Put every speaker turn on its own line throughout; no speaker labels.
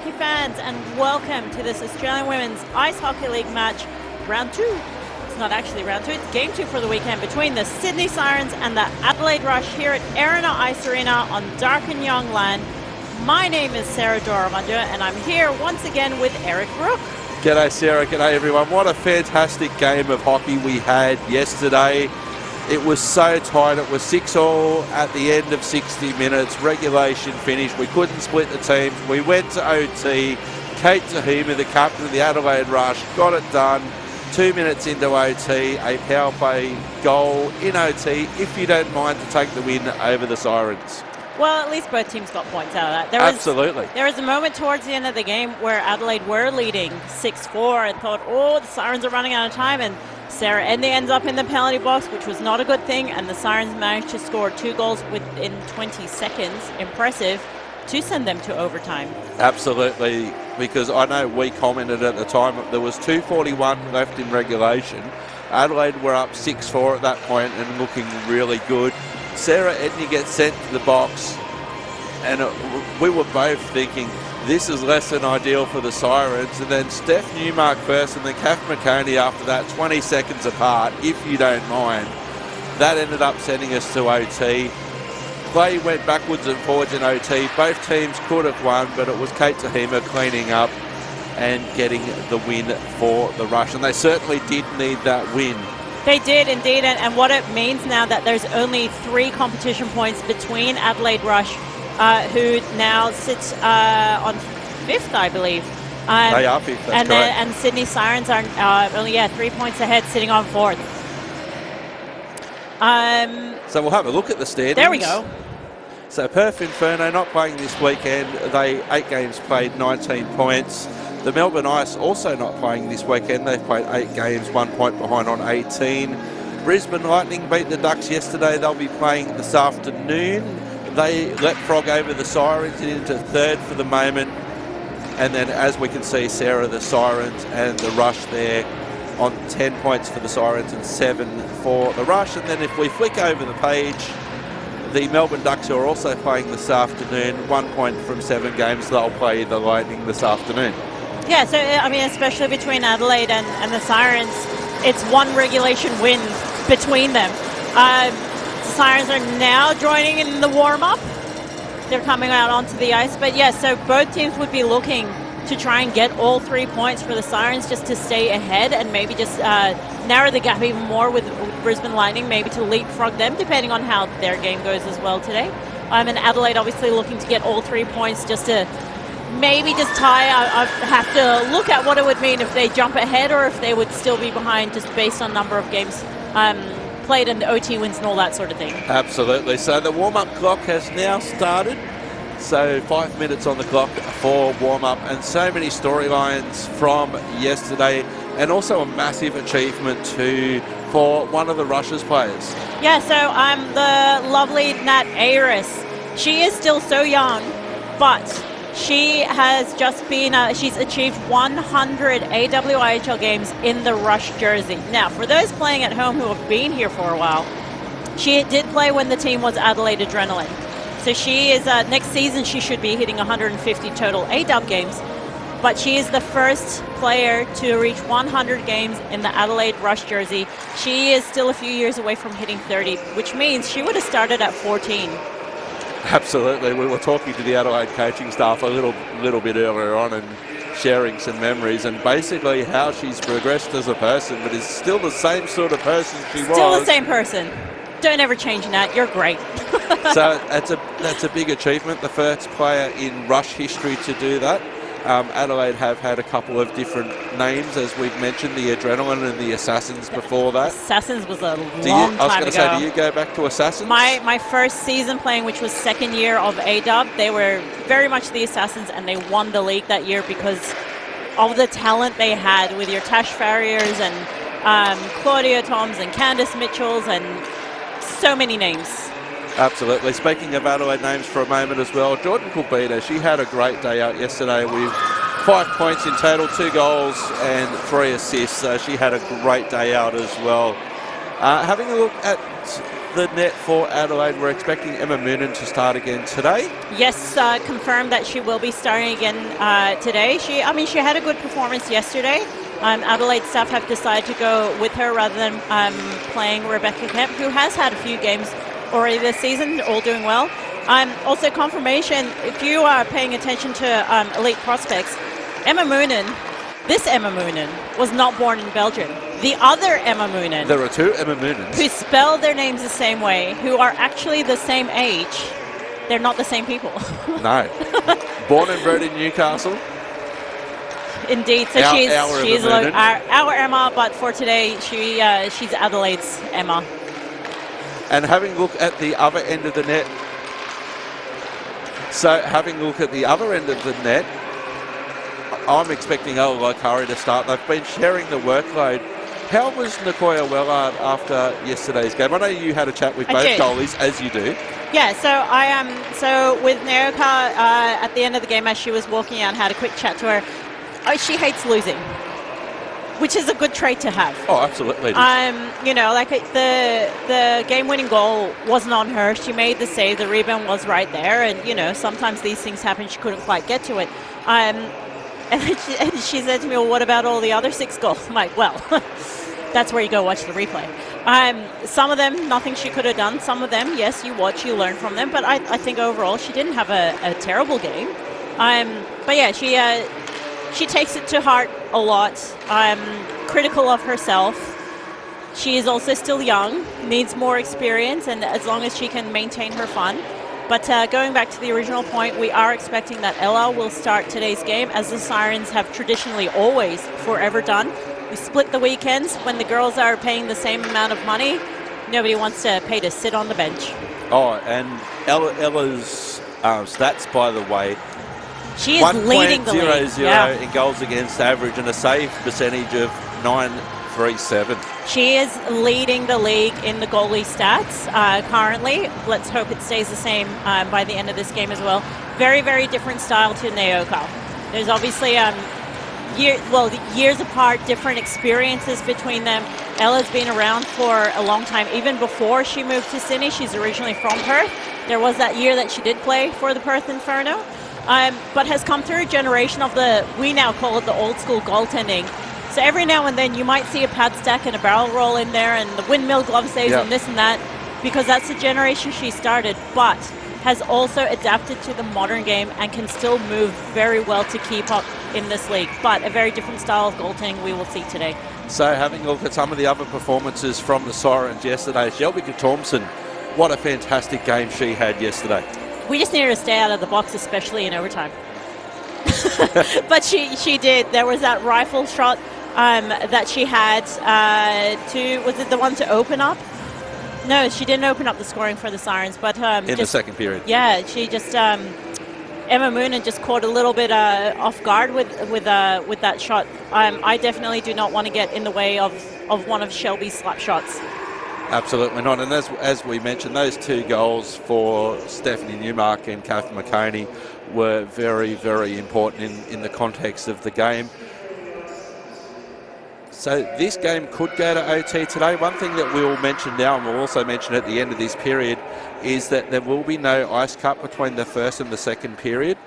hockey fans, and welcome to this Australian Women's Ice Hockey League match, round 2. It's not actually round 2, it's game 2 for the weekend between the Sydney Sirens and the Adelaide Rush here at Erina Ice Arena on dark and young land. My name is Sarah Doramundu, and I'm here once again with Eric Brook.
G'day Sarah, g'day everyone. What a fantastic game of hockey we had yesterday. It was so tight. It was 6-all at the end of 60 minutes. Regulation finished. We couldn't split the teams. We went to OT. Kate Tahima, the captain of the Adelaide Rush, got it done. 2 minutes into OT, a power play goal in OT, if you don't mind, to take the win over the Sirens.
Well, at least both teams got points out of that.
Absolutely.
There was a moment towards the end of the game where Adelaide were leading 6-4 and thought, oh, the Sirens are running out of time, and Sarah Edney ends up in the penalty box, which was not a good thing, and the Sirens managed to score 2 goals within 20 seconds. Impressive to send them to overtime.
Absolutely, because I know we commented at the time there was 2:41 left in regulation. Adelaide were up 6-4 at that point and looking really good. Sarah Edney gets sent to the box, and we were both thinking this is less than ideal for the Sirens. And then Steph Newmark first and then Kath McConey after that, 20 seconds apart, if you don't mind. That ended up sending us to OT. Play went backwards and forwards in OT. Both teams could have won, but it was Kate Tahima cleaning up and getting the win for the Rush. And they certainly did need that win.
They did indeed, and what it means now that there's only 3 competition points between Adelaide Rush, who now sits on 5th, I believe.
They are 5th, that's correct.
And Sydney Sirens are only 3 points ahead, sitting on 4th.
So we'll have a look at the standings.
There we go.
So Perth Inferno not playing this weekend. They 8 games played, 19 points. The Melbourne Ice also not playing this weekend. They've played 8 games, 1 point behind on 18. Brisbane Lightning beat the Ducks yesterday. They'll be playing this afternoon. They leapfrog over the Sirens into 3rd for the moment. And then, as we can see, Sarah, the Sirens and the Rush there on 10 points for the Sirens and 7 for the Rush. And then if we flick over the page, the Melbourne Ducks, who are also playing this afternoon, 1 point from 7 games. They'll play the Lightning this afternoon.
Yeah, so, I mean, especially between Adelaide and the Sirens, it's 1 regulation win between them. Sirens are now joining in the warm-up. They're coming out onto the ice. But, yeah, so both teams would be looking to try and get all 3 points for the Sirens just to stay ahead and maybe just narrow the gap even more with Brisbane Lightning, maybe to leapfrog them, depending on how their game goes as well today. And Adelaide obviously looking to get all 3 points just to maybe just tie. I have to look at what it would mean if they jump ahead or if they would still be behind just based on number of games played and the OT wins and all that sort of thing.
Absolutely. So the warm-up clock has now started. So 5 minutes on the clock for warm-up, and so many storylines from yesterday, and also a massive achievement too for one of the Rush's players. Yeah,
so the lovely Nat Ayres. She is still so young, but she has just been, she's achieved 100 AWIHL games in the Rush jersey. Now, for those playing at home who have been here for a while, she did play when the team was Adelaide Adrenaline. So she is, next season she should be hitting 150 total AW games, but she is the first player to reach 100 games in the Adelaide Rush jersey. She is still a few years away from hitting 30, which means she would have started at 14.
Absolutely. We were talking to the Adelaide coaching staff a little bit earlier on and sharing some memories, and basically how she's progressed as a person, but is still the same sort of person she was.
Still the same person. Don't ever change that. You're great.
So that's a big achievement. The first player in Rush history to do that. Adelaide have had a couple of different names, as we've mentioned, the Adrenaline and the Assassins before that.
Assassins was a long time ago.
I was going to say, do you go back to Assassins?
My first season playing, which was 2nd year of AW, they were very much the Assassins, and they won the league that year because of the talent they had with your Tash Farriers and Claudia Toms and Candice Mitchells and so many names.
Absolutely. Speaking of Adelaide names for a moment as well, Jordan Kulbita, she had a great day out yesterday with 5 points in total, 2 goals and 3 assists. She had a great day out as well. Having a look at the net for Adelaide, we're expecting Emma Moonen to start again today.
Yes, confirmed that she will be starting again today. She had a good performance yesterday. Adelaide staff have decided to go with her rather than playing Rebecca Kemp, who has had a few games already this season, all doing well. Also confirmation, if you are paying attention to elite prospects, this Emma Moonen was not born in Belgium. The other Emma Moonen.
There are two Emma Moonens.
Who spell their names the same way, who are actually the same age. They're not the same people.
No. Born and bred in Newcastle.
Indeed. So she's our Emma, but for today, she's Adelaide's Emma.
And having a look at the other end of the net. I'm expecting AWIHL to start. They've been sharing the workload. How was Nicoya Wellard after yesterday's game? I know you had a chat with both goalies, as you do.
Yeah, so with Naoka at the end of the game, as she was walking out, had a quick chat to her. Oh, she hates losing, which is a good trait to have.
Oh, absolutely.
The game-winning goal wasn't on her. She made the save. The rebound was right there, and sometimes these things happen. She couldn't quite get to it. And she said to me, "Well, what about all the other 6 goals?" I'm like, "Well, that's where you go watch the replay." Some of them, nothing she could have done. Some of them, yes, you watch, you learn from them. But I think overall, she didn't have a terrible game. But yeah, she takes it to heart a lot. Critical of herself. She is also still young, needs more experience, and as long as she can maintain her fun. But going back to the original point, we are expecting that Ella will start today's game, as the Sirens have traditionally always forever done. We split the weekends. When the girls are paying the same amount of money, nobody wants to pay to sit on the bench.
Oh, and Ella's stats, by the way,
she is leading the league.
1.00 in goals against average and a save percentage of 9.37.
She is leading the league in the goalie stats currently. Let's hope it stays the same by the end of this game as well. Very, very different style to Naoka. There's obviously years apart, different experiences between them. Ella's been around for a long time, even before she moved to Sydney. She's originally from Perth. There was that year that she did play for the Perth Inferno, but has come through a generation of we now call it the old school goaltending. So every now and then you might see a pad stack and a barrel roll in there and the windmill glove saves and this and that, because that's the generation she started, but has also adapted to the modern game and can still move very well to keep up in this league. But a very different style of goaltending we will see today.
So having a look at some of the other performances from the Sirens yesterday, Shelby Thompson, what a fantastic game she had yesterday. We
just needed to stay out of the box, especially in overtime. But she did. There was that rifle shot that she had was it the one to open up? No, she didn't open up the scoring for the Sirens, but
in the second period.
Yeah, she just Emma Moonen just caught a little bit off guard with that shot. I definitely do not want to get in the way of one of Shelby's slap shots.
Absolutely not. And as we mentioned, those 2 goals for Stephanie Newmark and Catherine McConey were very, very important in the context of the game. So this game could go to OT today. One thing that we'll mention now, and we'll also mention at the end of this period, is that there will be no ice cut between the first and the second period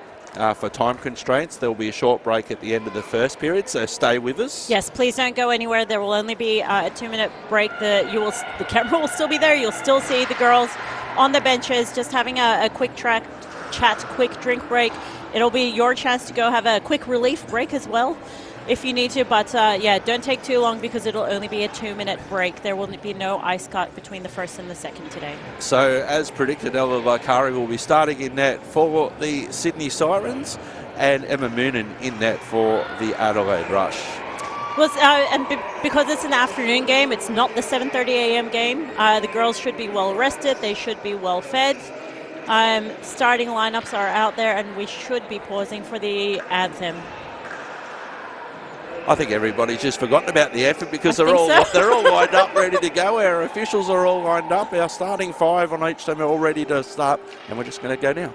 for time constraints. There will be a short break at the end of the first period, so stay with us.
Yes, please don't go anywhere. There will only be a 2-minute break. The camera will still be there. You'll still see the girls on the benches just having a quick chat, quick drink break. It'll be your chance to go have a quick relief break as well, if you need to, but don't take too long because it'll only be a 2-minute break. There will be no ice cut between the first and the second today.
So, as predicted, Ella Lakari will be starting in net for the Sydney Sirens and Emma Moonen in net for the Adelaide Rush.
Well, because it's an afternoon game, it's not the 7:30 a.m. game. The girls should be well rested. They should be well fed. Starting lineups are out there, and we should be pausing for the anthem.
I think everybody's just forgotten about the effort because they're all lined up, ready to go. Our officials are all lined up. Our starting 5 on each team are all ready to start, and we're just going to go now.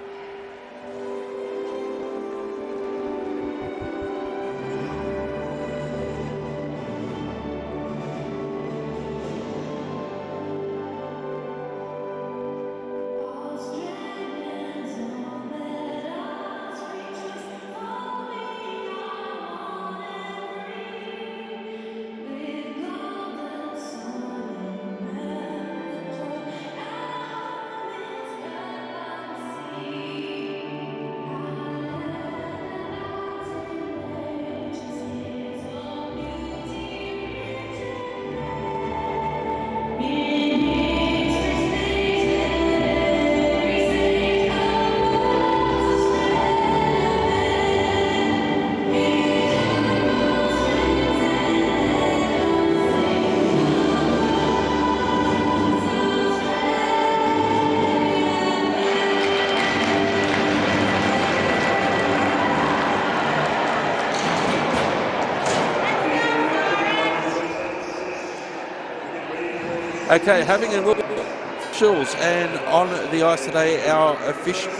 Okay, having a look at officials, and on the ice today, our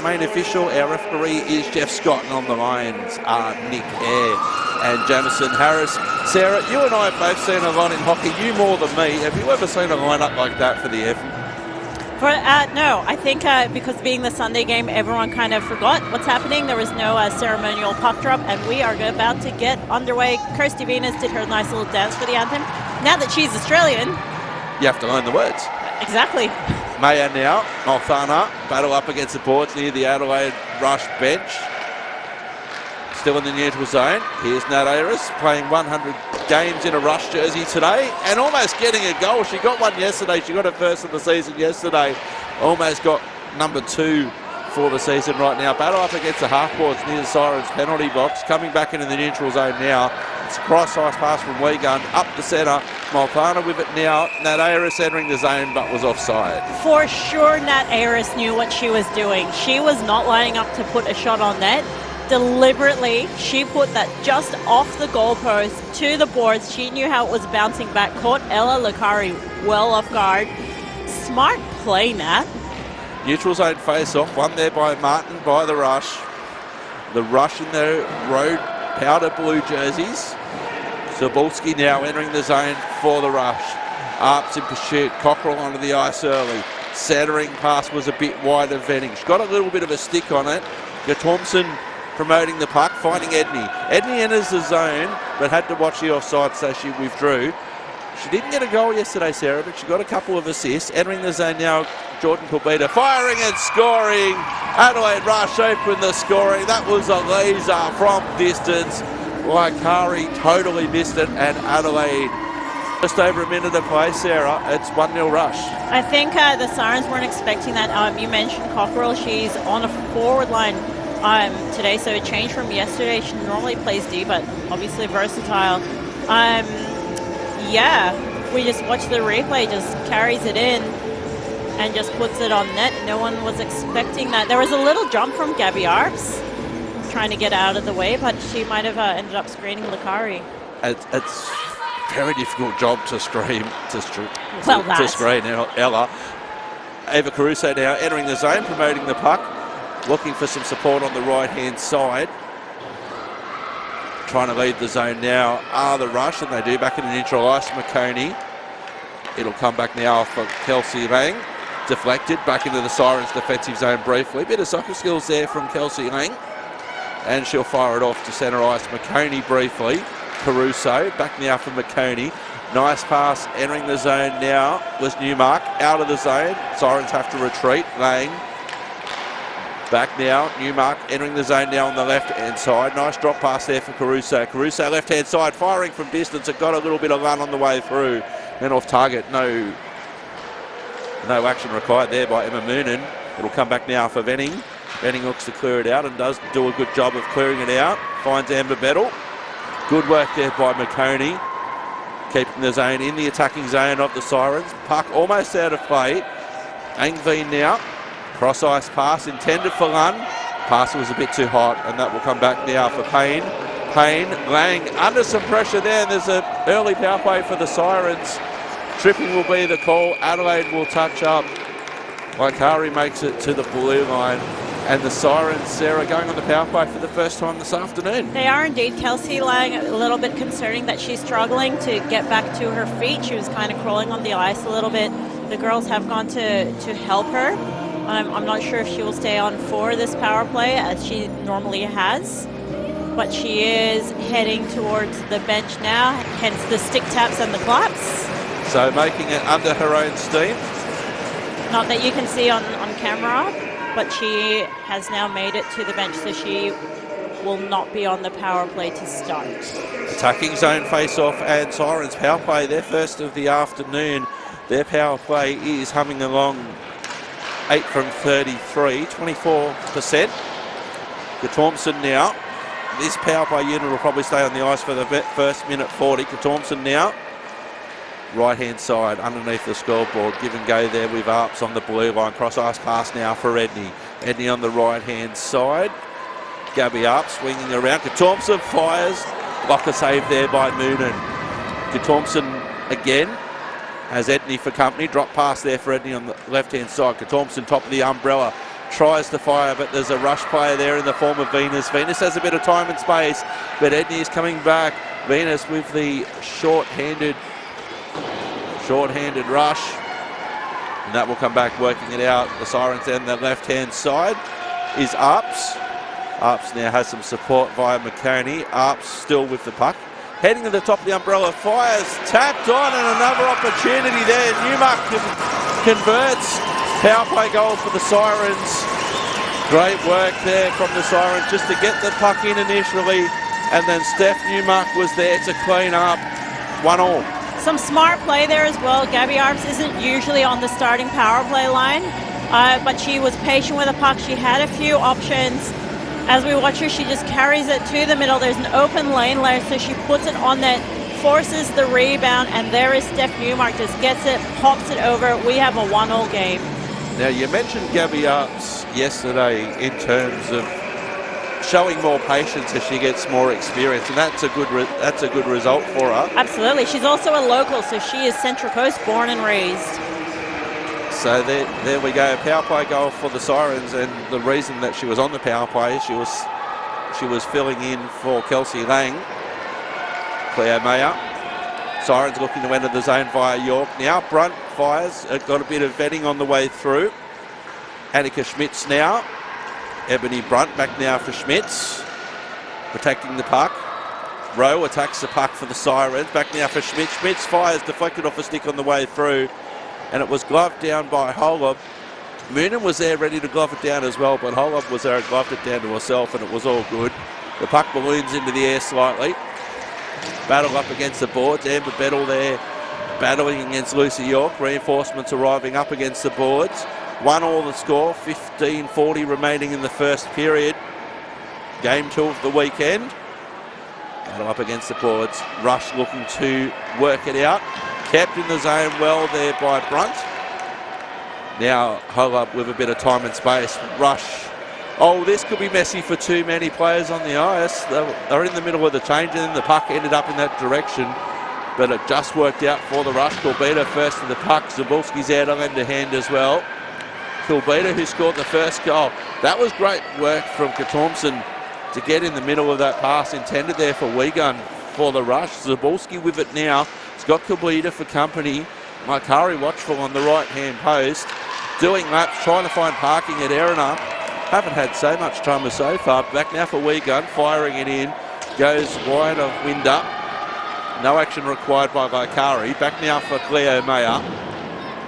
main official, our referee is Jeff Scott, and on the lines are Nick Eyre and Jamison Harris. Sarah, you and I have both seen a lot in hockey, you more than me. Have you ever seen a lineup like that for the F?
No, I think because being the Sunday game, everyone kind of forgot what's happening. There was no ceremonial puck drop, and we are about to get underway. Kirsty Venus did her nice little dance for the anthem. Now that she's Australian,
you have to learn the words.
Exactly.
Maya now, Malfana, battle up against the boards near the Adelaide Rush bench. Still in the neutral zone. Here's Nat Ayres playing 100 games in a Rush jersey today and almost getting a goal. She got one yesterday. She got her first of the season yesterday. Almost got number 2 for the season right now. Battle up against the half-boards near the Sirens penalty box. Coming back into the neutral zone now. It's a cross-ice pass from Wiegand up the centre. Malfana with it now. Nat Ayres entering the zone but was offside.
For sure, Nat Ayres knew what she was doing. She was not lining up to put a shot on net. Deliberately, she put that just off the goalpost to the boards. She knew how it was bouncing back. Caught Ella Licari well off guard. Smart play, Nat.
Neutral zone face-off. One there by Martin by the Rush. The Rush in their road powder blue jerseys. Zabulski now entering the zone for the Rush. Arps in pursuit. Cockrell onto the ice early. Centering pass was a bit wide of Venning. She got a little bit of a stick on it. Thompson promoting the puck, finding Edney. Edney enters the zone, but had to watch the offside, so she withdrew. She didn't get a goal yesterday, Sarah, but she got a couple of assists. Entering the zone now, Jordan Kulbita firing and scoring. Adelaide Rush open the scoring. That was a laser from distance. Waikari totally missed it, and Adelaide just over a minute of play, Sarah. It's 1-0 Rush.
I think the Sirens weren't expecting that. You mentioned Cockrell. She's on a forward line today, so it changed from yesterday. She normally plays D, but obviously versatile. We just watch the replay, just carries it in and just puts it on net. No one was expecting that. There was a little jump from Gabby Arps trying to get out of the way, but she might have ended up screening Licari.
It's a very difficult job to screen Ella. Ava Caruso now entering the zone, promoting the puck. Looking for some support on the right-hand side. Trying to lead the zone now are the Rush, and they do back in the neutral ice. McConey. It'll come back now for Kelsey Lang. Deflected back into the Sirens defensive zone briefly. Bit of soccer skills there from Kelsey Lang. And she'll fire it off to centre ice. McConey briefly. Caruso back now for McConey. Nice pass entering the zone now was Newmark. Out of the zone. Sirens have to retreat. Lang. Back now, Newmark entering the zone now on the left-hand side. Nice drop pass there for Caruso. Caruso left-hand side, firing from distance. It got a little bit of run on the way through. And off target, no action required there by Emma Moonen. It'll come back now for Venning. Venning looks to clear it out and does do a good job of clearing it out. Finds Amber Bettle. Good work there by McConey. Keeping the zone in the attacking zone of the Sirens. Puck almost out of play. Angveen now. Cross-ice pass intended for Lunn. Pass was a bit too hot, and that will come back now for Payne. Payne, Lang under some pressure there, and there's an early power play for the Sirens. Tripping will be the call. Adelaide will touch up. Waikari makes it to the blue line. And the Sirens, Sarah, going on the power play for the first time this afternoon.
They are indeed. Kelsey Lang, a little bit concerning that she's struggling to get back to her feet. She was kind of crawling on the ice a little bit. The girls have gone to help her. I'm not sure if she will stay on for this power play as she normally has, but she is heading towards the bench now, hence the stick taps and the claps.
So making it under her own steam.
Not that you can see on camera, but she has now made it to the bench, so she will not be on the power play to start.
Attacking zone face-off and Sirens power play, their first of the afternoon. Their power play is humming along. 8 from 33, 24%. Thompson now. This power play unit will probably stay on the ice for the first minute 40. Thompson now. Right-hand side underneath the scoreboard. Give and go there with Arps on the blue line. Cross-ice pass now for Edney. Edney on the right-hand side. Gabby Arps swinging around. Thompson fires. Blocker save there by Moonen. Thompson again. Has Edney for company. Drop pass there for Edney on the left-hand side. Thompson, top of the umbrella, tries to fire, but there's a rush player there in the form of Venus. Venus has a bit of time and space, but Edney is coming back. Venus with the short-handed rush. And that will come back working it out. The Sirens then the left-hand side is Arps. Arps now has some support via McConey. Arps still with the puck. Heading to the top of the umbrella, fires, tapped on, and another opportunity there. Newmark converts. Power play goal for the Sirens. Great work there from the Sirens just to get the puck in initially, and then Steph Newmark was there to clean up. 1-1.
Some smart play there as well. Gabby Arps isn't usually on the starting power play line, but she was patient with the puck. She had a few options. As we watch her, she just carries it to the middle. There's an open lane there, so she puts it on net, forces the rebound, and there is Steph Newmark, just gets it, pops it over. We have a 1-1 game.
Now, you mentioned Gabby Arps yesterday in terms of showing more patience as she gets more experience, and that's a good result for her.
Absolutely. She's also a local, so she is Central Coast born and raised.
So there we go, power play goal for the Sirens, and the reason that she was on the power play, she was filling in for Kelsey Lang. Cleo Mayer. Sirens looking to enter the zone via York. Now Brunt fires, got a bit of vetting on the way through. Annika Schmitz now. Ebony Brunt back now for Schmitz. Protecting the puck. Rowe attacks the puck for the Sirens. Back now for Schmitz. Schmitz fires, deflected off a stick on the way through. And it was gloved down by Holub. Moonen was there ready to glove it down as well, but Holub was there and gloved it down to herself, and it was all good. The puck balloons into the air slightly. Battle up against the boards. Amber Bettle there battling against Lucy York. Reinforcements arriving up against the boards. 1-1 the score. 15:40 remaining in the first period. Game 2 of the weekend. Battle up against the boards. Rush looking to work it out. Kept in the zone well there by Brunt. Now Holub with a bit of time and space. Rush. Oh, this could be messy for too many players on the ice. They're in the middle of the change, and then the puck ended up in that direction. But it just worked out for the Rush. Kilbita first to the puck. Zabulski's out on end to hand as well. Kilbita, who scored the first goal. That was great work from Thompson to get in the middle of that pass intended there for Wigan for the Rush. Zabulski with it now. It's got Kilbita for company. Maikari watchful on the right-hand post. Doing laps, trying to find parking at Erina. Haven't had so much time so far. Back now for Wigan, firing it in. Goes wide of Winder. No action required by Maikari. Back now for Cleo Mayer.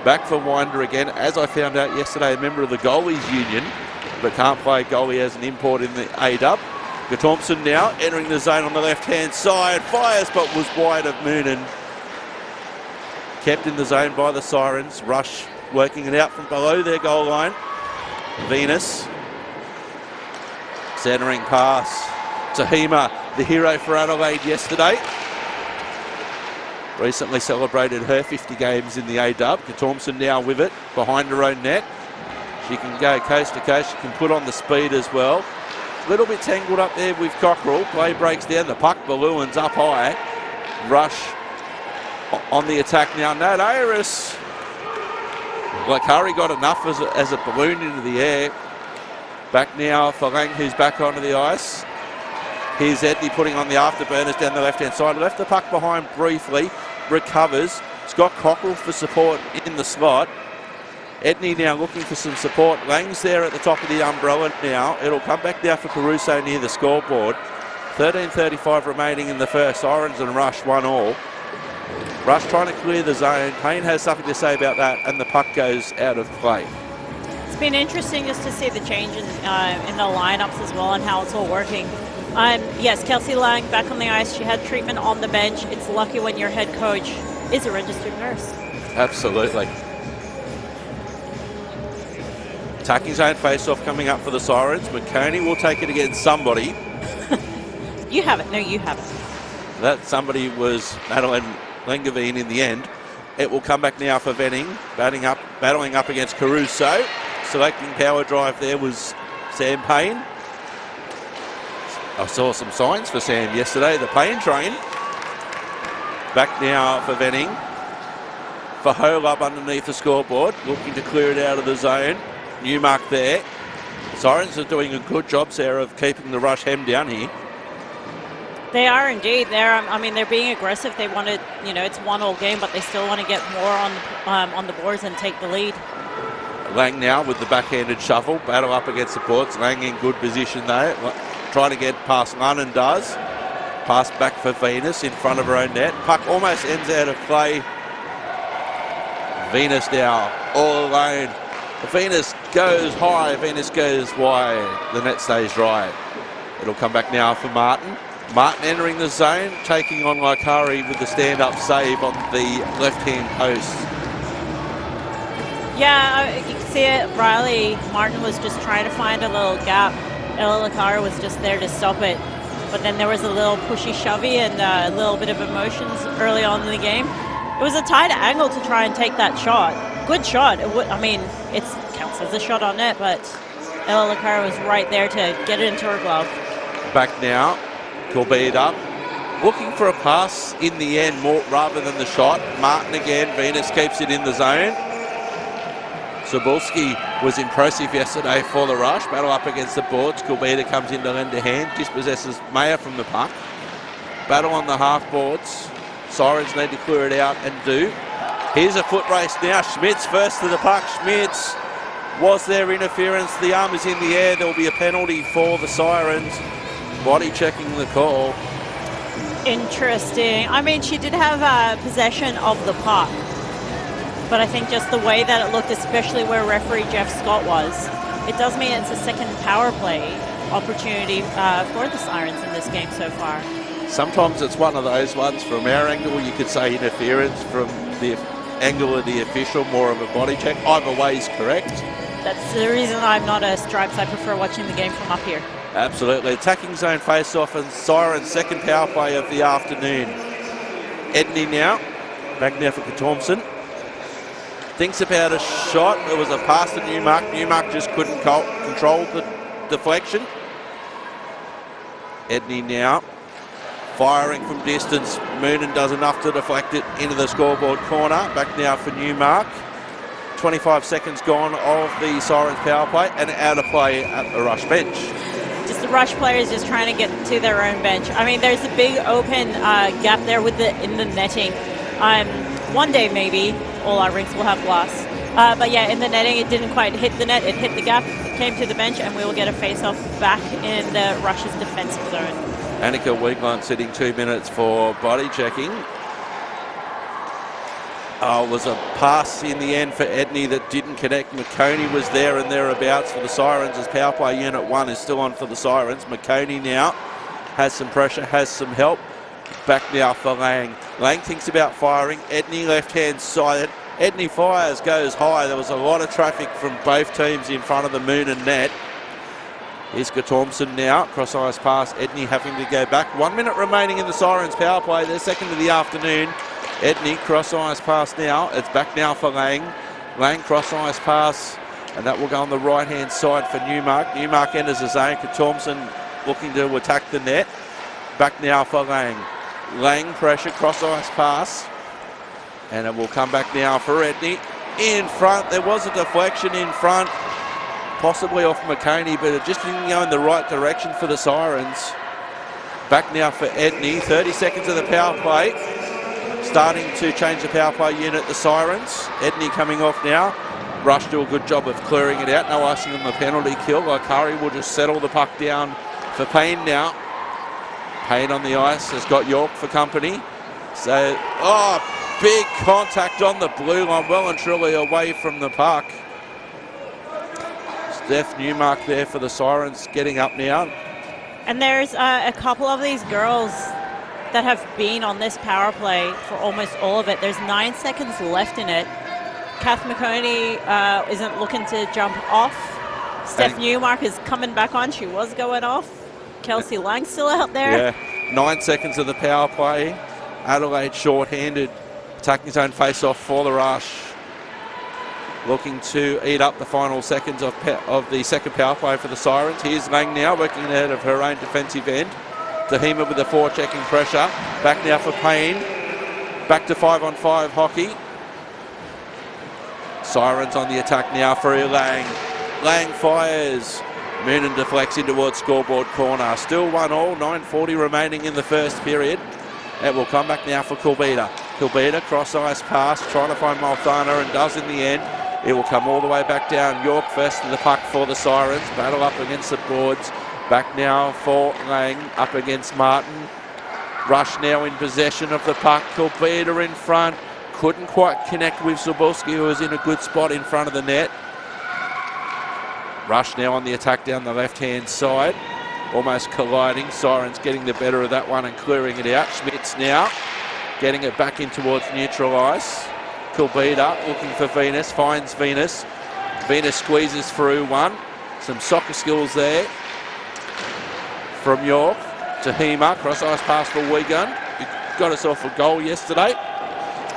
Back for Winder again. As I found out yesterday, a member of the Goalies Union, but can't play goalie as an import in the A-Dub. Thompson now entering the zone on the left-hand side. Fires, but was wide of Moonen. Kept in the zone by the Sirens. Rush working it out from below their goal line. Venus. Centering pass. Tahima, the hero for Adelaide yesterday. Recently celebrated her 50 games in the A-Dub. Thompson now with it behind her own net. She can go coast to coast. She can put on the speed as well. A little bit tangled up there with Cockerell. Play breaks down. The puck balloons up high. Rush on the attack now. Nat Ayres. Lakari got enough as a balloon into the air. Back now for Lang, who's back onto the ice. Here's Edney putting on the afterburners down the left-hand side. Left the puck behind briefly. Recovers. Scott Cockerell for support in the slot. Edney now looking for some support. Lang's there at the top of the umbrella now. It'll come back now for Caruso near the scoreboard. 13:35 remaining in the first. Sirens and Rush 1-1. Rush trying to clear the zone. Payne has something to say about that, and the puck goes out of play.
It's been interesting just to see the change in the lineups as well and how it's all working. Yes, Kelsey Lang back on the ice. She had treatment on the bench. It's lucky when your head coach is a registered nurse.
Absolutely. Attacking zone face-off coming up for the Sirens. McConey will take it against somebody.
You have it. No, you have it.
That somebody was Madeline Langevin in the end. It will come back now for Venning. Battling up against Caruso. Selecting power drive there was Sam Payne. I saw some signs for Sam yesterday. The Payne train. Back now for Venning. for Hole up underneath the scoreboard, looking to clear it out of the zone. Newmark there. Sirens are doing a good job, Sarah, of keeping the rush hem down here.
They are indeed. They're being aggressive. They want to, it's 1-1 game, but they still want to get more on the boards and take the lead.
Lang now with the backhanded shuffle. Battle up against the boards. Lang in good position though. Trying to get past London does. Pass back for Venus in front of her own net. Puck almost ends out of play. Venus now all alone. Venus goes high. Venus goes wide. The net stays dry. It'll come back now for Martin. Martin entering the zone, taking on Laikari with the stand-up save on the left-hand post.
Yeah, you can see it. Riley Martin was just trying to find a little gap. Ella Laikari was just there to stop it. But then there was a little pushy-shovey and a little bit of emotions early on in the game. It was a tight angle to try and take that shot. Good shot. It counts as a shot on net, but Ella Laikari was right there to get it into her glove. Back
now. Corbett up. Looking for a pass in the end more rather than the shot. Martin again. Venus keeps it in the zone. Cebulski was impressive yesterday for the rush. Battle up against the boards. Corbett comes in to lend a hand. Dispossesses Mayer from the puck. Battle on the half boards. Sirens need to clear it out and do. Here's a foot race now. Schmitz first to the puck. Schmitz. Was there interference? The arm is in the air. There will be a penalty for the Sirens. Body checking the call.
Interesting. She did have possession of the puck, but I think just the way that it looked, especially where referee Jeff Scott was, it does mean it's a second power play opportunity for the Sirens in this game so far.
Sometimes it's one of those ones. From our angle, you could say interference. From the angle of the official, more of a body check. Either way is correct.
That's the reason I'm not a Stripes. I prefer watching the game from up here.
Absolutely. Attacking zone face-off and Sirens' second power play of the afternoon. Edney now. Back now for Thompson. Thinks about a shot. It was a pass to Newmark. Newmark just couldn't control the deflection. Edney now. Firing from distance. Moonen does enough to deflect it into the scoreboard corner. Back now for Newmark. 25 seconds gone of the Sirens power play and out of play at the rush bench.
Just the rush players just trying to get to their own bench. There's a big open gap there in the netting. One day maybe all our rinks will have glass. But yeah, in the netting it didn't quite hit the net. It hit the gap, came to the bench, and we will get a face-off back in the Rush's defensive zone.
Annika Wiegland sitting 2 minutes for body checking. Was a pass in the end for Edney that didn't connect. McConey was there and thereabouts for the Sirens as power play unit 1 is still on for the Sirens. McConey now has some pressure, has some help. Back now for Lang. Lang thinks about firing. Edney left-hand side. Edney fires, goes high. There was a lot of traffic from both teams in front of the Moonen net. Here's Thompson now. Cross-ice pass. Edney having to go back. 1 minute remaining in the Sirens power play. Their second of the afternoon. Edney, cross-ice pass now. It's back now for Lang. Lang, cross-ice pass. And that will go on the right-hand side for Newmark. Newmark enters the zone. Thompson looking to attack the net. Back now for Lang. Lang, pressure, cross-ice pass. And it will come back now for Edney. In front. There was a deflection in front. Possibly off McConey, but it just didn't go in the right direction for the Sirens. Back now for Edney. 30 seconds of the power play. Starting to change the power play unit, the Sirens. Edney coming off now. Rush do a good job of clearing it out. No icing on the penalty kill. Laikari will just settle the puck down for Payne now. Payne on the ice has got York for company. So, big contact on the blue line. Well and truly away from the puck. Steph Newmark there for the Sirens getting up now.
And there's a couple of these girls that have been on this power play for almost all of it. There's 9 seconds left in it. Kath McConey isn't looking to jump off. Steph Newmark is coming back on. She was going off. Kelsey Lang still out there.
Yeah, 9 seconds of the power play. Adelaide short-handed. Attacking zone face-off for the Rush. Looking to eat up the final seconds of the second power play for the Sirens. Here's Lang now working ahead of her own defensive end. Tahima with the forechecking pressure. Back now for Payne. Back to 5-on-5 hockey. Sirens on the attack now for Lang. Lang fires. Moonen deflects in towards scoreboard corner. Still 1-1, 9:40 remaining in the first period. It will come back now for Kulbita. Kulbita, cross-ice pass, trying to find Malthana, and does in the end. It will come all the way back down. York first to the puck for the Sirens. Battle up against the boards. Back now for Lang, up against Martin. Rush now in possession of the puck. Kulbita in front. Couldn't quite connect with Zabulski, who was in a good spot in front of the net. Rush now on the attack down the left-hand side. Almost colliding. Sirens getting the better of that one and clearing it out. Schmitz now getting it back in towards neutral ice. Kulbita looking for Venus. Finds Venus. Venus squeezes through one. Some soccer skills there from York. Tahima. Cross-ice pass for Wigan. He got herself a goal yesterday.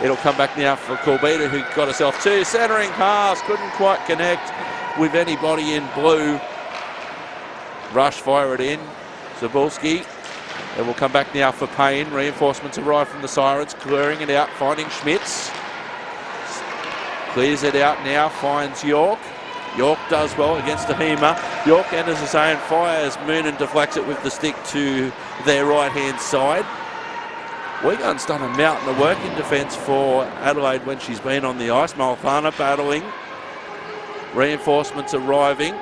It'll come back now for Kulbita, who got herself two. Centering pass. Couldn't quite connect with anybody in blue. Rush fire it in. Zabulski. It will come back now for Payne. Reinforcements arrive from the Sirens. Clearing it out. Finding Schmitz. Clears it out now. Finds York. York does well against Tahima. York enters the zone. Fires. Moonen deflects it with the stick to their right-hand side. Wigan's done a mountain of work in defence for Adelaide when she's been on the ice. Malthana battling. Reinforcements arriving.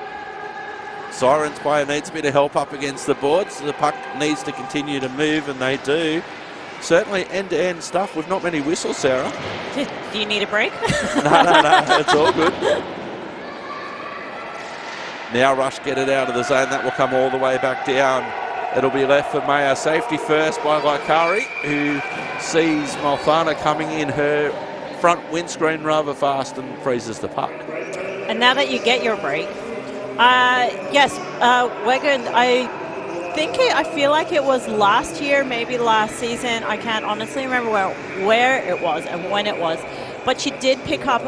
Sirens player needs a bit of help up against the boards. The puck needs to continue to move, and they do. Certainly end-to-end stuff with not many whistles, Sarah.
Do you need a break?
No, it's all good. Now Rush get it out of the zone. That will come all the way back down. It'll be left for Mayer. Safety first by Laikari, who sees Malthana coming in her front windscreen rather fast and freezes the puck.
And now that you get your break, yes, Wigan, I feel like it was last year, maybe last season. I can't honestly remember where it was and when it was. But she did pick up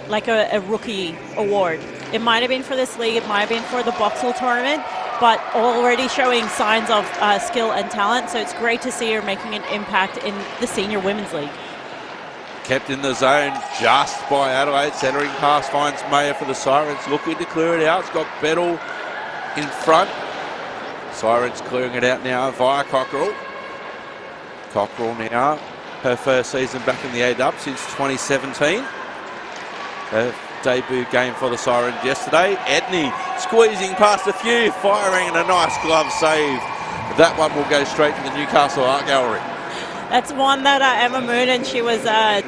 like a rookie award. It might have been for this league. It might have been for the Boxall tournament. But already showing signs of skill and talent. So it's great to see her making an impact in the Senior Women's League.
Kept in the zone just by Adelaide. Centering pass finds Mayer for the Sirens. Looking to clear it out. It's got Bettle in front. Sirens clearing it out now via Cockerell. Cockerell now, her first season back in the A-Dub since 2017. Her debut game for the Sirens yesterday. Edney squeezing past a few, firing, and a nice glove save. That one will go straight to the Newcastle Art Gallery.
That's one that Emma Moonen, she was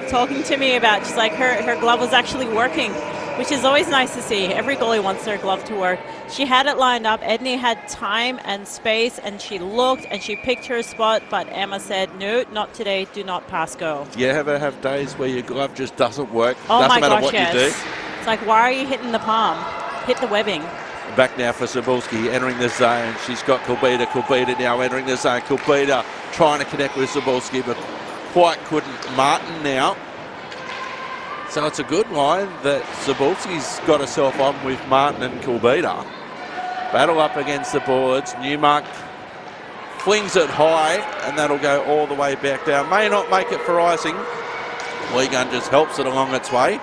talking to me about. She's like, her glove was actually working, which is always nice to see. Every goalie wants their glove to work. She had it lined up. Edney had time and space, and she looked and she picked her spot, but Emma said, no, not today, do not pass go.
You ever have days where your glove just doesn't work?
Oh
doesn't
my
matter
gosh,
what
yes.
you do.
It's like, why are you hitting the palm? Hit the webbing.
Back now for Zabulski, entering the zone. She's got Kulbita. Kulbita now entering the zone. Kulbita trying to connect with Zabulski, but quite couldn't. Martin now. So it's a good line that Zabulski's got herself on with Martin and Kulbita. Battle up against the boards. Newmark flings it high, and that'll go all the way back down. May not make it for icing. Wigan just helps it along its way,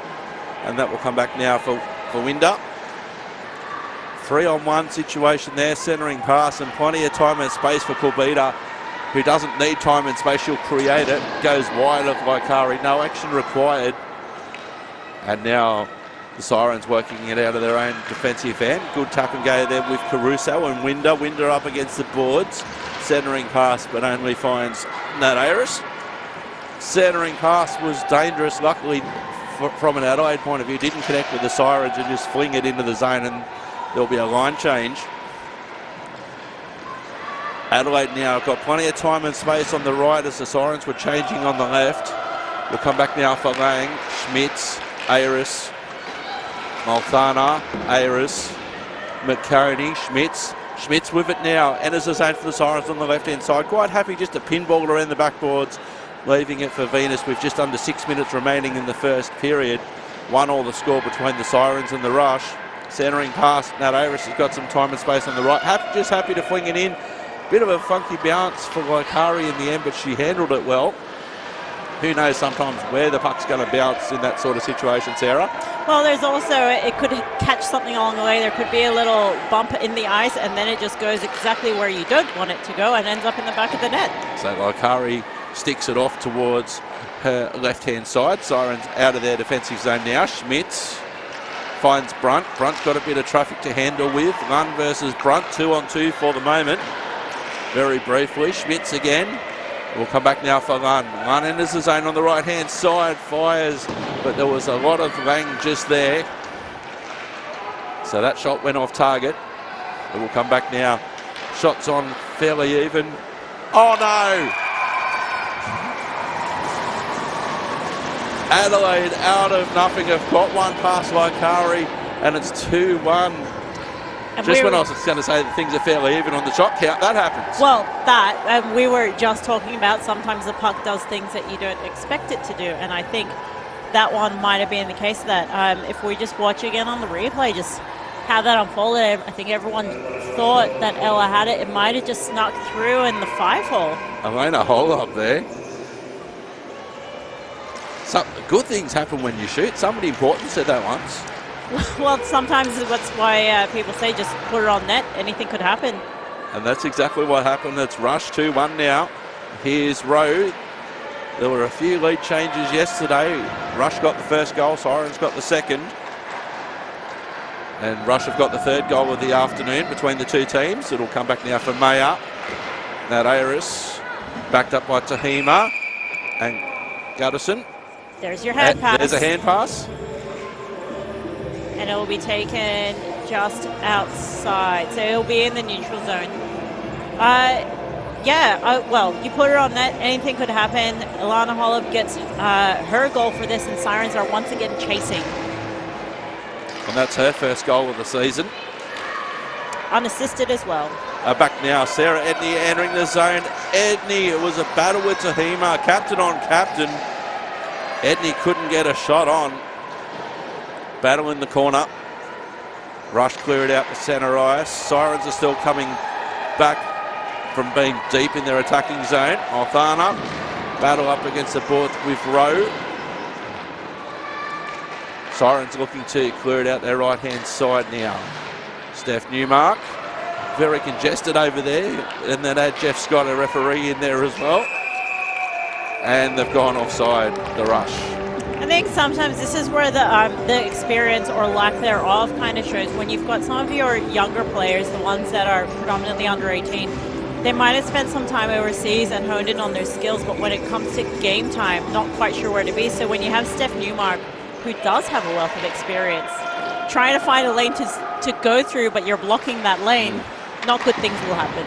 and that will come back now for Winder. 3-on-1 situation there, centering pass and plenty of time and space for Kulbita, who doesn't need time and space. She'll create it. Goes wide of Laikari. No action required. And now the Sirens working it out of their own defensive end. Good tap and go there with Caruso and Winder. Winder up against the boards. Centering pass, but only finds Nat Ayres. Centering pass was dangerous. Luckily, from an Adelaide point of view, didn't connect with the Sirens and just fling it into the zone, and there'll be a line change. Adelaide now got plenty of time and space on the right as the Sirens were changing on the left. We'll come back now for Lang, Schmitz, Ayres, Malthana, Ayres, McCartney, Schmitz. Schmitz with it now, enters the zone for the Sirens on the left-hand side. Quite happy just to pinball around the backboards, leaving it for Venus with just under 6 minutes remaining in the first period. 1-1 the score between the Sirens and the Rush. Centering pass, Nat Ayres has got some time and space on the right. Just happy to fling it in. Bit of a funky bounce for Laikari in the end, but she handled it well. Who knows sometimes where the puck's going to bounce in that sort of situation, Sarah?
Well, there's also, it could catch something along the way. There could be a little bump in the ice, and then it just goes exactly where you don't want it to go and ends up in the back of the net.
So Laikari sticks it off towards her left-hand side. Sirens out of their defensive zone now. Schmitz finds Brunt. Brunt's got a bit of traffic to handle with. Lunn versus Brunt, 2-on-2 for the moment. Very briefly, Schmitz again. We'll come back now for Lunn. Lunn enters the zone on the right-hand side, fires, but there was a lot of Lang just there. So that shot went off target. It will come back now. Shots on fairly even. Oh no! Adelaide out of nothing have got one past Laikari, and it's 2-1.
And
just when I was going to say that things are fairly even on the shot count, that happens.
Well, we were just talking about sometimes the puck does things that you don't expect it to do, and I think that one might have been the case of that. If we just watch again on the replay, just how that unfolded, I think everyone thought that Ella had it. It might have just snuck through in the 5-hole.
Elena Hole up there. Some good things happen when you shoot. Somebody important said that once.
Well, sometimes that's why people say just put it on net. Anything could happen.
And that's exactly what happened. It's Rush 2-1 now. Here's Rowe. There were a few lead changes yesterday. Rush got the first goal. Sirens got the second. And Rush have got the third goal of the afternoon between the two teams. It'll come back now for Mayer. That Aris backed up by Tahima and Guttison.
There's your hand pass.
There's a hand pass.
And it will be taken just outside. So it'll be in the neutral zone. Well, you put it on net, anything could happen. Ilana Holub gets her goal for this, and Sirens are once again chasing.
And that's her first goal of the season.
Unassisted as well.
Back now, Sarah Edney entering the zone. Edney, it was a battle with Tahima, captain on captain. Edney couldn't get a shot on. Battle in the corner. Rush cleared out the centre ice. Sirens are still coming back from being deep in their attacking zone. Althana, battle up against the board with Rowe. Sirens looking to clear it out their right-hand side now. Steph Newmark, very congested over there. And then add Jeff Scott, a referee, in there as well. And they've gone offside, the Rush.
I think sometimes this is where the experience or lack thereof kind of shows. When you've got some of your younger players, the ones that are predominantly under 18, they might have spent some time overseas and honed in on their skills, but when it comes to game time, not quite sure where to be. So when you have Steph Newmark, who does have a wealth of experience, trying to find a lane to go through, but you're blocking that lane, not good things will happen.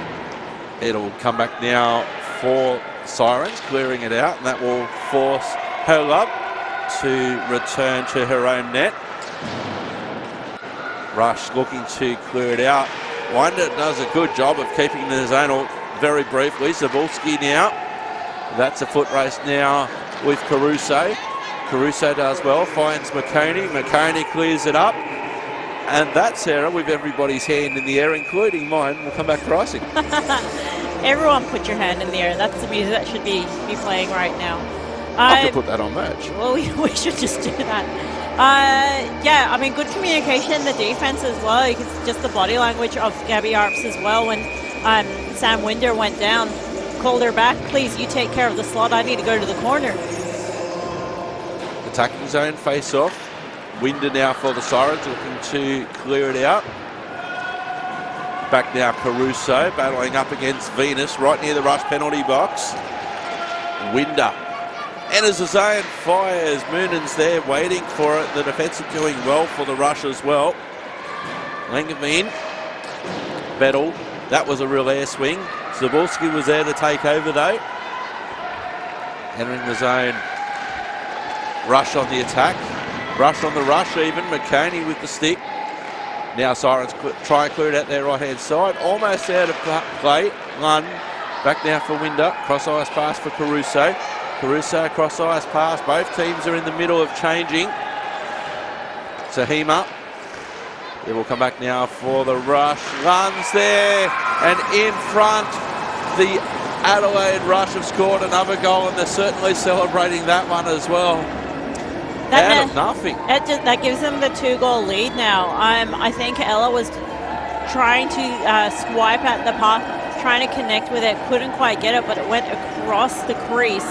It'll come back now for Sirens, clearing it out, and that will force Holub to return to her own net. Rush looking to clear it out. Winder does a good job of keeping the zone very briefly. Zabulski now. That's a foot race now with Caruso. Caruso does well, finds McConey. McConey clears it up. And that, Sarah, with everybody's hand in the air, including mine, will come back for icing.
Everyone put your hand in the air. That's the music that should be playing right now.
I could put that on merch.
Well, we should just do that. I mean, good communication in the defense as well. Just the body language of Gabby Arps as well. When Sam Winder went down, called her back. Please, you take care of the slot. I need to go to the corner.
Attacking zone face off. Winder now for the Sirens, looking to clear it out. Back now, Caruso battling up against Venus right near the Rush penalty box. Winder enters the zone, fires. Moonan's there waiting for it. The defence are doing well for the Rush as well. Langevin, Bettle, that was a real air swing. Zabulski was there to take over though. Entering the zone. Rush on the attack. Rush on the rush even. McConey with the stick. Now Sirens try and clear it out their right-hand side. Almost out of play. Lunn back now for Winder. Cross-ice pass for Caruso. Caruso cross-ice pass. Both teams are in the middle of changing. Tahima. It will come back now for the Rush. Lunn's there and in front. The Adelaide Rush have scored another goal and they're certainly celebrating that one as well. out of nothing.
That gives them the 2-goal lead now. I think Ella was trying to swipe at the puck, trying to connect with it, couldn't quite get it, but it went across the crease,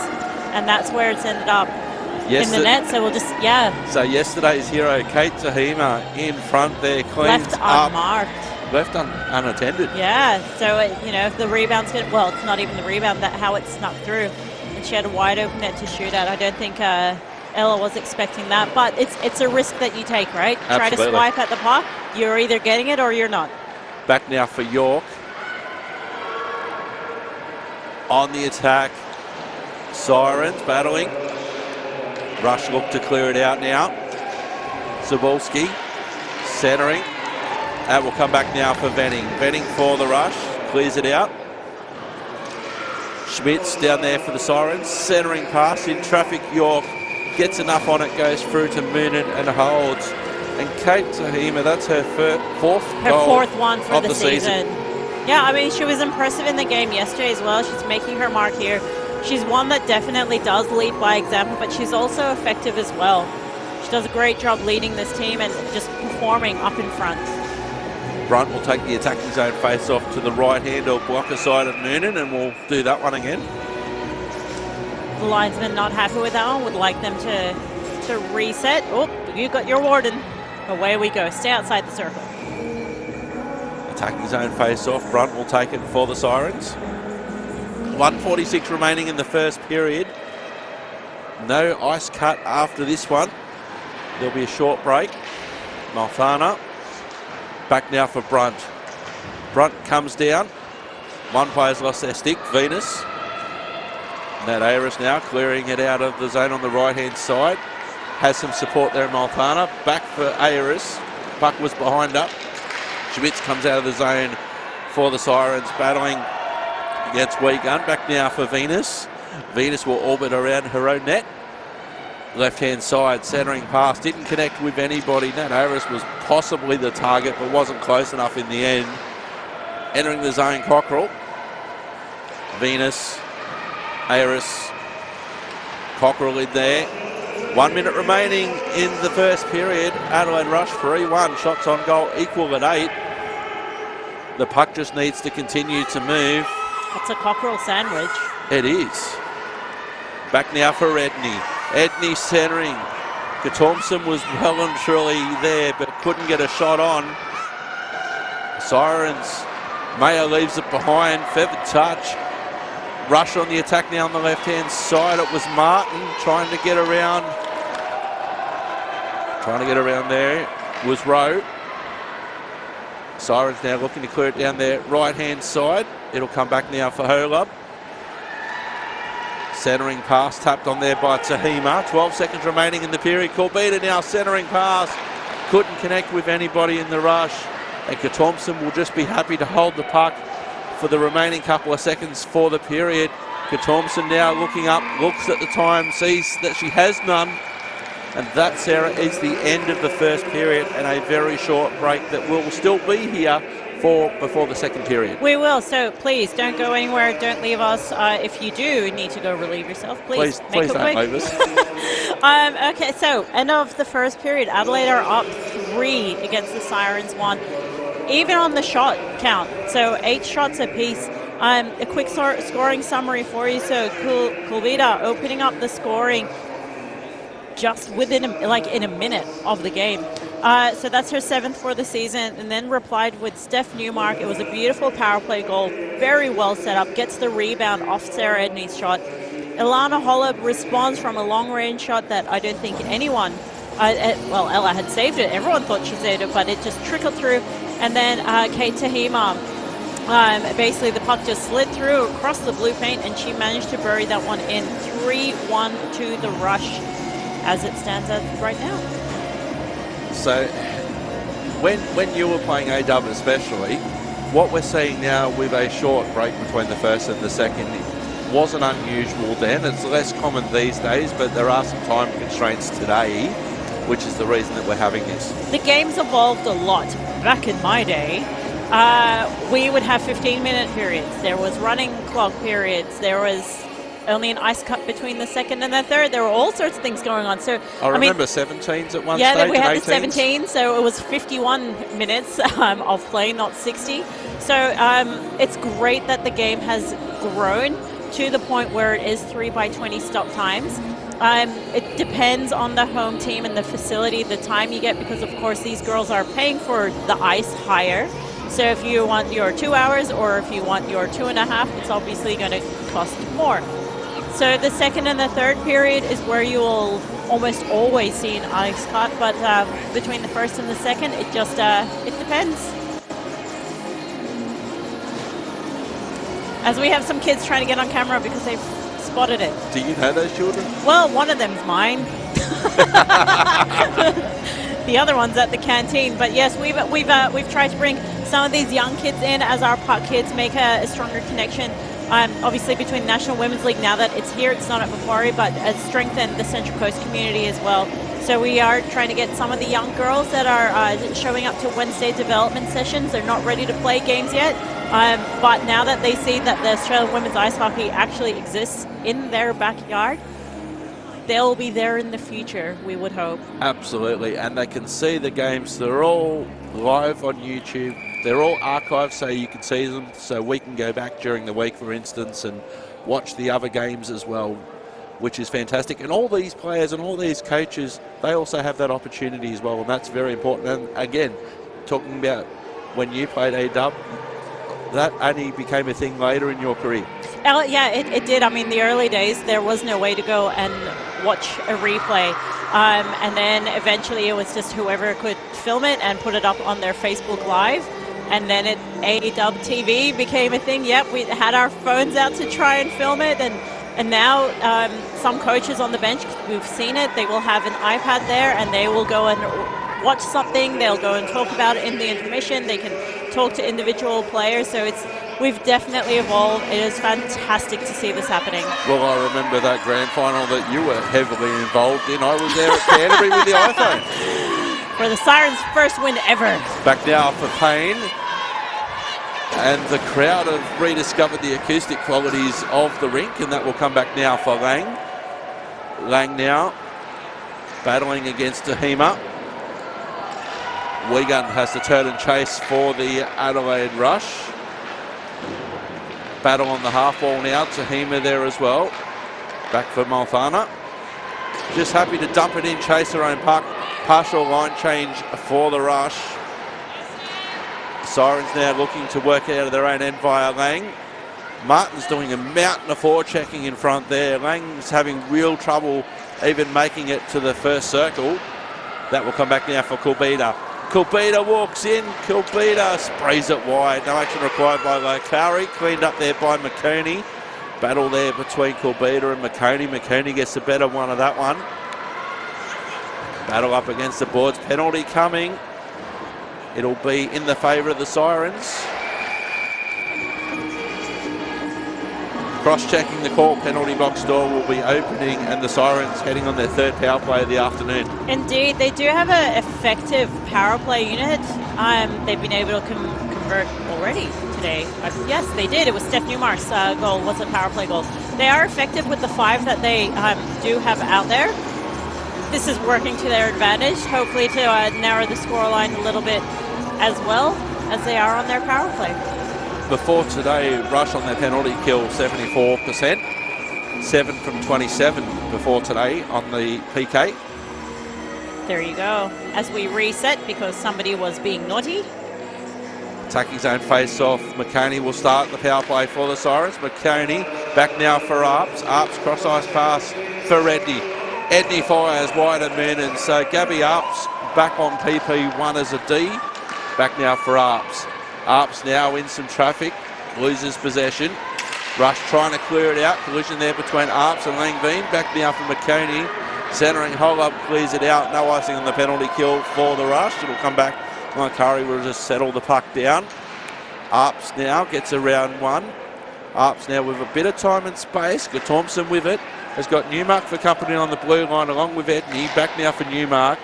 and that's where it's ended up in the net. So So
yesterday's hero, Kate Tahima, in front there, cleans
left
up.
unmarked.
Left unattended.
Yeah, so, if the rebound's going to, well, it's not even the rebound, how it snuck through. And she had a wide open net to shoot at. I don't think Ella was expecting that, but it's a risk that you take, right?
Absolutely.
Try to swipe at the puck. You're either getting it or you're not.
Back now for York. On the attack. Sirens battling. Rush look to clear it out now. Cebulski centering. That will come back now for Venning. Venning for the rush. Clears it out. Schmitz down there for the Sirens. Centering pass in traffic. York gets enough on it. Goes through to Moonen and holds. And Kate Tahima, that's her fourth
one for
the season.
Yeah, I mean, she was impressive in the game yesterday as well. She's making her mark here. She's one that definitely does lead by example, but she's also effective as well. She does a great job leading this team and just performing up in front.
Brunt will take the attacking zone face off to the right hand or blocker side of Noonan, and we'll do that one again.
The linesman not happy with that one, would like them to reset. Oh, you got your warden. Away we go. Stay outside the circle.
Attacking zone face off. Brunt will take it for the Sirens. 1:46 remaining in the first period. No ice cut after this one. There'll be a short break. Malfana. Back now for Brunt. Brunt comes down. One player's lost their stick. Venus. Nat Ayres now clearing it out of the zone on the right-hand side. Has some support there in Malfana. Back for Ayres. Puck was behind up. Schmitz comes out of the zone for the Sirens, battling against Wiegand. Back now for Venus. Venus will orbit around her own net. Left-hand side, centering pass. Didn't connect with anybody. Nat Ayres was possibly the target, but wasn't close enough in the end. Entering the zone, Cockrell. Venus. Ayres. Cockrell in there. 1 minute remaining in the first period. Adelaide Rush 3-1. Shots on goal equal at 8. The puck just needs to continue to move.
That's a Cockerell sandwich.
It is. Back now for Edney. Edney centering. Thompson was well and truly there, but couldn't get a shot on. Sirens. Mayer leaves it behind. Feathered touch. Rush on the attack now on the left-hand side. It was Martin trying to get around. There was Rowe. Sirens now looking to clear it down their right-hand side. It'll come back now for Holub. Centering pass tapped on there by Tahima. 12 seconds remaining in the period. Corbetta now centering pass. Couldn't connect with anybody in the rush. And Thompson will just be happy to hold the puck for the remaining couple of seconds for the period. Thompson now looking up, looks at the time, sees that she has none. And that, Sarah, is the end of the first period and a very short break that will still be here before the second period.
We will, so please don't go anywhere, don't leave us. If you do need to go relieve yourself, please make it
don't
quick.
leave us.
Okay, so end of the first period. Adelaide are up 3 against the Sirens 1, even on the shot count, so 8 shots apiece. A quick scoring summary for you. So Kulvita opening up the scoring just within in a minute of the game. So that's her 7th for the season, and then replied with Steph Newmark. It was a beautiful power play goal, very well set up, gets the rebound off Sarah Edney's shot. Ilana Holub responds from a long-range shot that I don't think anyone, Ella had saved it. Everyone thought she saved it, but it just trickled through. And then Kate Tahima, basically the puck just slid through across the blue paint, and she managed to bury that one in. 3-1 to the Rush as it stands out right now.
So when you were playing AW especially, what we're seeing now with a short break between the first and the second wasn't unusual then. It's less common these days, but there are some time constraints today, which is the reason that we're having this.
The game's evolved a lot. Back in my day, we would have 15-minute periods. There was running clock periods. There was only an ice cut between the second and the third. There were all sorts of things going on. So
I remember 17s at one
yeah,
stage.
we had
and
the
18s.
17, so it was 51 minutes of play, not 60. So it's great that the game has grown to the point where it is 3 by 20 stop times. It depends on the home team and the facility, the time you get, because of course these girls are paying for the ice higher. So if you want your 2 hours or if you want your 2.5, it's obviously going to cost more. So the second and the third period is where you will almost always see an ice cut, but between the first and the second, it just it depends. As we have some kids trying to get on camera because they've spotted it.
Do you know those children?
Well, one of them's mine. The other one's at the canteen. But yes, we've tried to bring some of these young kids in as our park kids, make a stronger connection. Obviously between the National Women's League, now that it's here, it's not at Macquarie, but strengthen the Central Coast community as well. So we are trying to get some of the young girls that are showing up to Wednesday development sessions. They're not ready to play games yet, but now that they see that the Australian women's ice hockey actually exists in their backyard, they'll be there in the future, we would hope.
Absolutely, and they can see the games. They're all live on YouTube. They're all archived so you can see them, so we can go back during the week, for instance, and watch the other games as well, which is fantastic. And all these players and all these coaches, they also have that opportunity as well, and that's very important. And again, talking about when you played AW, that only became a thing later in your career.
Yeah, it did. I mean, the early days, there was no way to go and watch a replay. And then eventually it was just whoever could film it and put it up on their Facebook Live. And then AW TV became a thing. Yep, we had our phones out to try and film it. And now some coaches on the bench, we've seen it, they will have an iPad there and they will go and watch something. They'll go and talk about it in the intermission. They can talk to individual players. So we've definitely evolved. It is fantastic to see this happening.
Well, I remember that grand final that you were heavily involved in. I was there at Canterbury with the iPhone.
For the Sirens' first win ever.
Back now for Payne. And the crowd have rediscovered the acoustic qualities of the rink, and that will come back now for Lang. Lang now battling against Tahima. Wigan has to turn and chase for the Adelaide Rush. Battle on the half wall now. Tahima there as well. Back for Malthana. Just happy to dump it in, chase her own puck. Partial line change for the Rush. Sirens now looking to work out of their own end via Lang. Martin's doing a mountain of forechecking in front there. Lang's having real trouble even making it to the first circle. That will come back now for Kulbita. Kulbita walks in. Kulbita sprays it wide. No action required by Locari. Cleaned up there by McConey. Battle there between Kulbita and McConey. McConey gets the better one of that one. Battle up against the boards. Penalty coming. It'll be in the favour of the Sirens. Cross-checking the call. Penalty box door will be opening and the Sirens heading on their third power play of the afternoon.
Indeed, they do have an effective power play unit. They've been able to convert already today. Yes, they did. It was Steph Newmark's goal was a power play goal. They are effective with the 5 that they do have out there. This is working to their advantage, hopefully to narrow the scoreline a little bit as well as they are on their power play.
Before today, Rush on their penalty kill 74%. 7 from 27 before today on the PK.
There you go. As we reset because somebody was being naughty.
Attacking zone face-off. McConey will start the power play for the Sirens. McConey back now for Arps. Arps cross-ice pass for Edney. Edney fires wide and men, and so Gabby Arps back on PP1 as a D. Back now for Arps. Arps now in some traffic, loses possession. Rush trying to clear it out. Collision there between Arps and Langveen. Back now for McConey. Centering Holub clears it out. No icing on the penalty kill for the Rush. It'll come back. Curry will just settle the puck down. Arps now gets around one. Arps now with a bit of time and space. Thompson with it. Has got Newmark for company on the blue line along with Edney. Back now for Newmark.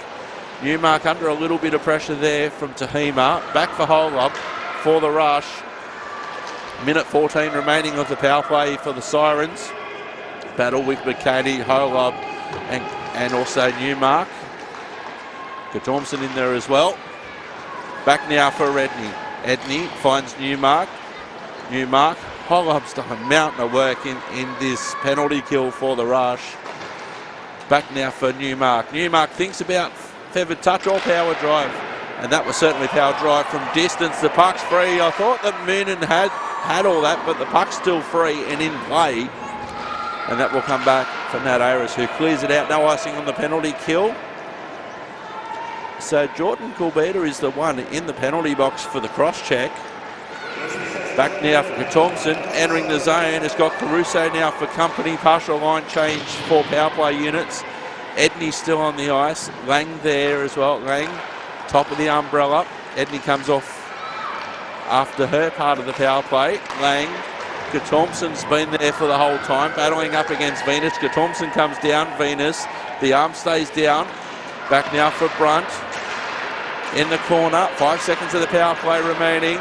Newmark under a little bit of pressure there from Tahima. Back for Holub for the Rush. Minute 14 remaining of the power play for the Sirens. Battle with McCady, Holob, and also Newmark. Thompson in there as well. Back now for Edney. Edney finds Newmark. Holob's done a mountain of work in this penalty kill for the Rush. Back now for Newmark. Newmark thinks about feathered touch or power drive. And that was certainly power drive from distance. The puck's free. I thought that Moonen had all that, but the puck's still free and in play. And that will come back for Nat Ayres, who clears it out. No icing on the penalty kill. So Jordan Corbetta is the one in the penalty box for the cross-check. Back now for Thompson, entering the zone. It's got Caruso now for company. Partial line change for power play units. Edney still on the ice. Lang there as well. Lang, top of the umbrella. Edney comes off after her part of the power play. Lang, Thompson's been there for the whole time, battling up against Venus. Thompson comes down. Venus, the arm stays down. Back now for Brunt. In the corner, 5 seconds of the power play remaining.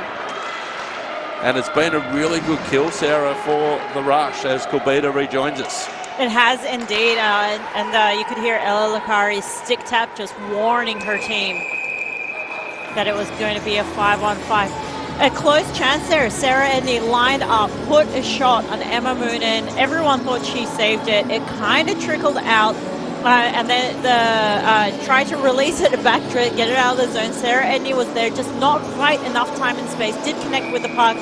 And it's been a really good kill, Sarah, for the Rush as Corbetta rejoins us.
It has indeed, and you could hear Ella Licari's stick tap just warning her team that it was going to be a 5-on-5. A close chance there. Sarah Edney lined up, put a shot on Emma Moonen. Everyone thought she saved it. It kind of trickled out. And then tried to release it back, get it out of the zone. Sarah Edney was there, just not quite enough time and space. Did connect with the puck,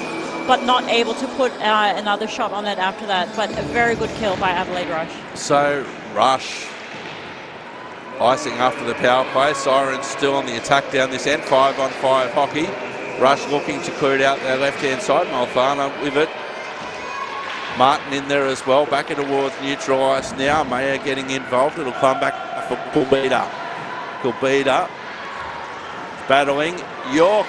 but not able to put another shot on it after that. But a very good kill by Adelaide Rush.
So Rush icing after the power play. Sirens still on the attack down this end. 5-on-5 hockey. Rush looking to clear it out their left-hand side. Malfana with it. Martin in there as well, back towards neutral ice now. Mayer getting involved. It'll come back for Corbetta. Corbetta battling. York,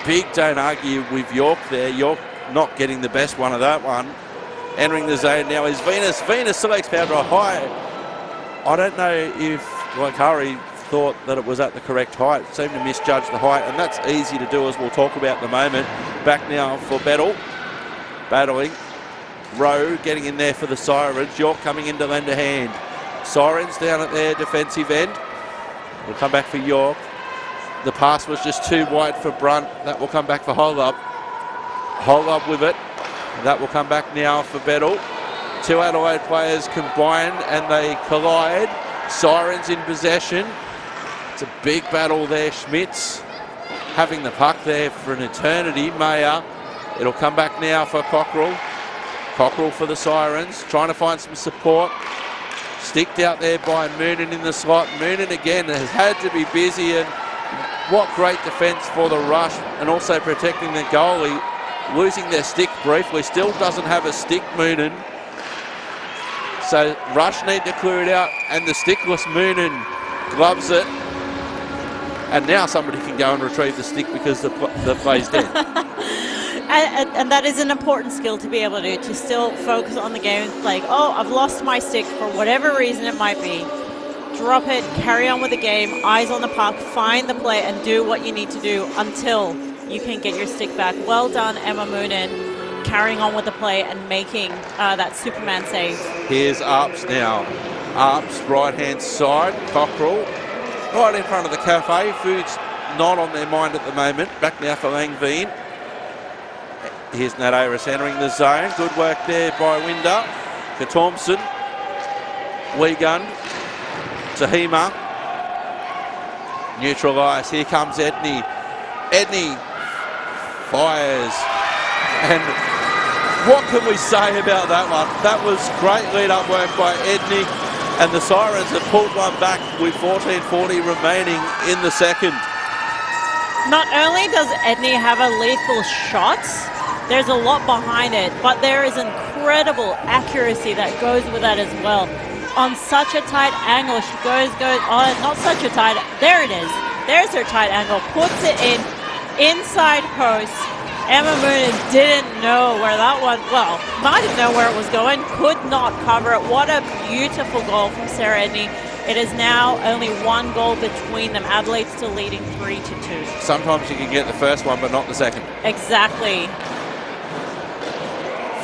big, don't argue with York there. York not getting the best one of that one. Entering the zone now is Venus. Venus selects power drive high. I don't know if Lakari thought that it was at the correct height. Seemed to misjudge the height, and that's easy to do, as we'll talk about in a moment. Back now for Battle. Battling. Rowe getting in there for the Sirens. York coming in to lend a hand. Sirens down at their defensive end. Will come back for York. The pass was just too wide for Brunt. That will come back for Holub. Holub with it. That will come back now for Bettle. Two Adelaide players combine and they collide. Sirens in possession. It's a big battle there. Schmitz having the puck there for an eternity. Mayer. It'll come back now for Cockrell. Cockrell for the Sirens, trying to find some support. Sticked out there by Moonen in the slot. Moonen again has had to be busy, and what great defence for the Rush, and also protecting the goalie. Losing their stick briefly, still doesn't have a stick, Moonen. So Rush need to clear it out, and the stickless Moonen gloves it. And now somebody can go and retrieve the stick because the play's dead.
And that is an important skill to be able to do, to still focus on the game. Like, oh, I've lost my stick for whatever reason it might be. Drop it, carry on with the game, eyes on the puck, find the play, and do what you need to do until you can get your stick back. Well done, Emma Moonen, carrying on with the play and making that Superman save. Here's
Arps now. Arps, right-hand side, Cockrell, right in front of the cafe. Food's not on their mind at the moment. Back now for Langveen. Here's Nat Ayres entering the zone. Good work there by Winder. Thompson. Wiegand. Tahima. Neutral ice. Here comes Edney. Edney fires. And what can we say about that one? That was great lead-up work by Edney. And the Sirens have pulled one back with 14:40 remaining in the second.
Not only does Edney have a lethal shot, there's a lot behind it, but there is incredible accuracy that goes with that as well. On such a tight angle, she goes, not such a tight, there it is. There's her tight angle, puts it in, inside post. Emma Moonen didn't know where that one, well, might have known where it was going, could not cover it. What a beautiful goal from Sarah Edney. It is now only one goal between them. Adelaide still leading 3-2.
Sometimes you can get the first one, but not the second.
Exactly.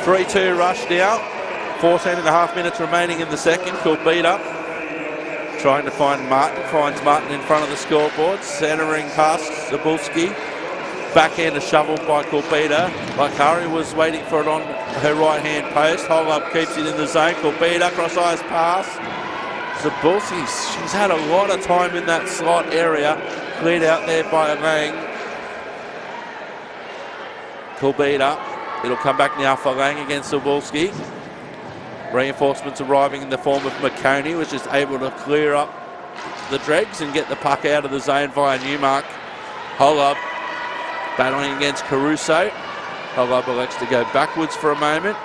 3-2 Rush now. 14 and a half minutes remaining in the second. Kulbita trying to find Martin. Finds Martin in front of the scoreboard. Centering past Zabulski. Backhand shoveled by Kulbita. Laikari was waiting for it on her right-hand post. Holub keeps it in the zone. Kulbita cross-eyes pass. Zabulski, she's had a lot of time in that slot area. Cleared out there by Lang. Kulbita. It'll come back now for Lang against Zabulski. Reinforcements arriving in the form of McConey, was just able to clear up the dregs and get the puck out of the zone via Newmark. Holub battling against Caruso. Holub elects to go backwards for a moment.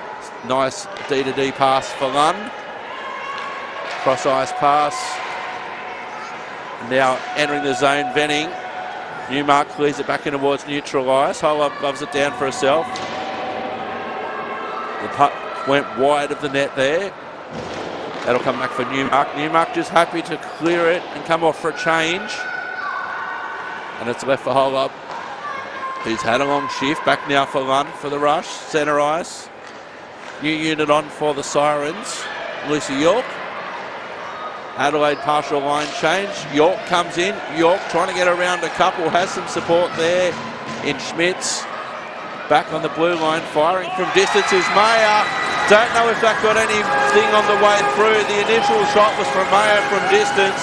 Nice D-to-D pass for Lund. Cross-ice pass. Now entering the zone, Venning. Newmark clears it back in towards neutral ice. Holub loves it down for herself. The puck went wide of the net there. That'll come back for Newmark. Newmark just happy to clear it and come off for a change. And it's left for Holub, who's had a long shift. Back now for Lund for the rush. Centre ice. New unit on for the Sirens. Lucy York. Adelaide partial line change. York comes in. York trying to get around a couple. Has some support there in Schmitz. Back on the blue line. Firing from distance is Mayer. Don't know if that got anything on the way through. The initial shot was from Mayer from distance.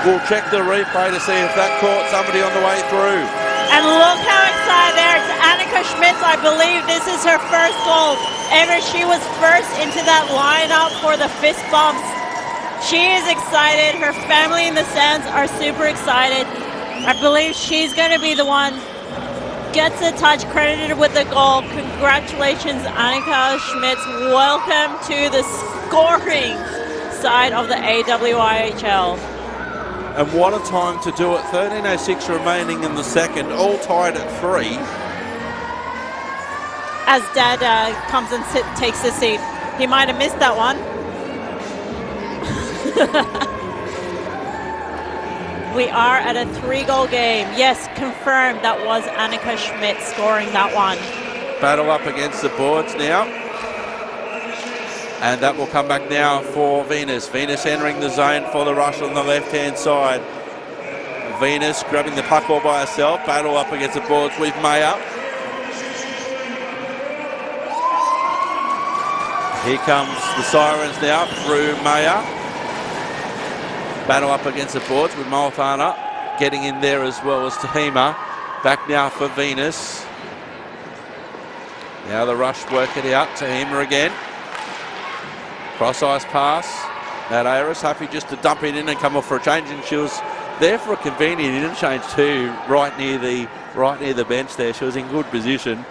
We'll check the replay to see if that caught somebody on the way through.
And look how excited there. It's Annika Schmitz. I believe this is her first goal ever. She was first into that lineup for the fist bumps. She is excited. Her family in the stands are super excited. I believe she's going to be the one. Gets a touch, credited with the goal. Congratulations, Annika Schmitz. Welcome to the scoring side of the AWIHL.
And what a time to do it. 13:06 remaining in the second, all tied at 3.
As Dad comes and takes the seat. He might have missed that one. We are at a 3-goal game. Yes, confirmed that was Annika Schmidt scoring that one.
Battle up against the boards now. And that will come back now for Venus. Venus entering the zone for the rush on the left-hand side. Venus grabbing the puck all by herself. Battle up against the boards with Mayer. Here comes the Sirens now through Mayer. Battle up against the boards with Malthana getting in there as well as Tahima. Back now for Venus. Now the rush work it out. Tahima again. Cross-ice pass. Matt Ayres happy just to dump it in and come off for a change, and she was there for a convenient interchange too, right near the bench there. She was in good position.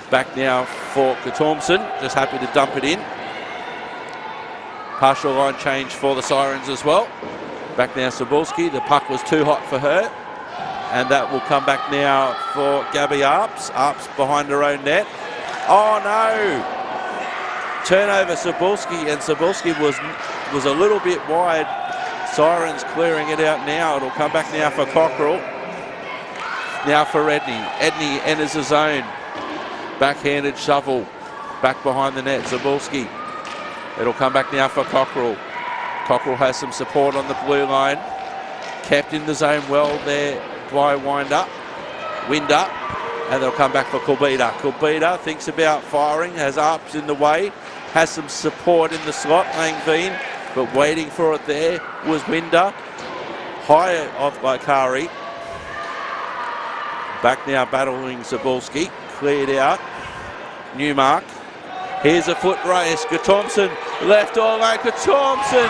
Back now for Katormson, just happy to dump it in. Partial line change for the Sirens as well. Back now Sabulski, the puck was too hot for her. And that will come back now for Gabby Arps. Arps behind her own net. Oh no! Turnover Sabulski, and Sabulski was a little bit wide. Sirens clearing it out now. It'll come back now for Cockrell. Now for Edney. Edney enters the zone. Backhanded shovel. Back behind the net. Zabulski. It'll come back now for Cockrell. Cockrell has some support on the blue line. Kept in the zone well there by Winder. And they'll come back for Kulbita. Kulbita thinks about firing. Has Arps in the way. Has some support in the slot. Langveen. But waiting for it there was Winder. High off by Kari. Back now battling Zabulski. Cleared out. Newmark. Here's a foot race. Katormson left all over. Katormson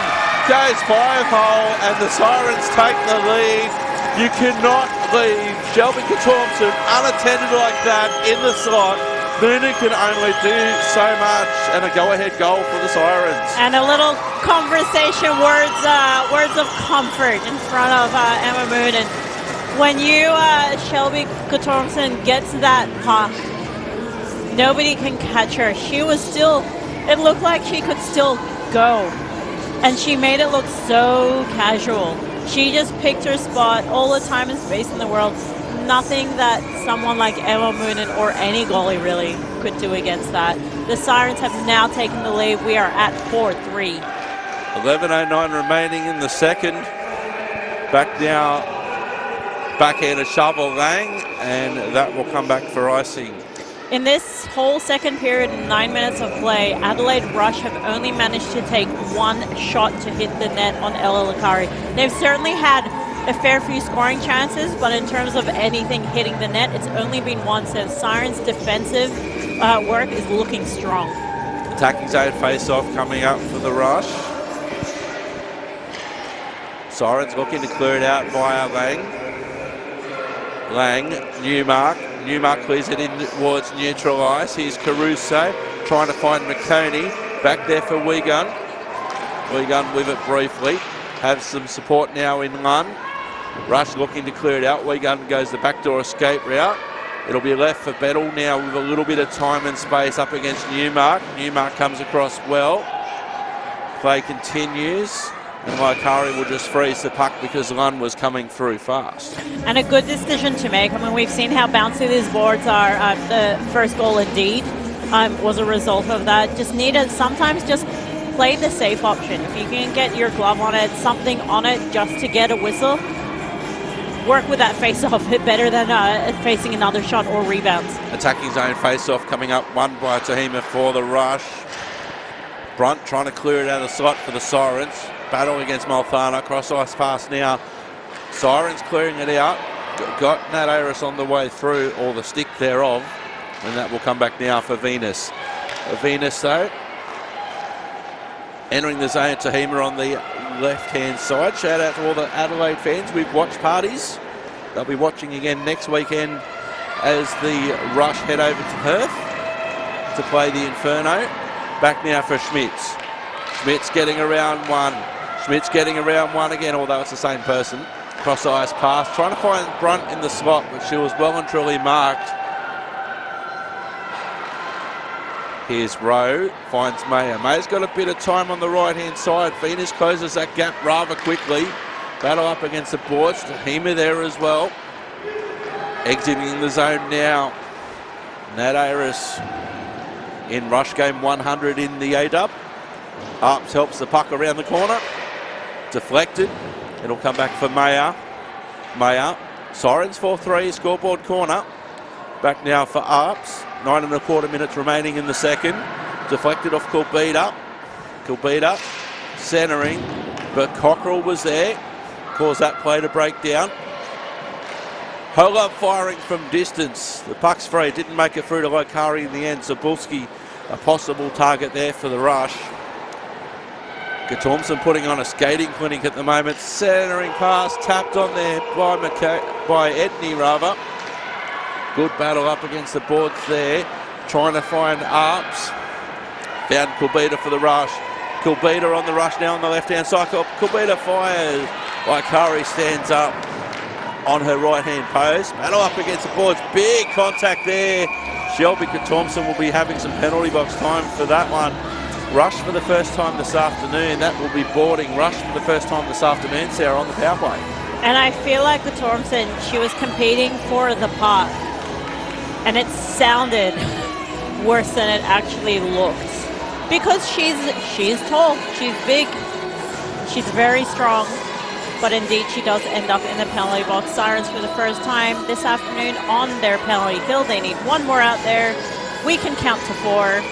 goes 5-hole and the Sirens take the lead. You cannot leave Shelby Katormson unattended like that in the slot. Noonan can only do so much, and a go-ahead goal for the Sirens.
And a little conversation, words of comfort in front of Emma Moonen. When you, Shelby Katormson, gets that puck, nobody can catch her. She was still, it looked like she could still go. And she made it look so casual. She just picked her spot, all the time and space in the world. Nothing that someone like Emma Moonen or any goalie really could do against that. The Sirens have now taken the lead. We are at 4-3.
11:09 remaining in the second. Back now, backhanded shovel Lang, and that will come back for icing.
In this whole second period and 9 minutes of play, Adelaide Rush have only managed to take one shot to hit the net on Ella Lakari. They've certainly had a fair few scoring chances, but in terms of anything hitting the net, it's only been one. So Sirens' defensive work is looking strong.
Attacking zone face-off coming up for the Rush. Sirens looking to clear it out via Lang. Lang, Newmark. Newmark clears it in towards neutral ice. Here's Caruso trying to find McConey. Back there for Wigan. Wigan with it briefly. Have some support now in Lund. Rush looking to clear it out. Wigan goes the backdoor escape route. It'll be left for Bettle now with a little bit of time and space up against Newmark. Newmark comes across well. Play continues. And Laikari will just freeze the puck because Lund was coming through fast.
And a good decision to make. I mean, we've seen how bouncy these boards are. The first goal indeed was a result of that. Just needed sometimes just play the safe option. If you can get your glove on it, something on it just to get a whistle, work with that face-off better than facing another shot or rebounds.
Attacking zone face-off coming up, won by Tahima for the Rush. Brunt trying to clear it out of the slot for the Sirens. Battle against Malthana, cross ice pass now. Sirens clearing it out. Got Nat Aris on the way through, or the stick thereof, and that will come back now for Venus. Venus though, entering the zone, Tahima on the left-hand side. Shout out to all the Adelaide fans with watch parties. They'll be watching again next weekend as the Rush head over to Perth to play the Inferno. Back now for Schmitz. Schmitz getting around one. Schmitz getting around one again, although it's the same person. Cross ice pass, trying to find Brunt in the slot, but she was well and truly marked. Here's Rowe, finds Mayer. Mayer's got a bit of time on the right-hand side. Venus closes that gap rather quickly. Battle up against the boards. Tahima there as well. Exiting the zone now. Nat Aris in Rush game 100 in the A-dub. Arps helps the puck around the corner. Deflected. It'll come back for Mayer. Mayer. Sirens 4-3, scoreboard corner. Back now for Arps. 9.25 minutes remaining in the second. Deflected off Kulbita. Kulbita centering, but Cockrell was there. Caused that play to break down. Holub firing from distance. The puck's free. Didn't make it through to Lokari in the end. Zabulski, a possible target there for the Rush. Thompson putting on a skating clinic at the moment. Centering pass tapped on there by Edney rather. Good battle up against the boards there. Trying to find Arps. Found Kulbita for the Rush. Kulbita on the Rush now on the left-hand side. Kulbita fires. Laikari stands up on her right-hand post. Battle up against the boards. Big contact there. Shelby Thompson will be having some penalty box time for that one. Rush for the first time this afternoon. That will be boarding. Rush for the first time this afternoon, Sarah, on the power play. And
I feel like with Thompson, she was competing for the puck. And it sounded worse than it actually looked. Because she's tall, she's big, she's very strong. But indeed, she does end up in the penalty box. Sirens for the first time this afternoon on their penalty kill. They need one more out there. We can count to 4.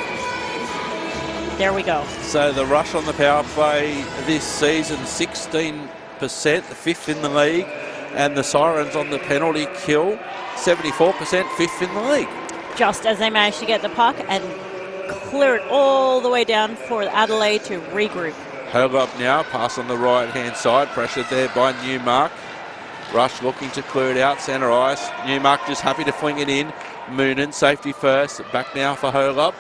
There we go.
So the Rush on the power play this season, 16%, the 5th in the league. And the Sirens on the penalty kill, 74%, 5th in the league.
Just as they managed to get the puck and clear it all the way down for Adelaide to regroup.
Holub now, pass on the right-hand side, pressured there by Newmark. Rush looking to clear it out, centre ice. Newmark just happy to fling it in. Moonen, safety first, back now for Holub.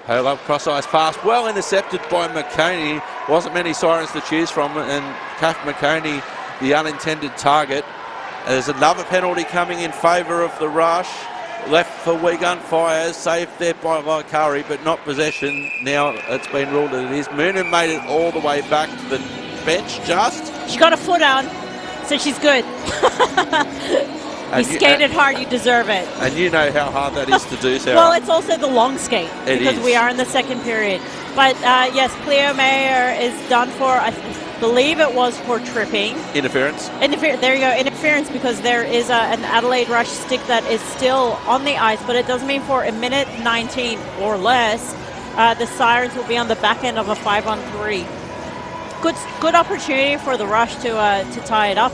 Holub cross-ice pass, well intercepted by McConey. Wasn't many Sirens to choose from, and Kath McConey, the unintended target. There's another penalty coming in favour of the Rush. Left for Wigan, fires, saved there by Laikari, but not possession. Now it's been ruled that it is. Moonen made it all the way back to the bench just.
She got a foot on, so she's good. You skated hard, you deserve it.
And you know how hard that is to do, Sarah.
Well, it's also the long skate because we are in the second period. But yes, Cleo Mayer is done for, I believe it was for tripping.
Interference.
There you go, interference, because there is an Adelaide Rush stick that is still on the ice, but it does mean for a minute 19 or less, the Sirens will be on the back end of a 5-on-3. Good opportunity for the Rush to tie it up.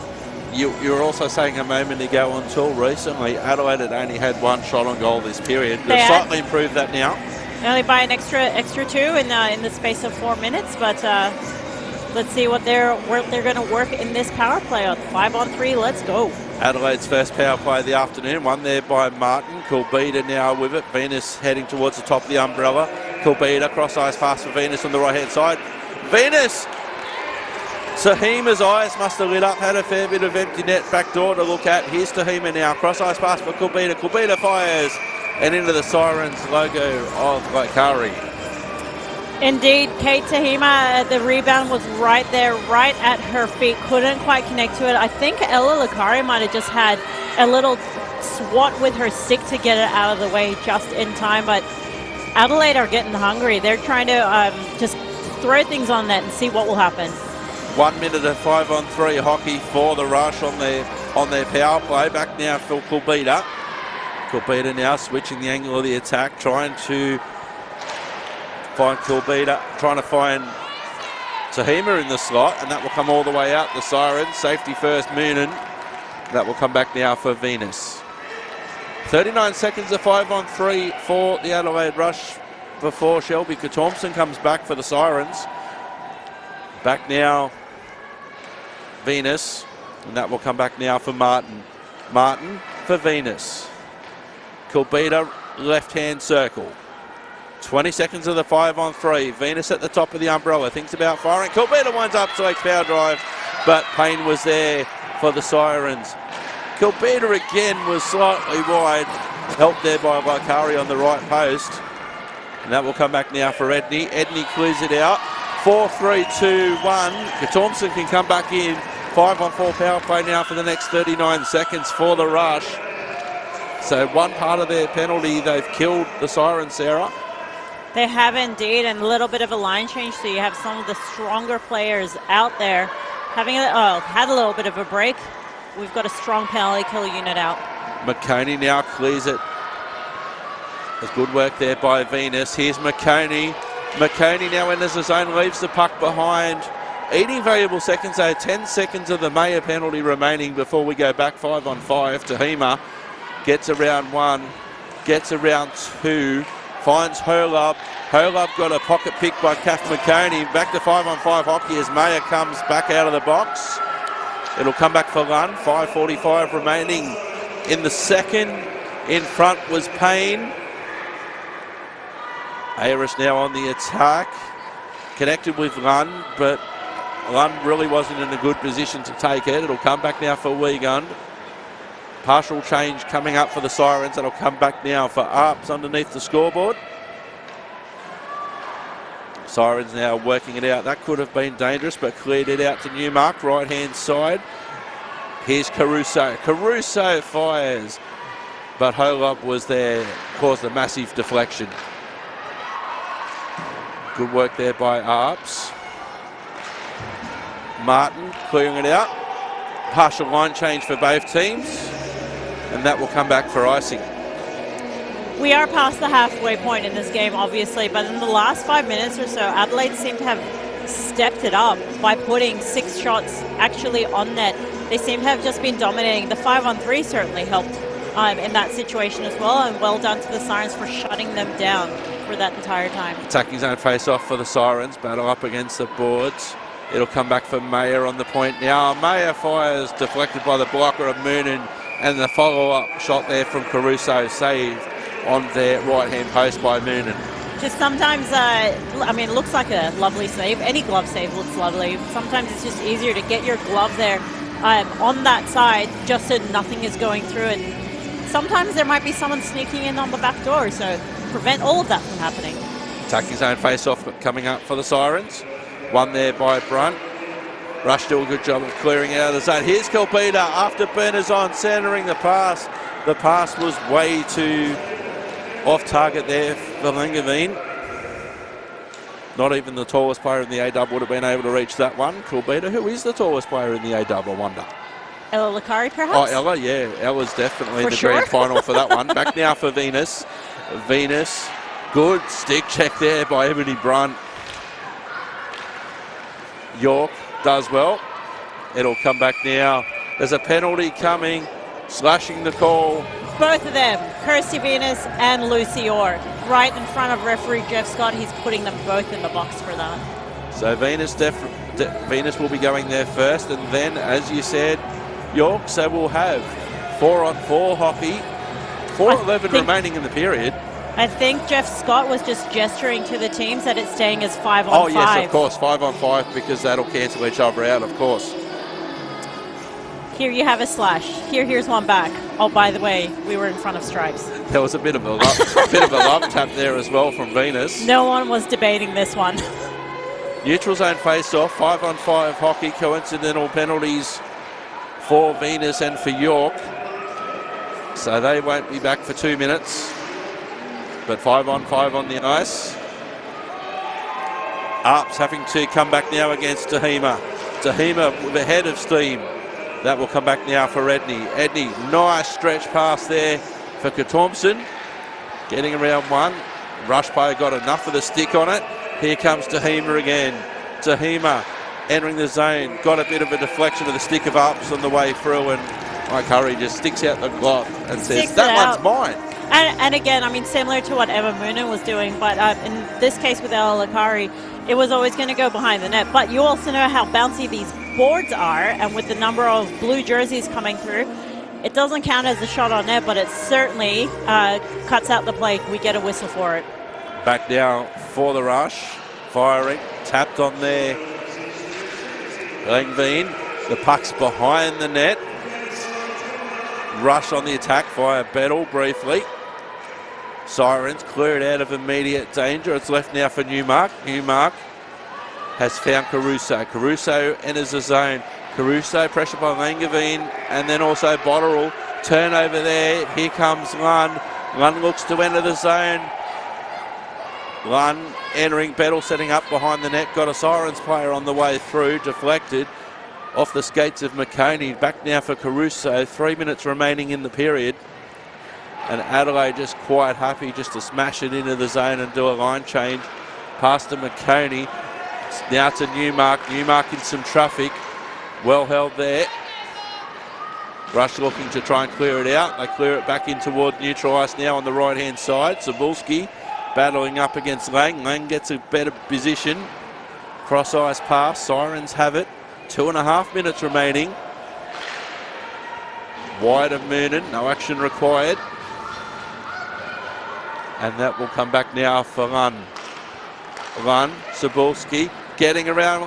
You were also saying a moment ago, until recently, Adelaide had only had one shot on goal this period. They've slightly improved that now.
Only by an extra two in the space of 4 minutes, but let's see what they're going to work in this power play on 5-on-3. Let's go.
Adelaide's first power play of the afternoon, won there by Martin. Kulbita now with it. Venus heading towards the top of the umbrella. Kulbita cross ice pass for Venus on the right hand side. Venus! Tahima's eyes must have lit up, had a fair bit of empty net back door to look at. Here's Tahima now, cross ice pass for Kulbita. Kulbita fires and into the Sirens logo of Lakari.
Indeed, Kate Tahima, the rebound was right there, right at her feet. Couldn't quite connect to it. I think Ella Lakari might have just had a little swat with her stick to get it out of the way just in time, but Adelaide are getting hungry. They're trying to just throw things on net and see what will happen.
1 minute of 5-on-3 hockey for the Rush on their power play. Back now for Kulbita. Kulbita now switching the angle of the attack, trying to find Kulbita, trying to find Tahima in the slot, and that will come all the way out. The Sirens, safety first, Moonen. That will come back now for Venus. 39 seconds of 5-on-3 for the Adelaide Rush before Shelby Thompson comes back for the Sirens. Back now, Venus, and that will come back now for Martin. Martin for Venus. Kulbita, left-hand circle. 20 seconds of the 5-on-3. Venus at the top of the umbrella, thinks about firing. Kulbita winds up, selects power drive, but Payne was there for the Sirens. Kulbita again was slightly wide, helped there by Lakari on the right post. And that will come back now for Edney. Edney clears it out. 4-3-2-1. Thompson can come back in. 5-on-4 power play now for the next 39 seconds for the Rush. So one part of their penalty, they've killed the Sirens, Sarah.
They have indeed, and a little bit of a line change, so you have some of the stronger players out there having had a little bit of a break. We've got a strong penalty kill unit out. McConey
now clears it. There's good work there by Venus. Here's McConey. McConey now enters the zone, leaves the puck behind. Eating valuable seconds, though. 10 seconds of the Mayer penalty remaining before we go back 5-on-5. Tahima gets around one, gets around two, finds Herlub. Herlub got a pocket pick by Kath McConey. Back to 5-on-5 hockey as Mayer comes back out of the box. It'll come back for Lund. 5:45 remaining in the second. In front was Payne. Ayres now on the attack. Connected with Lund, but Lund really wasn't in a good position to take it. It'll come back now for Wiegand. Partial change coming up for the Sirens. That'll come back now for Arps underneath the scoreboard. Sirens now working it out. That could have been dangerous, but cleared it out to Newmark, right-hand side. Here's Caruso. Caruso fires, but Holub was there, caused a massive deflection. Good work there by Arps. Martin clearing it out. Partial line change for both teams, and that will come back for icing. We are past the halfway point in this game, obviously, but in the last 5 minutes or so, Adelaide seemed to have stepped it up by putting 6 shots actually on net. They seem to have just been dominating. The 5-on-3 certainly helped in that situation as well, and well done to the Sirens for shutting them down for that entire time. Attacking zone face-off for the Sirens, battle up against the boards. It'll come back for Mayer on the point now. Mayer fires, deflected by the blocker of Moonen, and the follow-up shot there from Caruso, saved on their right-hand post by Moonen. Just sometimes, I mean, it looks like a lovely save. Any glove save looks lovely. Sometimes it's just easier to get your glove there on that side just so nothing is going through it. Sometimes there might be someone sneaking in on the back door, so prevent all of that from happening. Attacking zone face-off coming up for the Sirens. One there by Brunt. Rush do a good job of clearing out of the zone. Here's Kilpita after Burners on, centering the pass. The pass was way too off target there for Langevin. Not even the tallest player in the A-Dub would have been able to reach that one. Kilpita, who is the tallest player in the A-Dub, I wonder?
Ella Licari, perhaps?
Oh, Ella, yeah. Ella's definitely in the grand final for that one. Back now for Venus. Venus, good stick check there by Ebony Brunt. York does well. It'll come back now. There's a penalty coming, slashing the call.
Both of them, Kirsty Venus and Lucy York, right in front of referee Jeff Scott. He's putting them both in the box for that.
So Venus will be going there first, and then, as you said, York. So we'll have 4-on-4 hockey. 4:11 remaining in the period.
I think Jeff Scott was just gesturing to the teams that it's staying as 5-on-5.
Oh, yes, of course, 5-on-5, because that'll cancel each other out, of course.
Here you have a slash. Here's one back. Oh, by the way, we were in front of stripes.
There was a bit of a love tap there as well from Venus.
No one was debating this one.
Neutral zone face-off, 5-on-5 hockey, coincidental penalties for Venus and for York. So they won't be back for 2 minutes. But 5-on-5 on the ice. Arps having to come back now against Tahima. Tahima with a head of steam. That will come back now for Edney. Edney, nice stretch pass there for Thompson. Getting around one. Rush player got enough of the stick on it. Here comes Tahima again. Tahima entering the zone. Got a bit of a deflection of the stick of Arps on the way through, and Mike Hurry just sticks out the glove and says, that one's mine.
And again, I mean, similar to what Emma Moonen was doing, but in this case with Ella Licari, it was always going to go behind the net. But you also know how bouncy these boards are, and with the number of blue jerseys coming through, it doesn't count as a shot on net, but it certainly cuts out the play. We get a whistle for it.
Back now for the Rush. Firing, tapped on there. Langveen, the puck's behind the net. Rush on the attack via Bettle briefly. Sirens clear it out of immediate danger. It's left now for Newmark. Newmark has found Caruso. Caruso enters the zone. Caruso pressured by Langevin, and then also Botterill. Turnover there. Here comes Lunn. Lunn looks to enter the zone. Lunn entering, Bettle setting up behind the net. Got a Sirens player on the way through. Deflected off the skates of McConey. Back now for Caruso. 3 minutes remaining in the period. And Adelaide just quite happy just to smash it into the zone and do a line change. Pass to McConey. Now to Newmark. Newmark in some traffic. Well held there. Rush looking to try and clear it out. They clear it back in toward neutral ice now on the right-hand side. Zabulski battling up against Lang. Lang gets a better position. Cross-ice pass. Sirens have it. 2.5 minutes remaining. Wide of Moonen. No action required. And that will come back now for Lunn. Lunn, Zabulski getting around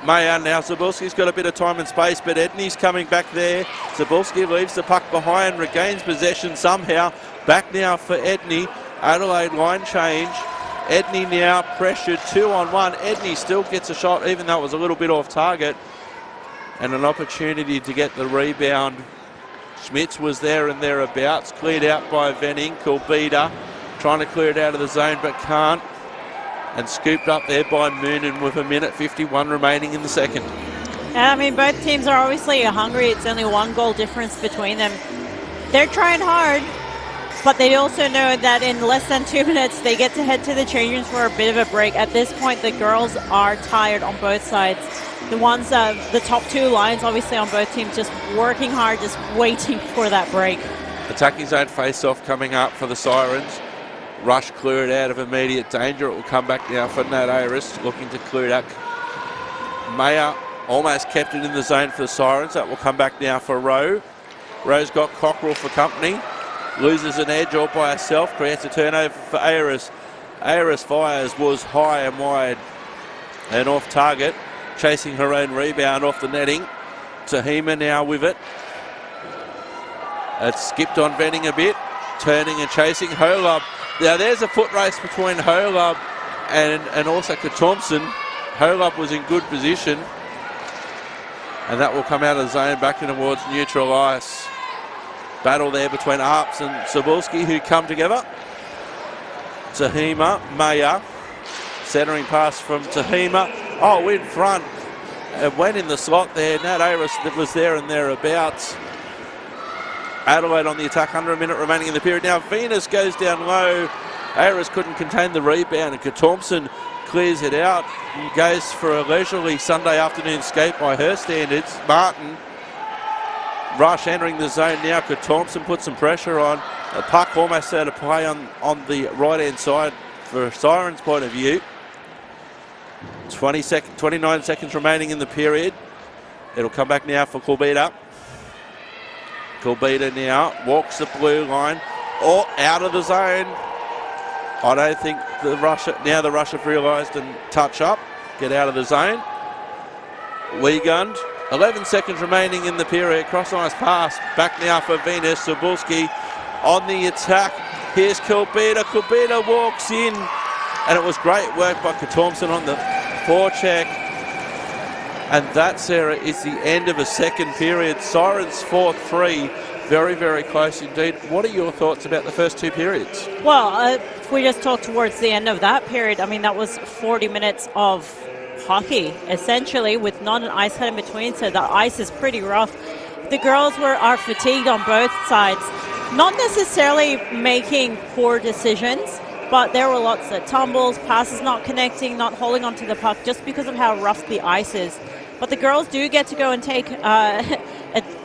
Mayer now. Zabulski's got a bit of time and space, but Edney's coming back there. Zabulski leaves the puck behind, regains possession somehow. Back now for Edney. Adelaide line change. Edney now pressured 2-on-1. Edney still gets a shot, even though it was a little bit off target. And an opportunity to get the rebound. Schmitz was there and thereabouts. Cleared out by Venning. Kulbida trying to clear it out of the zone, but can't. And scooped up there by Moonen with 1:51 remaining in the second.
I mean, both teams are obviously hungry. It's only 1 goal difference between them. They're trying hard, but they also know that in less than 2 minutes, they get to head to the change rooms for a bit of a break. At this point, the girls are tired on both sides. The top 2 lines, obviously, on both teams, just working hard, just waiting for that break.
Attacking zone face-off coming up for the Sirens. Rush clear it out of immediate danger. It will come back now for Nat Aris, looking to clear it out. Mayer almost kept it in the zone for the Sirens. That will come back now for Rowe. Rowe's got Cockrell for company. Loses an edge all by herself. Creates a turnover for Aris. Aris fires, was high and wide and off target. Chasing her own rebound off the netting. Tahima now with it. It's skipped on Venning a bit. Turning and chasing Holub. Now there's a foot race between Holub and also Thompson. Holub was in good position. And that will come out of the zone back in towards neutral ice. Battle there between Arps and Cebulski, who come together. Tahima, Maya, centering pass from Tahima. Oh, in front. It went in the slot there. Nat Aris that was there and thereabouts. Adelaide on the attack, under a minute remaining in the period. Now Venus goes down low. Aris couldn't contain the rebound, and Thompson clears it out and goes for a leisurely Sunday afternoon skate by her standards. Martin, rush entering the zone now. Thompson put some pressure on. The puck almost out of play on the right-hand side for Sirens' point of view. 29 seconds remaining in the period. It'll come back now for Corbetta. Corbetta now walks the blue line. Oh, out of the zone. I don't think the rush have realised and touch up. Get out of the zone. Wiegand. 11 seconds remaining in the period. Cross-ice pass. Back now for Venus. Cebulski on the attack. Here's Corbetta. Corbetta walks in. And it was great work by Thompson on the forecheck. And that, Sarah, is the end of a second period. Sirens 4-3. Very, very close indeed. What are your thoughts about the first two periods?
Well, if we just talk towards the end of that period, I mean, that was 40 minutes of hockey, essentially, with not an ice cut in between, so the ice is pretty rough. The girls are fatigued on both sides, not necessarily making poor decisions, but there were lots of tumbles, passes not connecting, not holding onto the puck, just because of how rough the ice is. But the girls do get to go and take a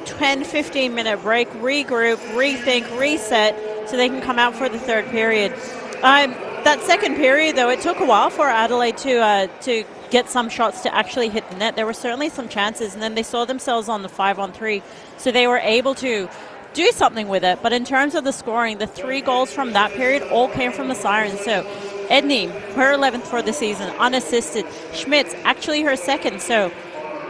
10-15 minute break, regroup, rethink, reset, so they can come out for the third period. That second period, though, it took a while for Adelaide to get some shots to actually hit the net. There were certainly some chances, and then they saw themselves on the 5-on-3, so they were able to do something with it. But in terms of the scoring, the 3 goals from that period all came from the Sirens. So Edney, her 11th for the season, unassisted. Schmitz, actually her second, so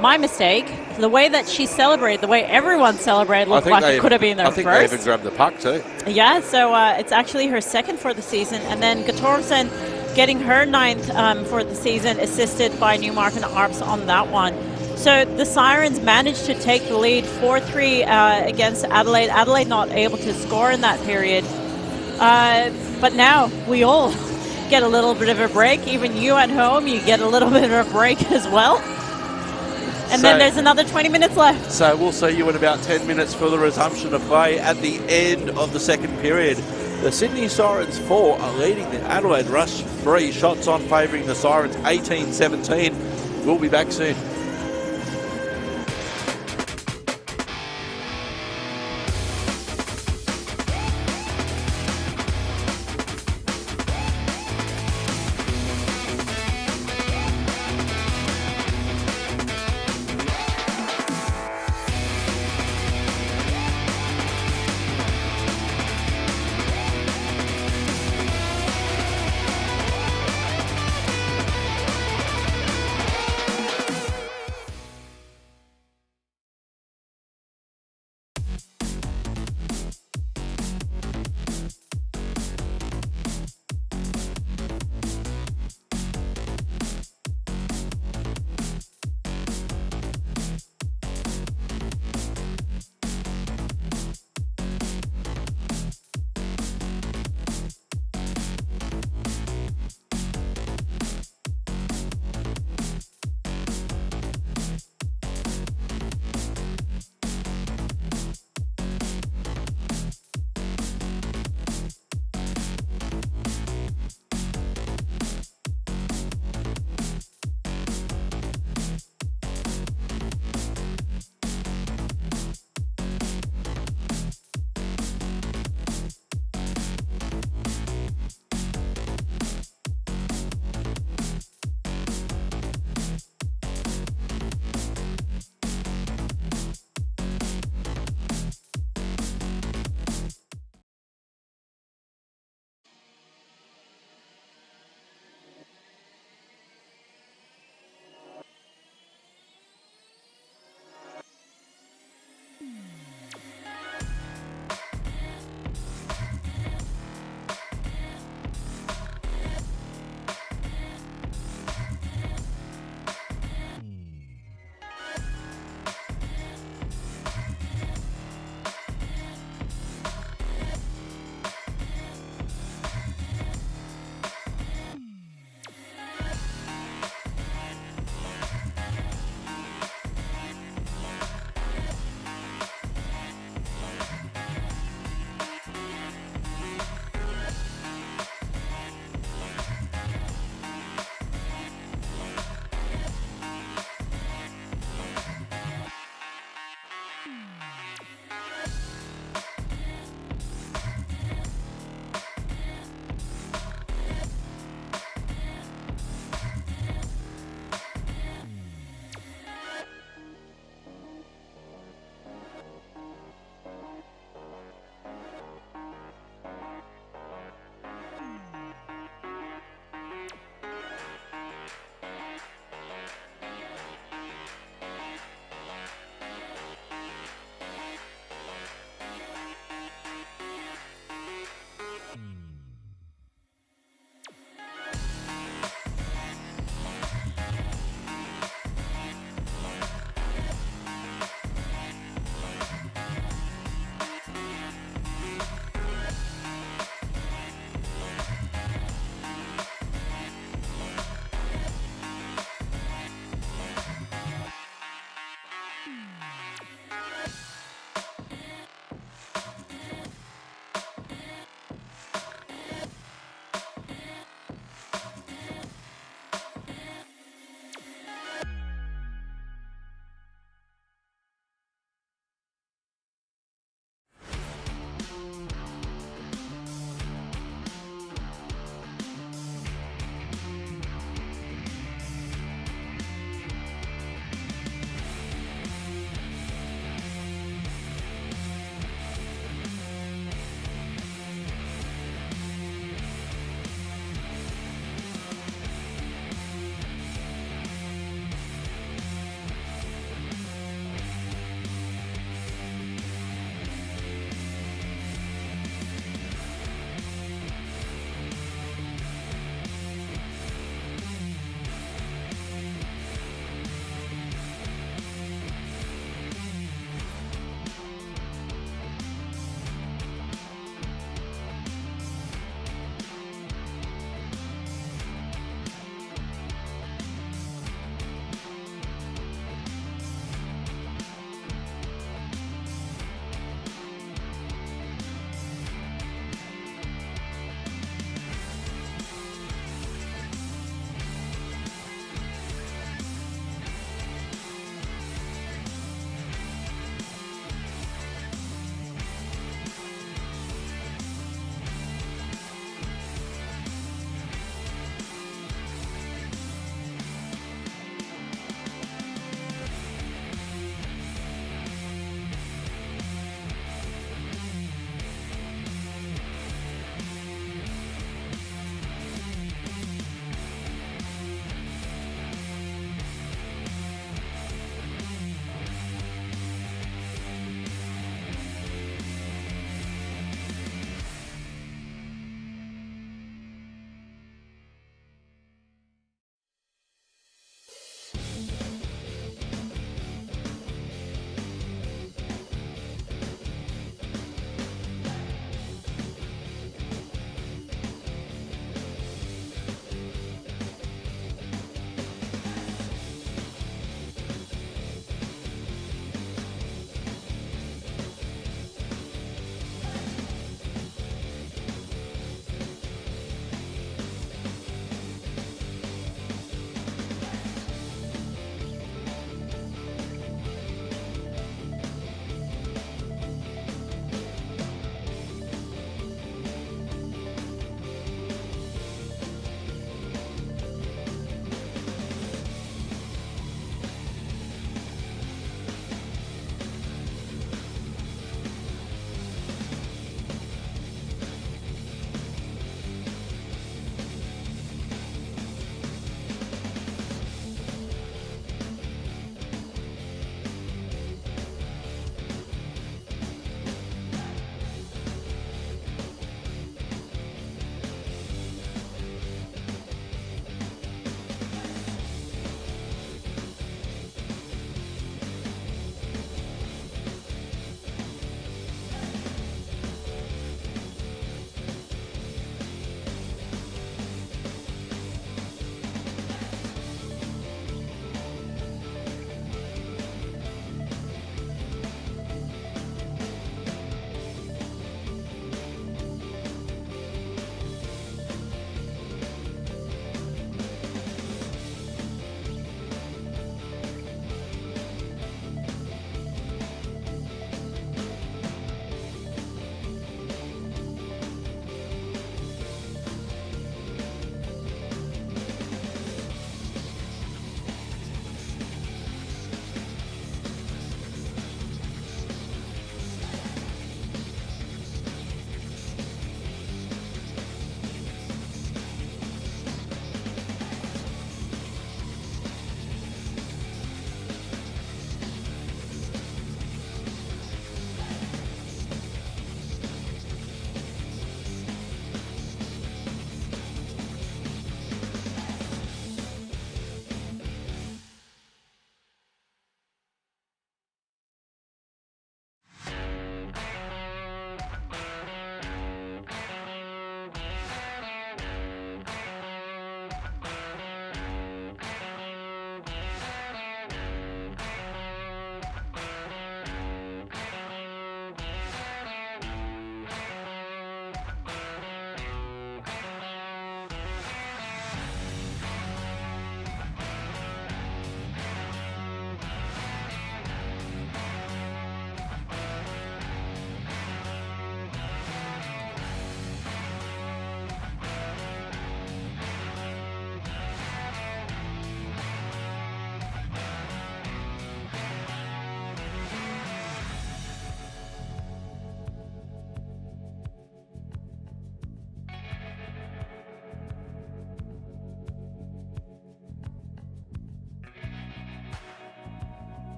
my mistake. The way that she celebrated, the way everyone celebrated, looked like it could have been their first.
I think they even grabbed the puck too.
Yeah, so it's actually her second for the season. And then Gatormsen getting her 9th for the season, assisted by Newmark and Arps on that one. So the Sirens managed to take the lead 4-3 against Adelaide. Adelaide not able to score in that period. But now we all get a little bit of a break. Even you at home, you get a little bit of a break as well. And then there's another 20 minutes left.
So we'll see you in about 10 minutes for the resumption of play at the end of the second period. The Sydney Sirens 4 are leading the Adelaide Rush 3. Shots on favouring the Sirens 18-17. We'll be back soon.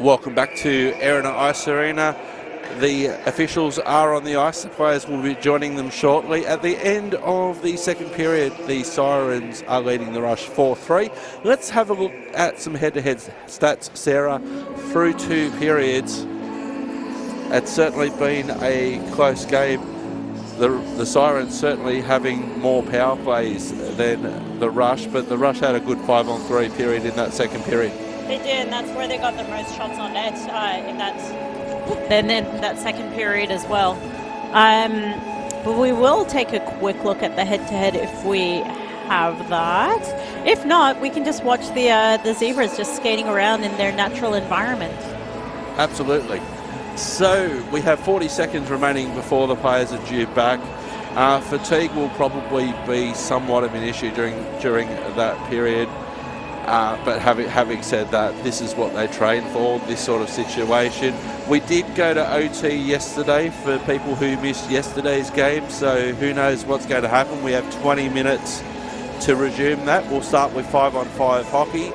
Welcome back to Erina Ice Arena. The officials are on the ice. The players will be joining them shortly. At the end of the second period, the Sirens are leading the Rush 4-3. Let's have a look at some head-to-head stats, Sarah. Through 2 periods, it's certainly been a close game. The Sirens certainly having more power plays than the Rush, but the Rush had a good 5-on-3 period in that second period.
They did, and that's where they got the most shots on net in that second period as well. But we will take a quick look at the head-to-head if we have that. If not, we can just watch the Zebras just skating around in their natural environment.
Absolutely. So we have 40 seconds remaining before the players are due back. Fatigue will probably be somewhat of an issue during that period. But having said that, this is what they train for, this sort of situation. We did go to OT yesterday for people who missed yesterday's game, so who knows what's going to happen. We have 20 minutes to resume that. We'll start with 5-on-5 hockey.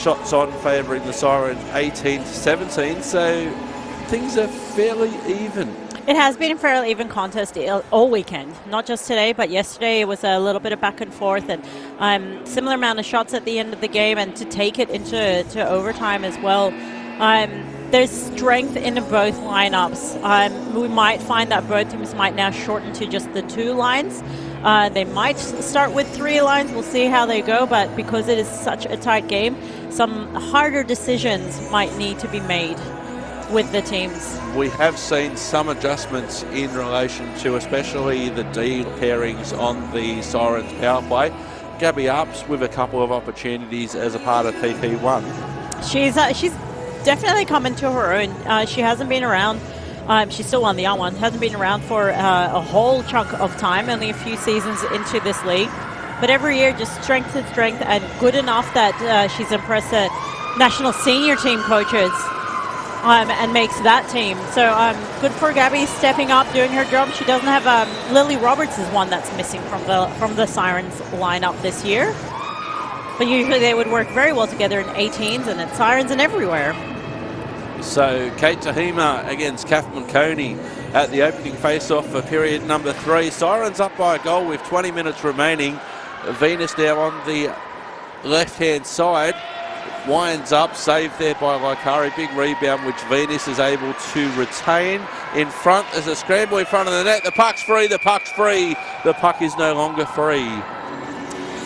Shots on favouring the Sirens 18-17, so things are fairly even.
It has been a fairly even contest all weekend, not just today, but yesterday it was a little bit of back and forth, and similar amount of shots at the end of the game, and to take it into overtime as well. There's strength in both lineups. We might find that both teams might now shorten to just the 2 lines. They might start with 3 lines. We'll see how they go, but because it is such a tight game, some harder decisions might need to be made with the teams.
We have seen some adjustments in relation to especially the D pairings on the Sirens power play. Gabby Arps with a couple of opportunities as a part of PP1.
She's definitely coming to her own. She hasn't been around. She's still on the R1. Hasn't been around for a whole chunk of time, only a few seasons into this league. But every year, just strength to strength, and good enough that she's impressed the national senior team coaches and makes that team. So good for Gabby stepping up, doing her job. She doesn't have Lily Roberts is one that's missing from the Sirens lineup this year. But usually they would work very well together in 18s and at Sirens and everywhere.
So Kate Tahima against Kath McConey at the opening face-off for period number 3. Sirens up by a goal with 20 minutes remaining. Venus now on the left-hand side. Winds up, saved there by Laikari. Big rebound, which Venus is able to retain. In front, there's a scramble in front of the net. The puck's free, the puck's free. The puck is no longer free.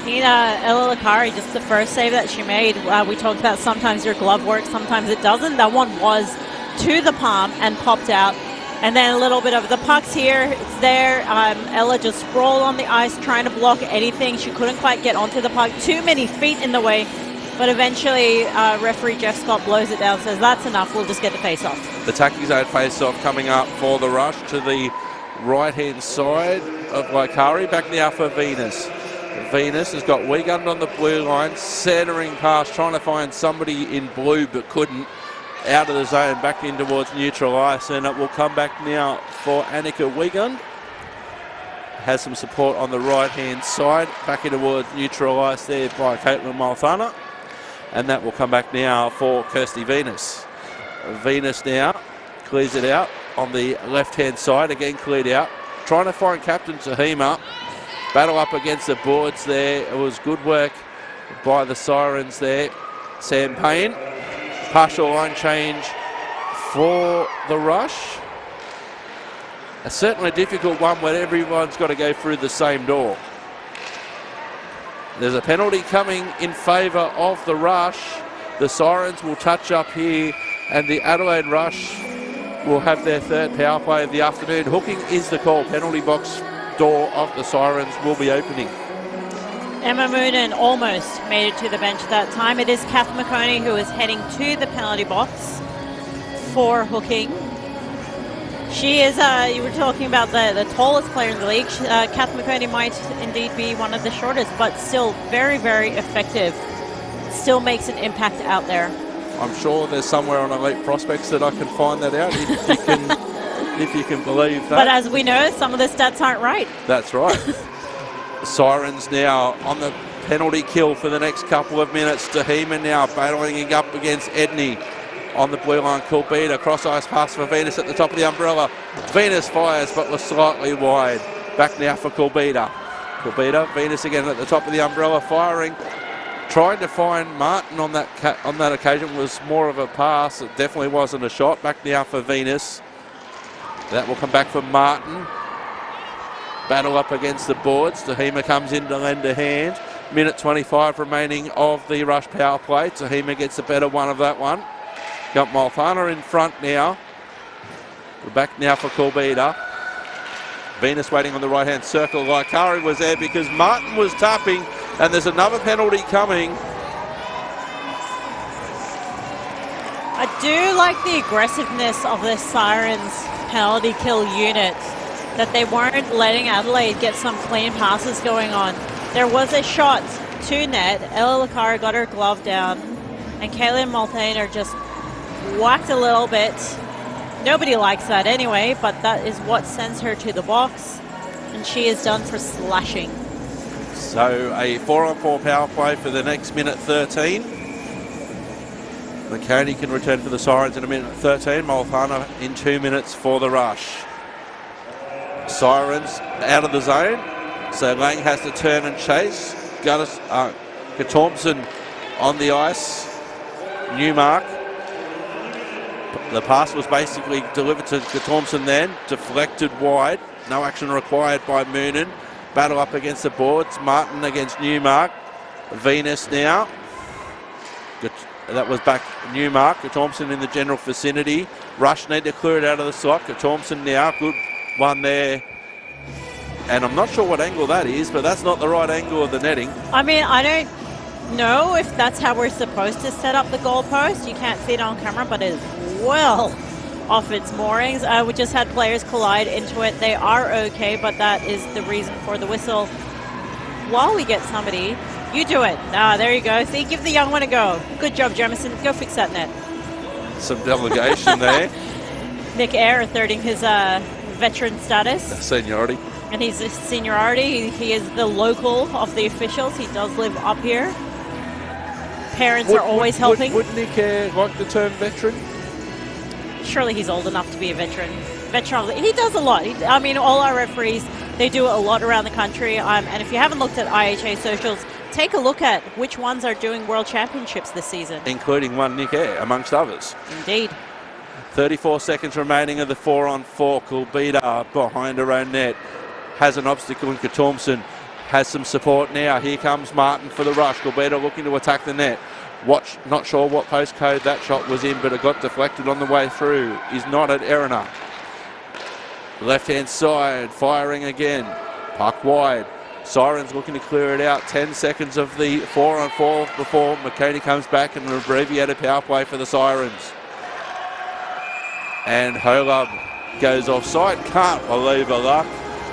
Ella Laikari, just the first save that she made. We talked about sometimes your glove works, sometimes it doesn't. That one was to the palm and popped out. And then a little bit of the puck's here, it's there. Ella just sprawled on the ice trying to block anything. She couldn't quite get onto the puck. Too many feet in the way. But eventually, referee Jeff Scott blows it down, says that's enough, we'll just get the face-off.
The tacky zone face-off coming up for the Rush to the right-hand side of Laikari. Back now for Venus. Venus has got Wiegand on the blue line, centering pass, trying to find somebody in blue but couldn't. Out of the zone, back in towards neutral ice, and it will come back now for Annika Wiegand. Has some support on the right-hand side, back in towards neutral ice there by Caitlin Malthana. And that will come back now for Kirsty Venus. Venus now clears it out on the left-hand side, again cleared out. Trying to find Captain Tahima. Battle up against the boards there. It was good work by the Sirens there. Sam Payne. Partial line change for the Rush. Certainly a difficult one when everyone's got to go through the same door. There's a penalty coming in favour of the Rush. The Sirens will touch up here, and the Adelaide Rush will have their 3rd power play of the afternoon. Hooking is the call. Penalty box door of the Sirens will be opening.
Emma Moonen almost made it to the bench that time. It is Kath McConey who is heading to the penalty box for hooking. She is, you were talking about the tallest player in the league. Kath McConey might indeed be one of the shortest, but still very, very effective. Still makes an impact out there.
I'm sure there's somewhere on Elite Prospects that I can find that out, if you can believe that.
But as we know, some of the stats aren't right.
That's right. Sirens now on the penalty kill for the next couple of minutes. Tahima now battling up against Edney. on the blue line. Kulbita, cross ice pass for Venus at the top of the umbrella. Venus fires, but was slightly wide. Back now for Kulbita. Venus again at the top of the umbrella, firing. Trying to find Martin on that occasion was more of a pass. It definitely wasn't a shot. Back now for Venus. That will come back for Martin. Battle up against the boards. Tahima comes in to lend a hand. Minute 25 remaining of the rush power play. Tahima gets the better one of that one. Got Malfana in front now. We're back now for Kulbita. Venus waiting on the right-hand circle. Laikari was there because Martin was tapping, and there's another penalty coming.
I do like the aggressiveness of the Sirens penalty kill unit, that they weren't letting Adelaide get some clean passes going on. There was a shot to net. Ella Lakara got her glove down, and Kaylee Malthaner just whacked a little bit. Nobody likes that anyway, but that is what sends her to the box, and she is done for slashing.
So a 4-on-4 power play for the next minute 13. McConey can return for the Sirens in a minute 13. Malfana in 2 minutes for the rush. Sirens out of the zone, so Lang has to turn and chase. Thompson on the ice. Newmark. The pass was basically delivered to Thompson then, deflected wide. No action required by Moonen. Battle up against the boards. Martin against Newmark. Venus now. That was back Newmark. Thompson in the general vicinity. Rush need to clear it out of the slot. Thompson now. Good one there. And I'm not sure what angle that is, but that's not the right angle of the netting.
I mean, I don't know if that's how we're supposed to set up the goalpost. You can't see it on camera, but it is well off its moorings. We just had players collide into it. They are okay, but that is the reason for the whistle. While we get somebody, you do it. There you go. See, give the young one a go. Good job, Jemison. Go fix that net.
Some delegation there.
Nick Eyre thirding his veteran status.
Seniority.
And he's a seniority. He is the local of the officials. He does live up here. Parents are always helping.
Would Nick Eyre like the term veteran?
Surely he's old enough to be a veteran. He does a lot. I mean, all our referees, they do a lot around the country. And if you haven't looked at IHA socials, take a look at which ones are doing World Championships this season.
Including one Nick Eyre, amongst others.
Indeed.
34 seconds remaining of the 4-on-4. Kulbita behind her own net. Has an obstacle in Thompson. Has some support now. Here comes Martin for the rush. Kulbita looking to attack the net. Not sure what postcode that shot was in, but it got deflected on the way through. Is not at Erina. Left-hand side, firing again. Puck wide. Sirens looking to clear it out. 10 seconds of the 4-on-4 before McConey comes back, and an abbreviated power play for the Sirens. And Holub goes offside. Can't believe her luck.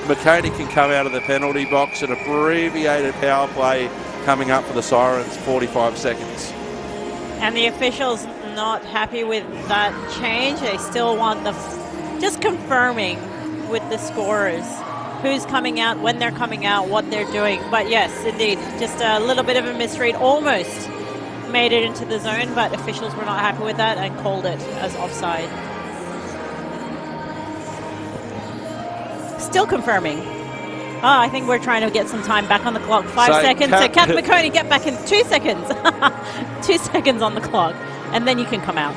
McConey can come out of the penalty box. An abbreviated power play coming up for the Sirens. 45 seconds.
And the officials not happy with that change. They still want just confirming with the scorers who's coming out, when they're coming out, what they're doing. But yes, indeed, just a little bit of a misread. Almost made it into the zone, but officials were not happy with that and called it as offside. Still confirming. I think we're trying to get some time back on the clock. 5 seconds. So Kath McConey, get back in 2 seconds. 2 seconds on the clock. And then you can come out.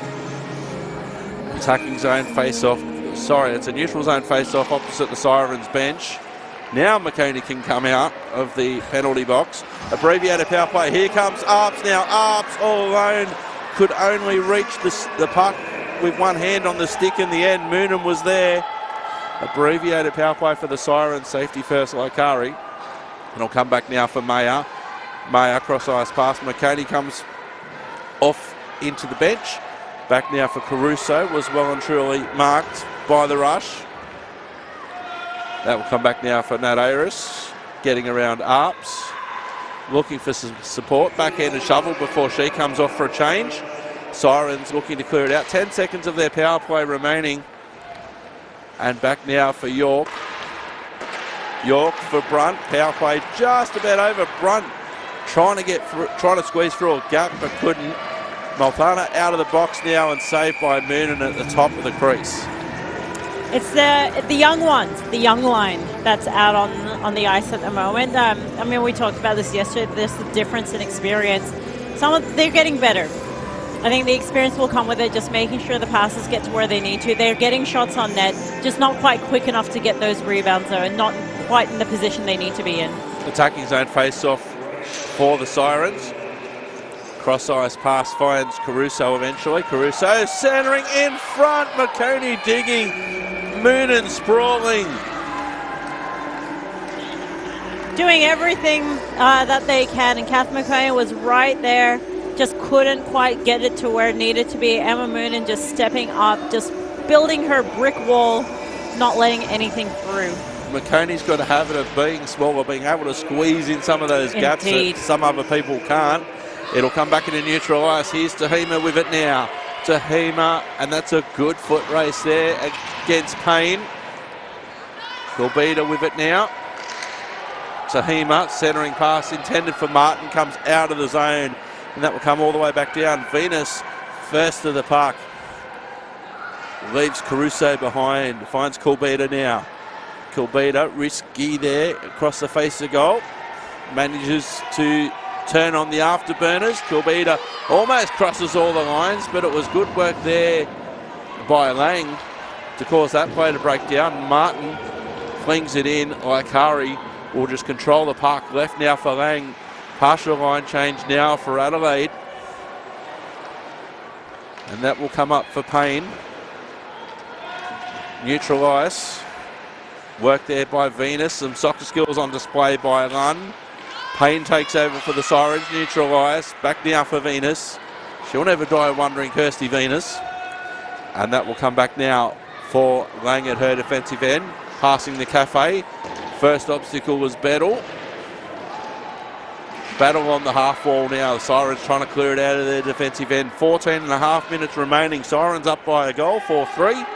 Attacking zone face-off. Sorry, it's a neutral zone face-off opposite the Sirens bench. Now McConey can come out of the penalty box. Abbreviated power play. Here comes Arps now. Arps all alone. Could only reach the puck with one hand on the stick in the end. Moonen was there. Abbreviated power play for the Sirens. Safety first, Laikari. And it'll come back now for Mayer. Mayer cross ice pass. McConey comes off into the bench. Back now for Caruso. Was well and truly marked by the rush. That will come back now for Nat Ayres. Getting around Arps. Looking for some support. Backhand and shovel before she comes off for a change. Sirens looking to clear it out. 10 seconds of their power play remaining. And back now for York. York for Brunt. Power play just about over. Brunt trying to squeeze through a gap, but couldn't. Malthana out of the box now and saved by Moonen at the top of the crease.
It's the young ones, the young line that's out on the ice at the moment. I mean, we talked about this yesterday. There's the difference in experience. They're getting better. I think the experience will come with it, just making sure the passes get to where they need to. They're getting shots on net, just not quite quick enough to get those rebounds, though, and not quite in the position they need to be in.
Attacking zone face-off for the Sirens. Cross-ice pass finds Caruso eventually. Caruso centering in front. McConey digging. Moonen sprawling.
Doing everything that they can, and Kath McConey was right there. Just couldn't quite get it to where it needed to be. Emma Moonen just stepping up, just building her brick wall, not letting anything through.
McConey's got a habit of being smaller, being able to squeeze in some of those gaps that some other people can't. It'll come back into neutral ice. Here's Tahima with it now. Tahima, and that's a good foot race there against Payne. Corbetta with it now. Tahima, centering pass intended for Martin, comes out of the zone, and that will come all the way back down. Venus first to the puck. Leaves Caruso behind, finds Corbetta now. Corbetta, risky there, across the face of goal. Manages to turn on the afterburners. Corbetta almost crosses all the lines, but it was good work there by Lang to cause that play to break down. Martin flings it in. Laikari will just control the puck. Left now for Lang. Partial line change now for Adelaide. And that will come up for Payne. Neutral ice. Work there by Venus. Some soccer skills on display by Lunn. Payne takes over for the Sirens. Neutral ice. Back now for Venus. She'll never die wondering, Kirsty Venus. And that will come back now for Lang at her defensive end. Passing the cafe. First obstacle was Battle. Battle on the half wall now. The Sirens trying to clear it out of their defensive end. 14 and a half minutes remaining. Sirens up by a goal, 4-3.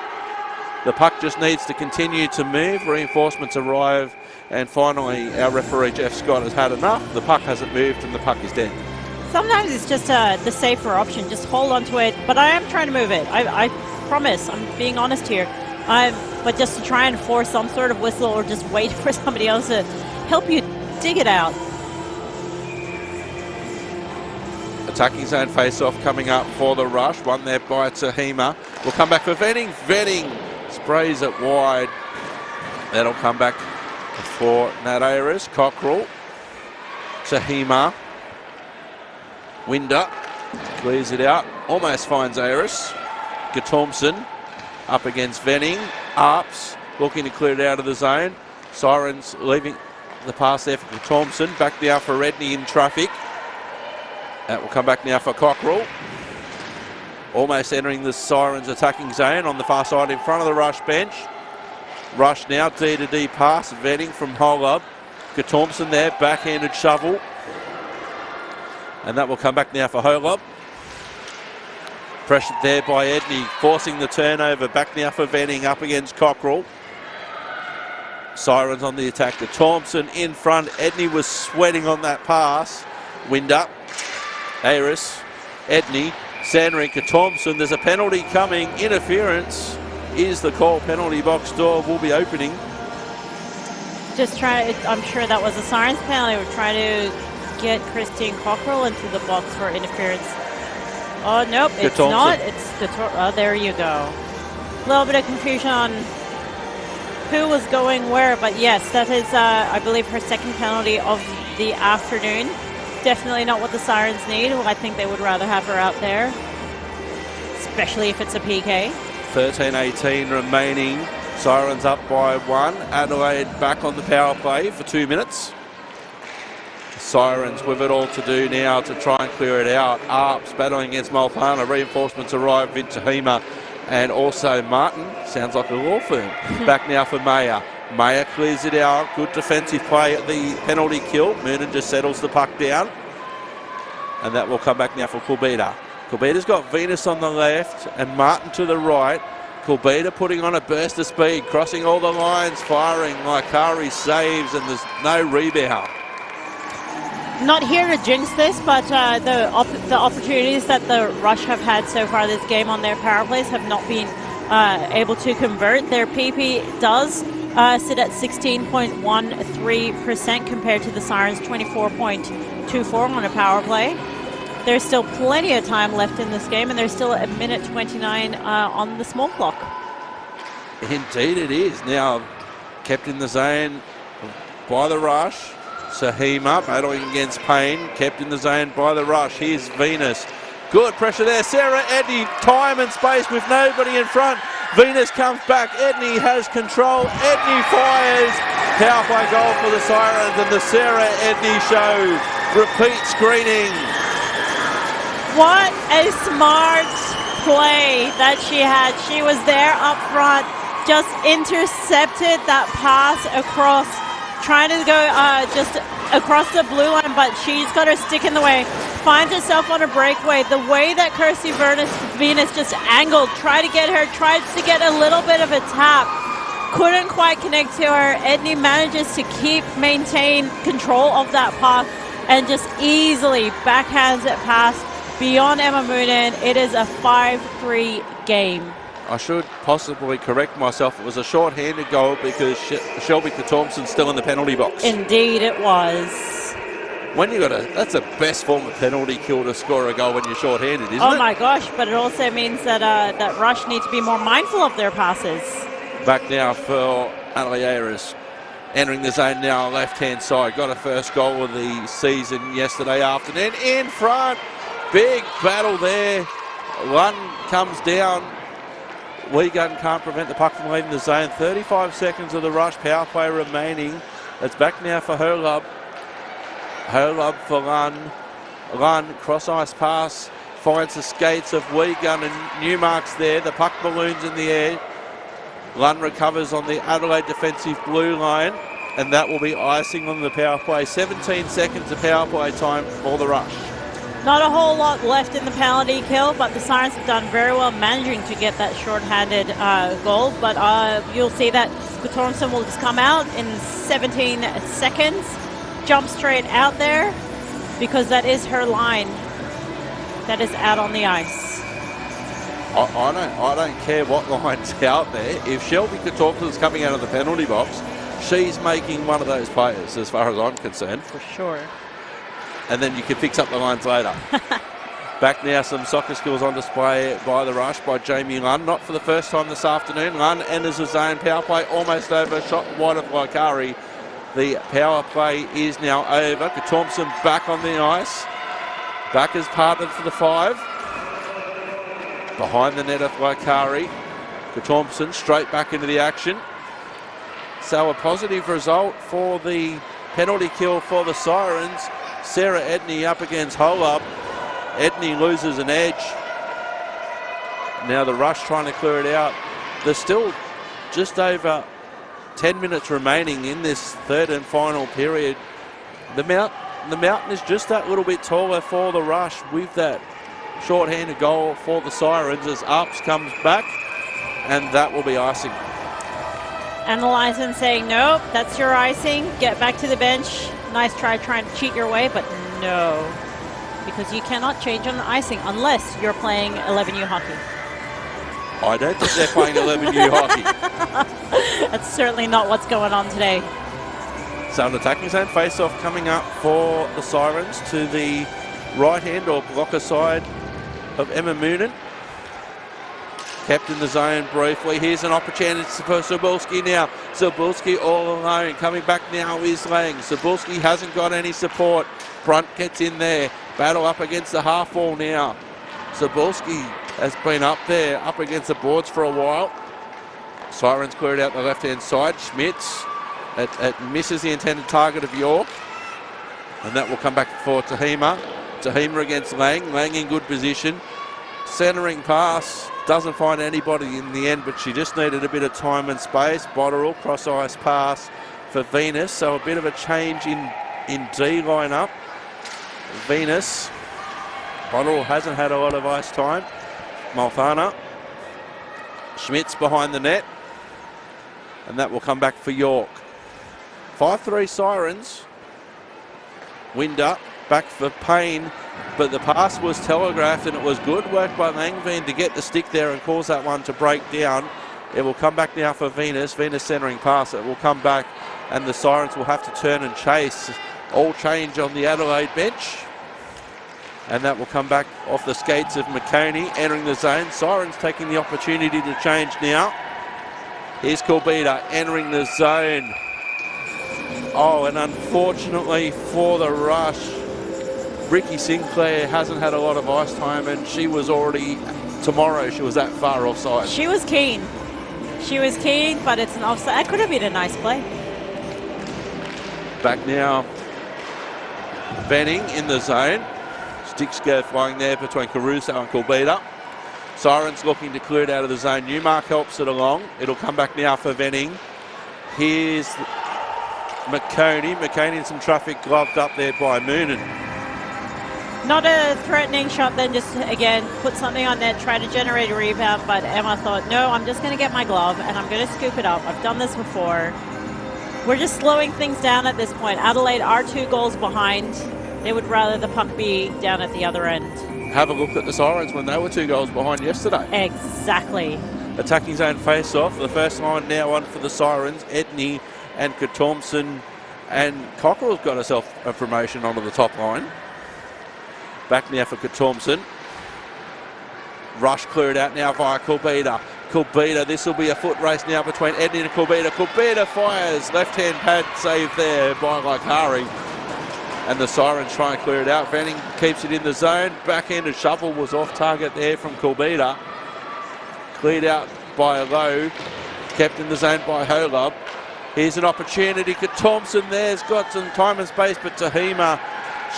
The puck just needs to continue to move. Reinforcements arrive. And finally, our referee, Jeff Scott, has had enough. The puck hasn't moved and the puck is dead.
Sometimes it's just the safer option. Just hold on to it. But I am trying to move it. I promise. I'm being honest here. But just to try and force some sort of whistle or just wait for somebody else to help you dig it out.
Attacking zone face-off coming up for the Rush. One there by Tahima. We'll come back for Venning. Venning sprays it wide. That'll come back for Nat Ayres. Cockrell. Tahima. Winder. Clears it out. Almost finds Ayres. Gatormson up against Venning. Arps looking to clear it out of the zone. Sirens leaving the pass there for Gatormson. Back now for Redney in traffic. That will come back now for Cockrell. Almost entering the Sirens attacking zone on the far side in front of the Rush bench. Rush now, D-to-D pass, Venning from Holub. Gatormson there, backhanded shovel. And that will come back now for Holub. Pressured there by Edney, forcing the turnover. Back now for Venning up against Cockrell. Sirens on the attack. Gatormson in front. Edney was sweating on that pass. Wind up. Ayres, Edney, Sandrinker, Thompson. There's a penalty coming. Interference is the call. Penalty box door will be opening.
I'm sure that was a Sirens penalty. We're trying to get Christine Cockrell into the box for interference. Oh, nope, it's not. It's there you go. A little bit of confusion on who was going where, but yes, that is, I believe, her second penalty of the afternoon. Definitely not what the Sirens need. Well, I think they would rather have her out there, especially if it's a PK.
13-18 remaining. Sirens up by 1. Adelaide back on the power play for 2 minutes. Sirens with it all to do now to try and clear it out. Arps battling against Malthana. Reinforcements arrive in Tahima and also Martin. Sounds like a law firm. Back now for Mayer. Mayer clears it out. Good defensive play at the penalty kill. Moonen just settles the puck down. And that will come back now for Corbetta. Corbetta's got Venus on the left and Martin to the right. Corbetta putting on a burst of speed, crossing all the lines, firing. Laikari saves and there's no rebound.
Not here to jinx this, but the opportunities that the Rush have had so far this game on their power plays have not been able to convert. Their PP does sit at 16.13% compared to the Sirens' 24.24 on a power play. There's still plenty of time left in this game, and there's still a minute 29 on the small clock.
Indeed it is. Now kept in the zone by the Rush. Sahima battling against Payne, kept in the zone by the Rush. Here's Venus. Good pressure there. Sarah Edney, time and space with nobody in front. Venus comes back. Edney has control. Edney fires. Power play goal for the Sirens and the Sarah Edney show. Repeat screening.
What a smart play that she had. She was there up front, just intercepted that pass across, trying to go just across the blue line, but she's got her stick in the way. Finds herself on a breakaway. The way that Kirsty Venus just angled, tried to get a little bit of a tap. Couldn't quite connect to her. Edney manages to maintain control of that pass and just easily backhands it past beyond Emma Moonen. It is a 5-3 game.
I should possibly correct myself. It was a short-handed goal because Shelby Thompson's still in the penalty box.
Indeed it was.
When you that's the best form of penalty kill to score a goal when you're short-handed, isn't it?
Oh my gosh, but it also means that that Rush need to be more mindful of their passes.
Back now for Adelaide, entering the zone now, left-hand side. Got a first goal of the season yesterday afternoon. In front, big battle there. One comes down. Wigan can't prevent the puck from leaving the zone. 35 seconds of the Rush power play remaining. It's back now for Herlub. Herlub for Lunn. Lunn, cross-ice pass, finds the skates of Wigan and Newmark's there. The puck balloons in the air. Lunn recovers on the Adelaide defensive blue line, and that will be icing on the power play. 17 seconds of power play time for the Rush.
Not a whole lot left in the penalty kill, but the Sirens have done very well managing to get that short-handed goal. But you'll see that Guttormson will just come out in 17 seconds, jump straight out there, because that is her line that is out on the ice.
I don't care what line's out there. If Shelby Guttormson's coming out of the penalty box, she's making one of those players, as far as I'm concerned.
For sure.
And then you can fix up the lines later. Back now, some soccer skills on display by the Rush, by Jamie Lunn. Not for the first time this afternoon. Lunn enters the zone. Power play almost over. Shot wide of Waikari. The power play is now over. Thompson back on the ice. Back as partnered for the 5. Behind the net of Waikari. Thompson straight back into the action. So a positive result for the penalty kill for the Sirens. Sarah Edney up against Holub. Edney loses an edge. Now the Rush trying to clear it out. There's still just over 10 minutes remaining in this third and final period. The mountain is just that little bit taller for the Rush with that short-handed goal for the Sirens as Arps comes back, and that will be icing.
Analyzing, saying, nope, that's your icing. Get back to the bench. Nice try trying to cheat your way, but no. Because you cannot change on icing unless you're playing 11U hockey.
I don't think they're playing 11U hockey.
That's certainly not what's going on today.
So an attacking zone face-off coming up for the Sirens to the right-hand or blocker side of Emma Moonen. Kept in the zone briefly. Here's an opportunity for Cebulski now. Cebulski all alone. Coming back now is Lang. Cebulski hasn't got any support. Brunt gets in there. Battle up against the half wall now. Cebulski has been up there, up against the boards for a while. Sirens cleared out the left-hand side. Schmitz, it misses the intended target of York. And that will come back for Tahima. Tahima against Lang. Lang in good position. Centering pass. Doesn't find anybody in the end, but she just needed a bit of time and space. Botterill, cross-ice pass for Venus. So a bit of a change in D line-up. Venus. Botterill hasn't had a lot of ice time. Malfana. Schmitz behind the net. And that will come back for York. 5-3 Sirens. Wind up. back for Payne, but the pass was telegraphed, and it was good work by Langveen to get the stick there and cause that one to break down. It will come back now for Venus. Venus centering pass. It will come back, and the Sirens will have to turn and chase. All change on the Adelaide bench. And that will come back off the skates of McConey, entering the zone. Sirens taking the opportunity to change now. Here's Corbetta entering the zone. Oh, and unfortunately for the Rush, Ricky Sinclair hasn't had a lot of ice time, and she was already, tomorrow, she was that far offside.
She was keen. She was keen, but it's an offside. That could have been a nice play.
Back now, Benning in the zone. Sticks go flying there between Caruso and Corbetta. Sirens looking to clear it out of the zone. Newmark helps it along. It'll come back now for Venning. Here's McConey. McConey in some traffic, gloved up there by Moonen.
Not a threatening shot then, just again put something on net, try to generate a rebound, but Emma thought, no, I'm just going to get my glove and I'm going to scoop it up. I've done this before. We're just slowing things down at this point. Adelaide are 2 goals behind. They would rather the puck be down at the other end.
Have a look at the Sirens when they were 2 goals behind yesterday.
Exactly.
Attacking zone face-off. The first line now on for the Sirens. Edney and Thompson, and Cockerell's got herself a promotion onto the top line. Back now for Thompson. Rush cleared out now via Corbetta. Corbetta, this will be a foot race now between Edney and Corbetta. Corbetta fires. Left-hand pad save there by Laikari. And the Sirens try and clear it out. Venning keeps it in the zone. Backhanded shovel was off target there from Corbetta. Cleared out by Lowe. Kept in the zone by Holub. Here's an opportunity. Thompson there's got some time and space, but Tahima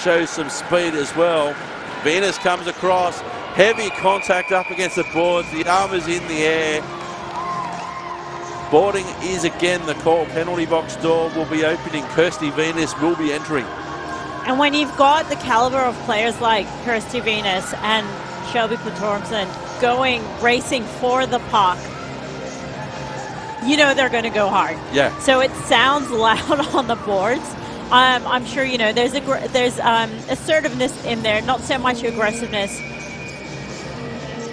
shows some speed as well. Venus comes across. Heavy contact up against the boards. The arm is in the air. Boarding is again the call. Penalty box door will be opening. Kirsty Venus will be entering.
And when you've got the caliber of players like Kirsty Venus and Shelby Thompson going, racing for the puck, you know they're going to go hard.
Yeah.
So it sounds loud on the boards. I'm sure, you know, there's assertiveness in there, not so much aggressiveness.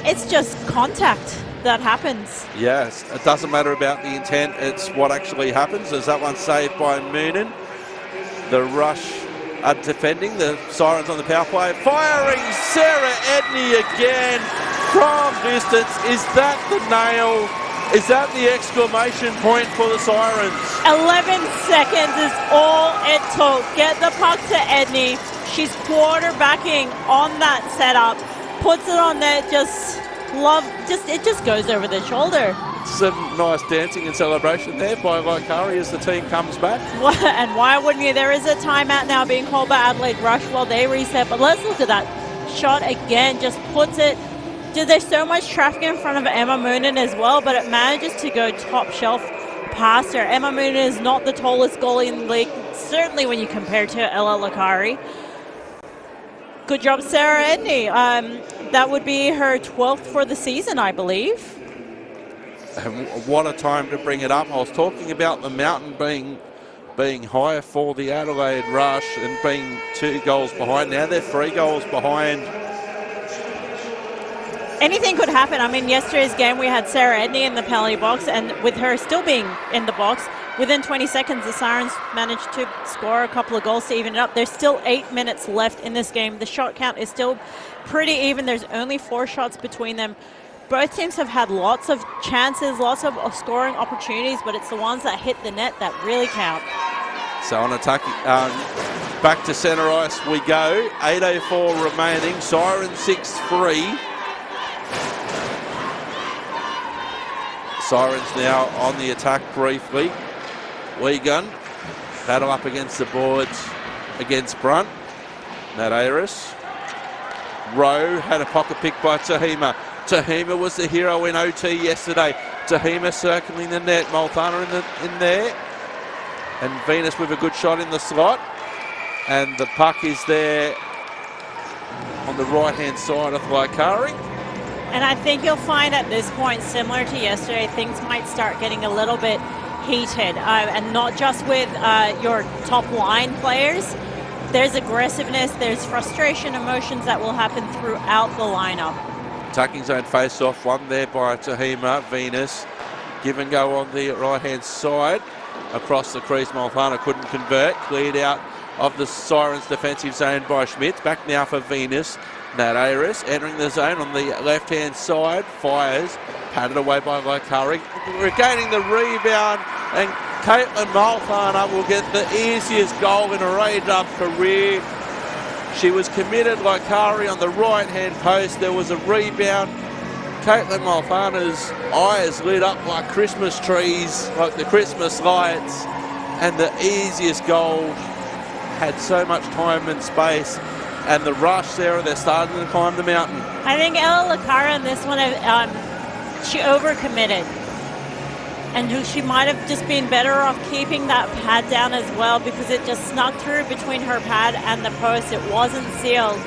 It's just contact that happens.
Yes, it doesn't matter about the intent, it's what actually happens. There's that one saved by Moonen. The Rush are defending, the Sirens on the power play. Firing Sarah Edney again from distance. Is that the nail? Is that the exclamation point for the Sirens?
11 seconds is all it took. Get the puck to Edney. She's quarterbacking on that setup. Puts it on there, it just goes over the shoulder.
Some nice dancing and celebration there by Laikari as the team comes back.
And why wouldn't you? There is a timeout now being called by Adelaide Rush while they reset. But let's look at that shot again. Just puts it. There's so much traffic in front of Emma Moonen as well, but it manages to go top shelf past her. Emma Moonen is not the tallest goalie in the league, certainly when you compare to Ella Lakari. Good job, Sarah Edney. That would be her 12th for the season, I believe.
And what a time to bring it up. I was talking about the mountain being higher for the Adelaide Rush and being 2 goals behind. Now they're 3 goals behind.
Anything could happen. I mean, yesterday's game we had Sarah Edney in the penalty box, and with her still being in the box, within 20 seconds the Sirens managed to score a couple of goals to even it up. There's still 8 minutes left in this game. The shot count is still pretty even. There's only 4 shots between them. Both teams have had lots of chances, lots of scoring opportunities, but it's the ones that hit the net that really count.
So on attacking, back to centre ice we go. 8:04 remaining. Sirens 6-3. Sirens now on the attack briefly. Wigan battle up against the boards against Brunt. Nat Ayres. Rowe had a pocket pick by Tahima. Tahima was the hero in OT yesterday. Tahima circling the net. Multhana in there. And Venus with a good shot in the slot. And the puck is there on the right-hand side of Laikari.
And I think you'll find at this point, similar to yesterday, things might start getting a little bit heated. And not just with your top line players, there's aggressiveness, there's frustration, emotions that will happen throughout the lineup.
Attacking zone face-off, one there by Tahima. Venus, give and go on the right-hand side. Across the crease, Malfana couldn't convert. Cleared out of the Sirens defensive zone by Schmitz. Back now for Venus. Nat Aris entering the zone on the left-hand side. Fires, patted away by Laikari. Regaining the rebound, and Caitlin Malfana will get the easiest goal in her A-Dub career. She was committed like Kari on the right-hand post. There was a rebound. Caitlin Malfana's eyes lit up like Christmas trees, like the Christmas lights. And the easiest goal. Had so much time and space. And the rush, Sarah, they're starting to climb the mountain.
I think Ella Lacara in this one, she overcommitted. And she might have just been better off keeping that pad down as well, because it just snuck through between her pad and the post. It wasn't sealed.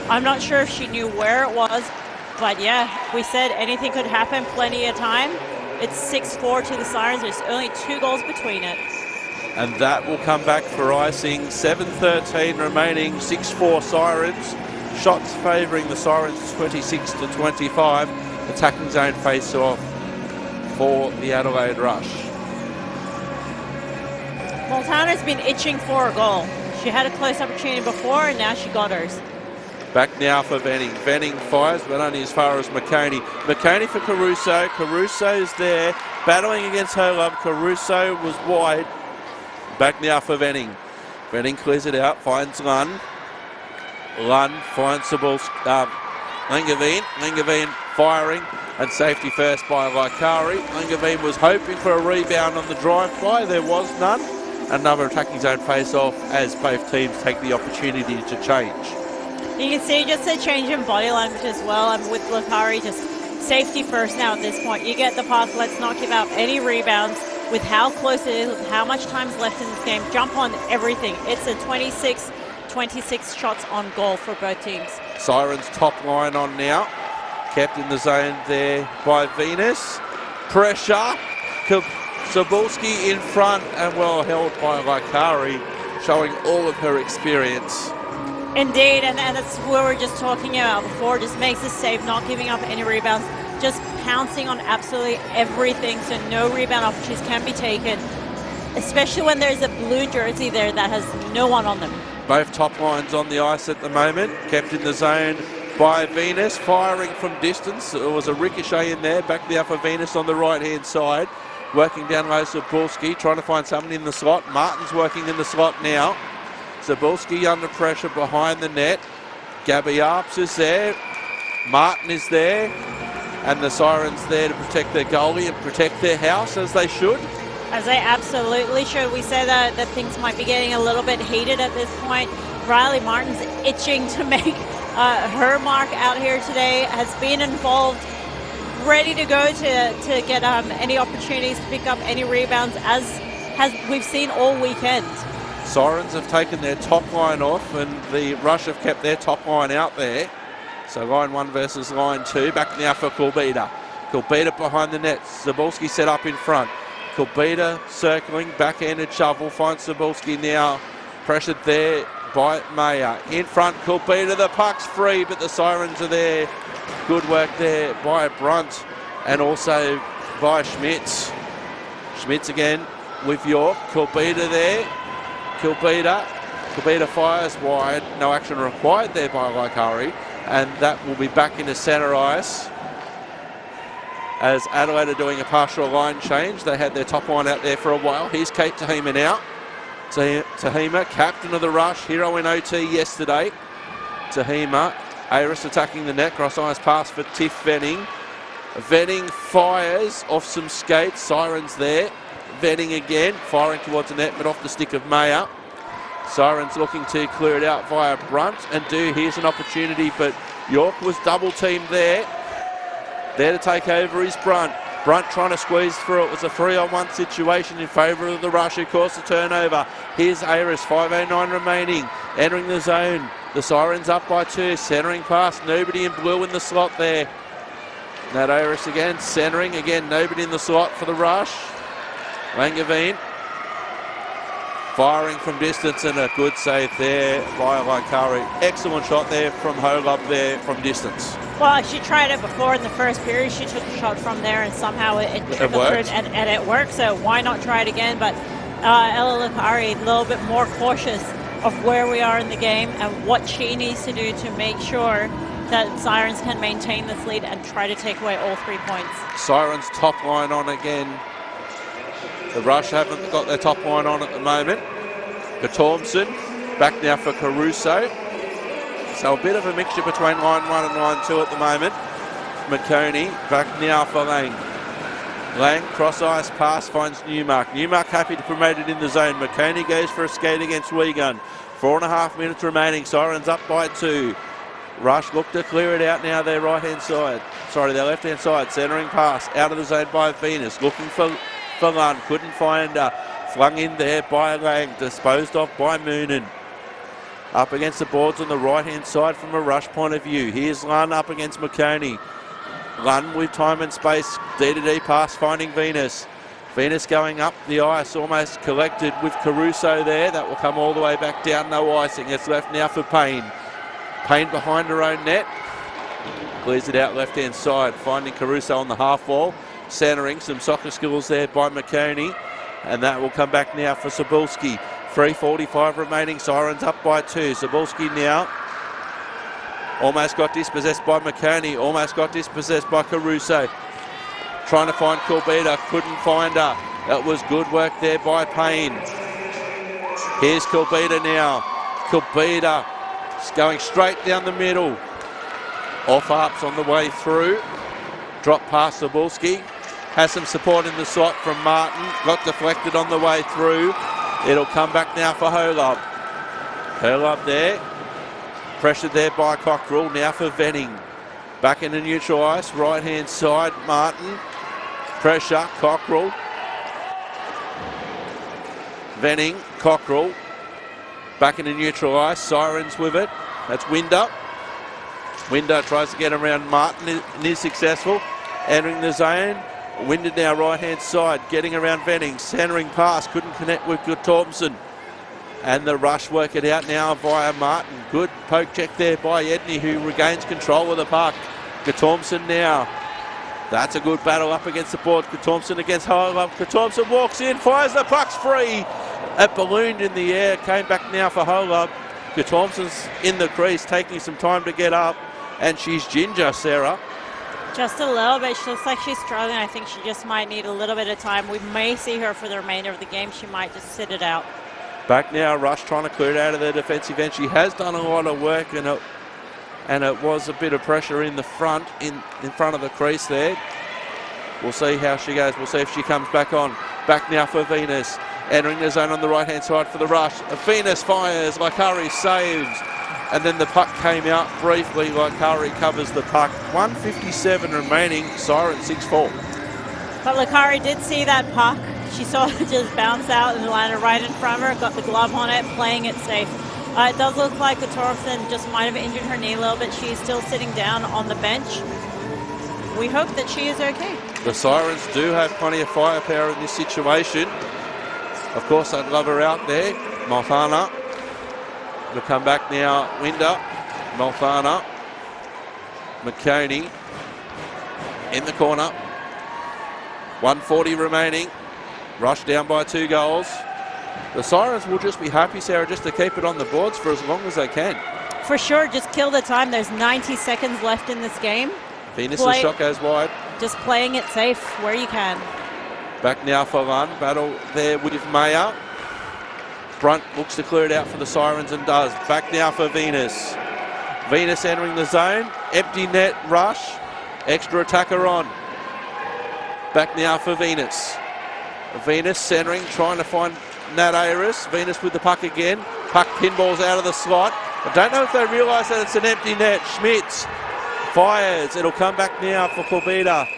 I'm not sure if she knew where it was, but yeah, we said anything could happen plenty of time. It's 6-4 to the Sirens. There's only 2 goals between it.
And that will come back for icing. 7:13 remaining, 6-4 Sirens. Shots favouring the Sirens 26-25. Attacking zone face-off for the Adelaide Rush.
Montana's been itching for a goal. She had a close opportunity before, and now she got hers.
Back now for Venning. Venning fires, but only as far as McConey. McConey for Caruso. Caruso's there, battling against her love. Caruso was wide. Back now for Venning. Venning clears it out, finds Lunn. Lunn finds Langeveen. Langeveen firing, and safety first by Laikari. Langeveen was hoping for a rebound on the drive-by. There was none. Another attacking zone face-off as both teams take the opportunity to change.
You can see just a change in body language as well. And with Lakari, just safety first now at this point. You get the pass, let's not give out any rebounds. With how close it is, with how much time's left in this game, jump on everything. It's a 26 shots on goal for both teams.
Sirens top line on now. Kept in the zone there by Venus. Pressure. Zabulski in front and well held by Laikari, showing all of her experience.
Indeed, and that's what we were just talking about before. Just makes a save, not giving up any rebounds, just pouncing on absolutely everything, so no rebound opportunities can be taken, especially when there's a blue jersey there that has no one on them.
Both top lines on the ice at the moment, kept in the zone by Venus, firing from distance. There was a ricochet in there, back there for Venus on the right-hand side. Working down low, Zabulski, trying to find somebody in the slot. Martin's working in the slot now. Zabulski under pressure behind the net. Gabby Arps is there. Martin is there. And the Sirens there to protect their goalie and protect their house, as they should.
As they absolutely should. We say that things might be getting a little bit heated at this point. Riley Martin's itching to make her mark out here today. Has been involved, ready to go to get any opportunities to pick up any rebounds, as we've seen all weekend.
Sirens have taken their top line off, and the Rush have kept their top line out there. So line 1 versus line 2. Back now for Kulbita. Kulbita behind the net. Zabulski set up in front. Kulbita circling, backhanded shovel. Finds Zabulski now. Pressured there by Mayer. In front, Kulbita. The puck's free, but the Sirens are there. Good work there by Brunt and also by Schmitz. Schmitz again with York. Kulbita there. Kulbita fires wide. No action required there by Laikari. And that will be back into centre ice as Adelaide are doing a partial line change. They had their top line out there for a while. Here's Kate Tahima now. Tahima, captain of the Rush, hero in OT yesterday. Tahima, Aris attacking the net. Cross ice pass for Tiff Venning. Venning fires off some skates. Sirens there. Venning again, firing towards the net, but off the stick of Mayer. Sirens looking to clear it out via Brunt, and here's an opportunity, but York was double teamed there. There to take over is Brunt. Brunt trying to squeeze through. It was a 3-on-1 situation in favour of the Rush, who caused the turnover. Here's Aris, 5:09 remaining, entering the zone. The Sirens up by 2, centering past, nobody in blue in the slot there. Nat Aris again, centering, again nobody in the slot for the Rush. Langeveen Firing from distance and a good save there by Laikari. Excellent shot there from Holub there from distance.
Well, she tried it before in the first period. She took a shot from there and somehow it trickled through and it worked. So why not try it again? But Ella Laikari a little bit more cautious of where we are in the game and what she needs to do to make sure that Sirens can maintain this lead and try to take away all 3 points. Sirens
top line on again. The Rush haven't got their top line on at the moment. Katormson back now for Caruso. So a bit of a mixture between line 1 and line 2 at the moment. McConey back now for Lang. Lang cross ice pass finds Newmark. Newmark happy to promote it in the zone. McConey goes for a skate against Wiegand. 4.5 minutes remaining. Sirens up by 2. Rush look to clear it out now their right-hand side. Sorry, their left-hand side. Centering pass out of the zone by Venus. Looking for Lund. Couldn't find her. Flung in there by Lang. Disposed of by Moonen. Up against the boards on the right-hand side from a Rush point of view. Here's Lund up against McConey. Lund with time and space. D-to-D pass finding Venus. Venus going up the ice, almost collected with Caruso there. That will come all the way back down, no icing. It's left now for Payne. Payne behind her own net. Clears it out left-hand side, finding Caruso on the half wall. Centering, some soccer skills there by McConey. And that will come back now for Cebulski. 3:45 remaining, Sirens up by 2. Cebulski now. Almost got dispossessed by McConey. Almost got dispossessed by Caruso. Trying to find Kulbita. Couldn't find her. That was good work there by Payne. Here's Kulbita now. Kulbita going straight down the middle. Off ups on the way through. Drop past Cebulski. Has some support in the slot from Martin. Got deflected on the way through. It'll come back now for Holub. Holub there. Pressured there by Cockrell. Now for Venning. Back into neutral ice. Right-hand side. Martin. Pressure. Cockrell. Venning. Cockrell. Back into neutral ice. Sirens with it. That's Winder. Winder tries to get around Martin and is successful. Entering the zone. Winder now right-hand side. Getting around Venning. Centering pass. Couldn't connect with Thompson. And the Rush work it out now via Martin. Good poke check there by Edney, who regains control of the puck. Thompson now. That's a good battle up against the board. Thompson against Holub. Thompson walks in, fires the puck's free. It ballooned in the air. Came back now for Holub. Thompson's in the crease, taking some time to get up. And she's ginger, Sarah.
Just a little bit. She looks like she's struggling. I think she just might need a little bit of time. We may see her for the remainder of the game. She might just sit it out.
Back now, Rush trying to clear it out of their defensive end. She has done a lot of work, and it was a bit of pressure in the front, in front of the crease there. We'll see how she goes. We'll see if she comes back on. Back now for Venus. Entering the zone on the right-hand side for the Rush. Venus fires. Laikari saves. And then the puck came out briefly. Laikari covers the puck. 1:57 remaining. Siren 6-4.
But Laikari did see that puck. She saw it just bounce out and landed right in front of her. Got the glove on it, playing it safe. It does look like Thompson just might have injured her knee a little bit. She's still sitting down on the bench. We hope that she is okay.
The Sirens do have plenty of firepower in this situation. Of course, I'd love her out there. Malfana. Will come back now. Winder. Malfana. McConey. In the corner. 1:40 remaining. Rush down by 2 goals. The Sirens will just be happy, Sarah, just to keep it on the boards for as long as they can.
For sure, just kill the time. There's 90 seconds left in this game.
Venus' shot goes wide.
Just playing it safe where you can.
Back now for Lund. Battle there with Mayer. Brunt looks to clear it out for the Sirens and does. Back now for Venus. Venus entering the zone. Empty net, Rush. Extra attacker on. Back now for Venus. Venus centering, trying to find Nat Ayres. Venus with the puck again. Puck pinballs out of the slot. I don't know if they realise that it's an empty net. Schmitz fires. It'll come back now for Kulbita.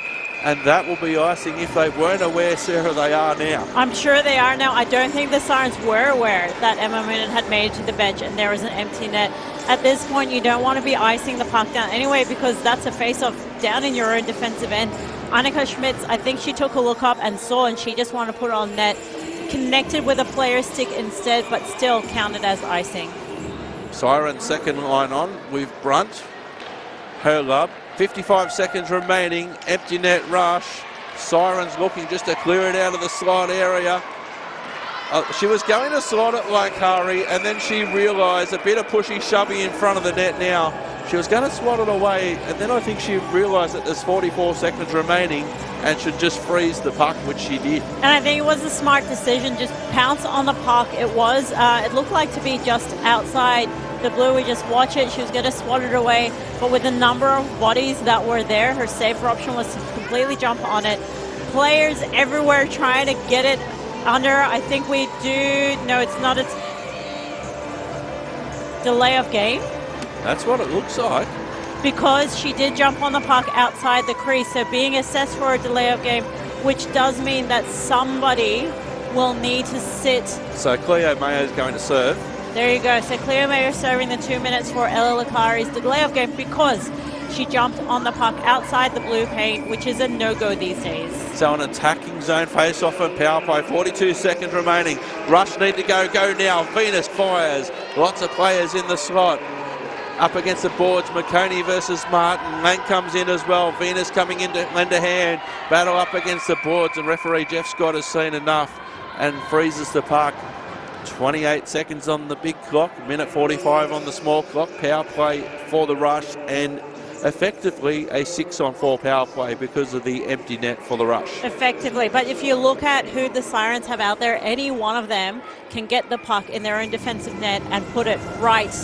And that will be icing. If they weren't aware, Sarah, they are now.
I'm sure they are now. I don't think the Sirens were aware that Emma Moonen had made it to the bench and there was an empty net. At this point, you don't want to be icing the puck down anyway, because that's a face-off down in your own defensive end. Annika Schmitz, I think she took a look up and saw, and she just wanted to put it on net. connected with a player's stick instead, but still counted as icing.
Sirens second line on with Brunt. Herlub. 55 seconds remaining. Empty net rush. Sirens looking just to clear it out of the slot area. She was going to slot it like Hari, and then she realised a bit of pushy shovey in front of the net now. She was going to swat it away, and then I think she realised that there's 44 seconds remaining and should just freeze the puck, which she did.
And I think it was a smart decision, just pounce on the puck. It was, it looked like to be just outside the blue. We just watch it. She was going to swat it away, but with the number of bodies that were there, her safer option was to completely jump on it. Players everywhere trying to get it under. I think we do. No, it's not. It's delay of game.
That's what it looks like.
Because she did jump on the puck outside the crease, so being assessed for a delay of game, which does mean that somebody will need to sit.
So Cleo Mayo is going to serve.
There you go. So Cleo Mayo serving the 2 minutes for Ella Lakari's delay of game because she jumped on the puck outside the blue paint, which is a no-go these days.
So an attacking zone face-off and power play. 42 seconds remaining. Rush need to go now. Venus fires. Lots of players in the slot. Up against the boards, McConey versus Martin. Lang comes in as well. Venus coming in to lend a hand. Battle up against the boards, and referee Jeff Scott has seen enough and freezes the puck. 28 seconds on the big clock, minute 45 on the small clock. Power play for the Rush, and effectively a 6-on-4 power play because of the empty net for the Rush.
Effectively, but if you look at who the Sirens have out there, any one of them can get the puck in their own defensive net and put it right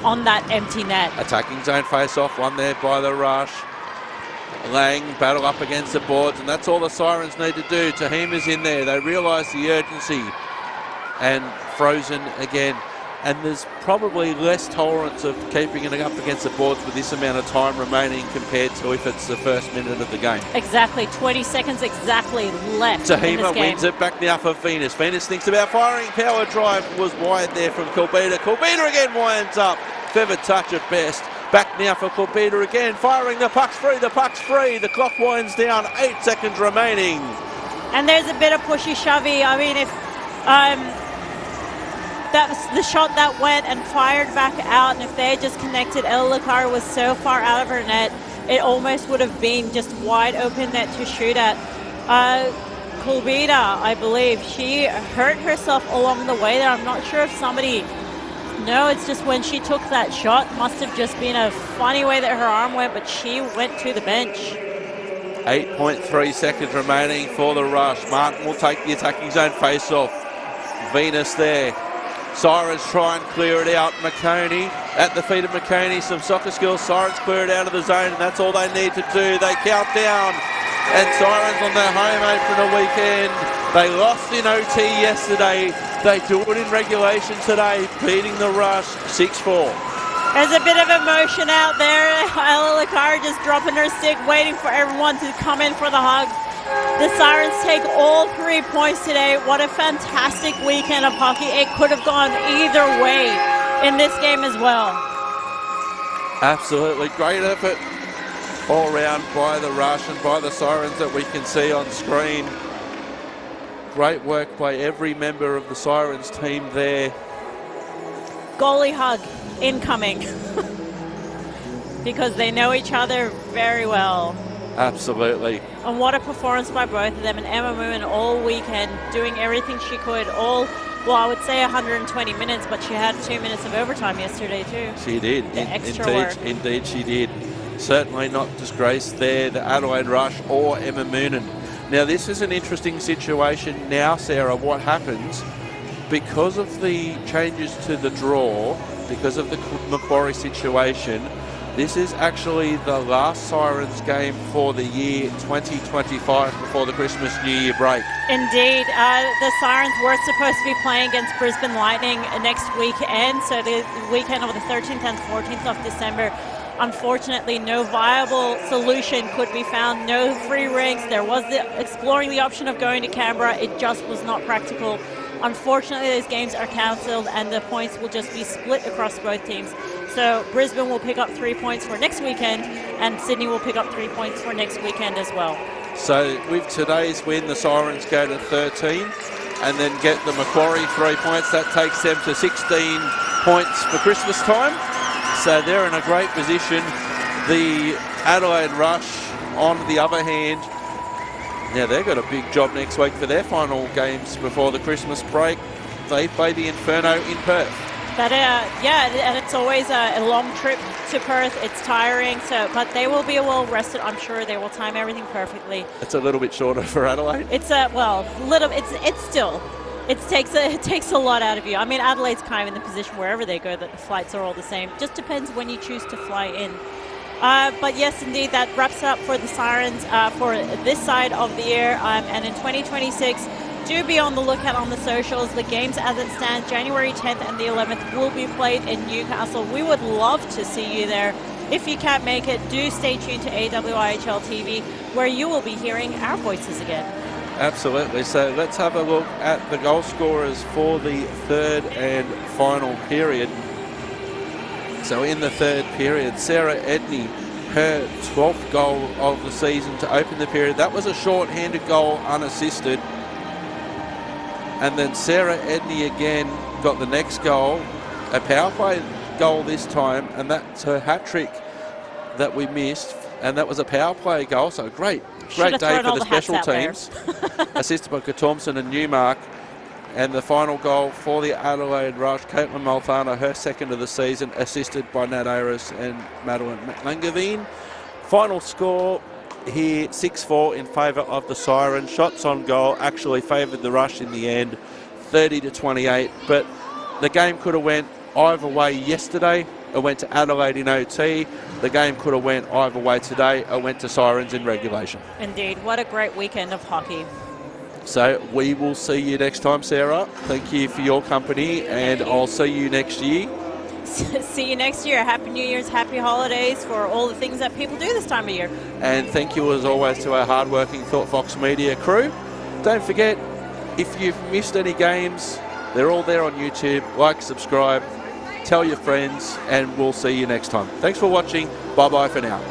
on that empty net.
Attacking zone face-off, one there by the Rush. Lang battle up against the boards, and that's all the Sirens need to do. Tahima's in there. They realise the urgency, and frozen again. And there's probably less tolerance of keeping it up against the boards with this amount of time remaining compared to if it's the first minute of the game.
Exactly, 20 seconds exactly left.
Tahima wins it back now for Venus. Venus thinks about firing. Power drive was wide there from Kulbita. Kulbita again winds up. Feathered touch at best. Back now for Kulbita again. Firing, the puck's free, the puck's free. The clock winds down, 8 seconds remaining.
And there's a bit of pushy shovey. I mean, if that was the shot that went and fired back out, and if they had just connected, Ella Lakari was so far out of her net, it almost would have been just wide open net to shoot at. Kulbita, I believe, she hurt herself along the way there. I'm not sure if somebody... No, it's just when she took that shot, must have just been a funny way that her arm went, but she went to the bench.
8.3 seconds remaining for the Rush. Martin will take the attacking zone face-off. Venus there. Sirens try and clear it out. McConey at the feet of McConey. Some soccer skills. Sirens clear it out of the zone, and that's all they need to do. They count down. And Sirens on their home opener weekend. They lost in OT yesterday. They do it in regulation today, beating the Rush 6-4.
There's a bit of emotion out there. Ella Lakari just dropping her stick, waiting for everyone to come in for the hug. The Sirens take all 3 points today. What a fantastic weekend of hockey. It could have gone either way in this game as well.
Absolutely. Great effort all round by the Rush and by the Sirens that we can see on screen. Great work by every member of the Sirens team there.
Goalie hug incoming. Because they know each other very well.
Absolutely.
And what a performance by both of them. And Emma Moon all weekend doing everything she could. Well, I would say 120 minutes, but she had 2 minutes of overtime yesterday too.
She did. Indeed she did. Certainly not disgraced there, the Adelaide Rush or Emma Moonen. Now, this is an interesting situation now, Sarah. What happens because of the changes to the draw, because of the Macquarie situation, this is actually the last Sirens game for the year 2025 before the Christmas New Year break.
Indeed. The Sirens were supposed to be playing against Brisbane Lightning next weekend, so the weekend of the 13th and 14th of December. Unfortunately, no viable solution could be found, no free rinks. There was exploring the option of going to Canberra. It just was not practical. Unfortunately, those games are cancelled and the points will just be split across both teams. So Brisbane will pick up 3 points for next weekend and Sydney will pick up 3 points for next weekend as well.
So with today's win, the Sirens go to 13. and then get the Macquarie 3 points. That takes them to 16 points for Christmas time. So they're in a great position. The Adelaide Rush, on the other hand, now they've got a big job next week for their final games before the Christmas break. They play the Inferno in Perth.
But and it's always a long trip to Perth. It's tiring, but they will be well rested. I'm sure they will time everything perfectly.
It's a little bit shorter for Adelaide.
It takes a lot out of you. I mean, Adelaide's kind of in the position wherever they go that the flights are all the same. Just depends when you choose to fly in. But yes, indeed, that wraps it up for the Sirens for this side of the year. And in 2026, do be on the lookout on the socials. The games as it stands, January 10th and the 11th, will be played in Newcastle. We would love to see you there. If you can't make it, do stay tuned to AWIHL TV, where you will be hearing our voices again.
Absolutely. So let's have a look at the goal scorers for the third and final period. So in the third period, Sarah Edney, her 12th goal of the season to open the period. That was a short-handed goal, unassisted. And then Sarah Edney again got the next goal, a power play goal this time, and that's her hat-trick that we missed, and that was a power play goal. So great day for the special teams. Assisted by Thompson and Newmark. And the final goal for the Adelaide Rush, Caitlin Malfana, her second of the season, assisted by Nat Aris and Madeline Langevin. Final score here, 6-4 in favour of the Sirens. Shots on goal actually favoured the Rush in the end, 30-28. But the game could have went either way yesterday. It went to Adelaide in OT. The game could have went either way today. It went to Sirens in regulation.
Indeed. What a great weekend of hockey.
So we will see you next time, Sarah. Thank you for your company, and I'll see you next year.
See you next year. Happy New Year's, happy holidays for all the things that people do this time of year.
And thank you as always to our hardworking Thought Fox Media crew. Don't forget, if you've missed any games, they're all there on YouTube. Like, subscribe, tell your friends, and we'll see you next time. Thanks for watching. Bye-bye for now.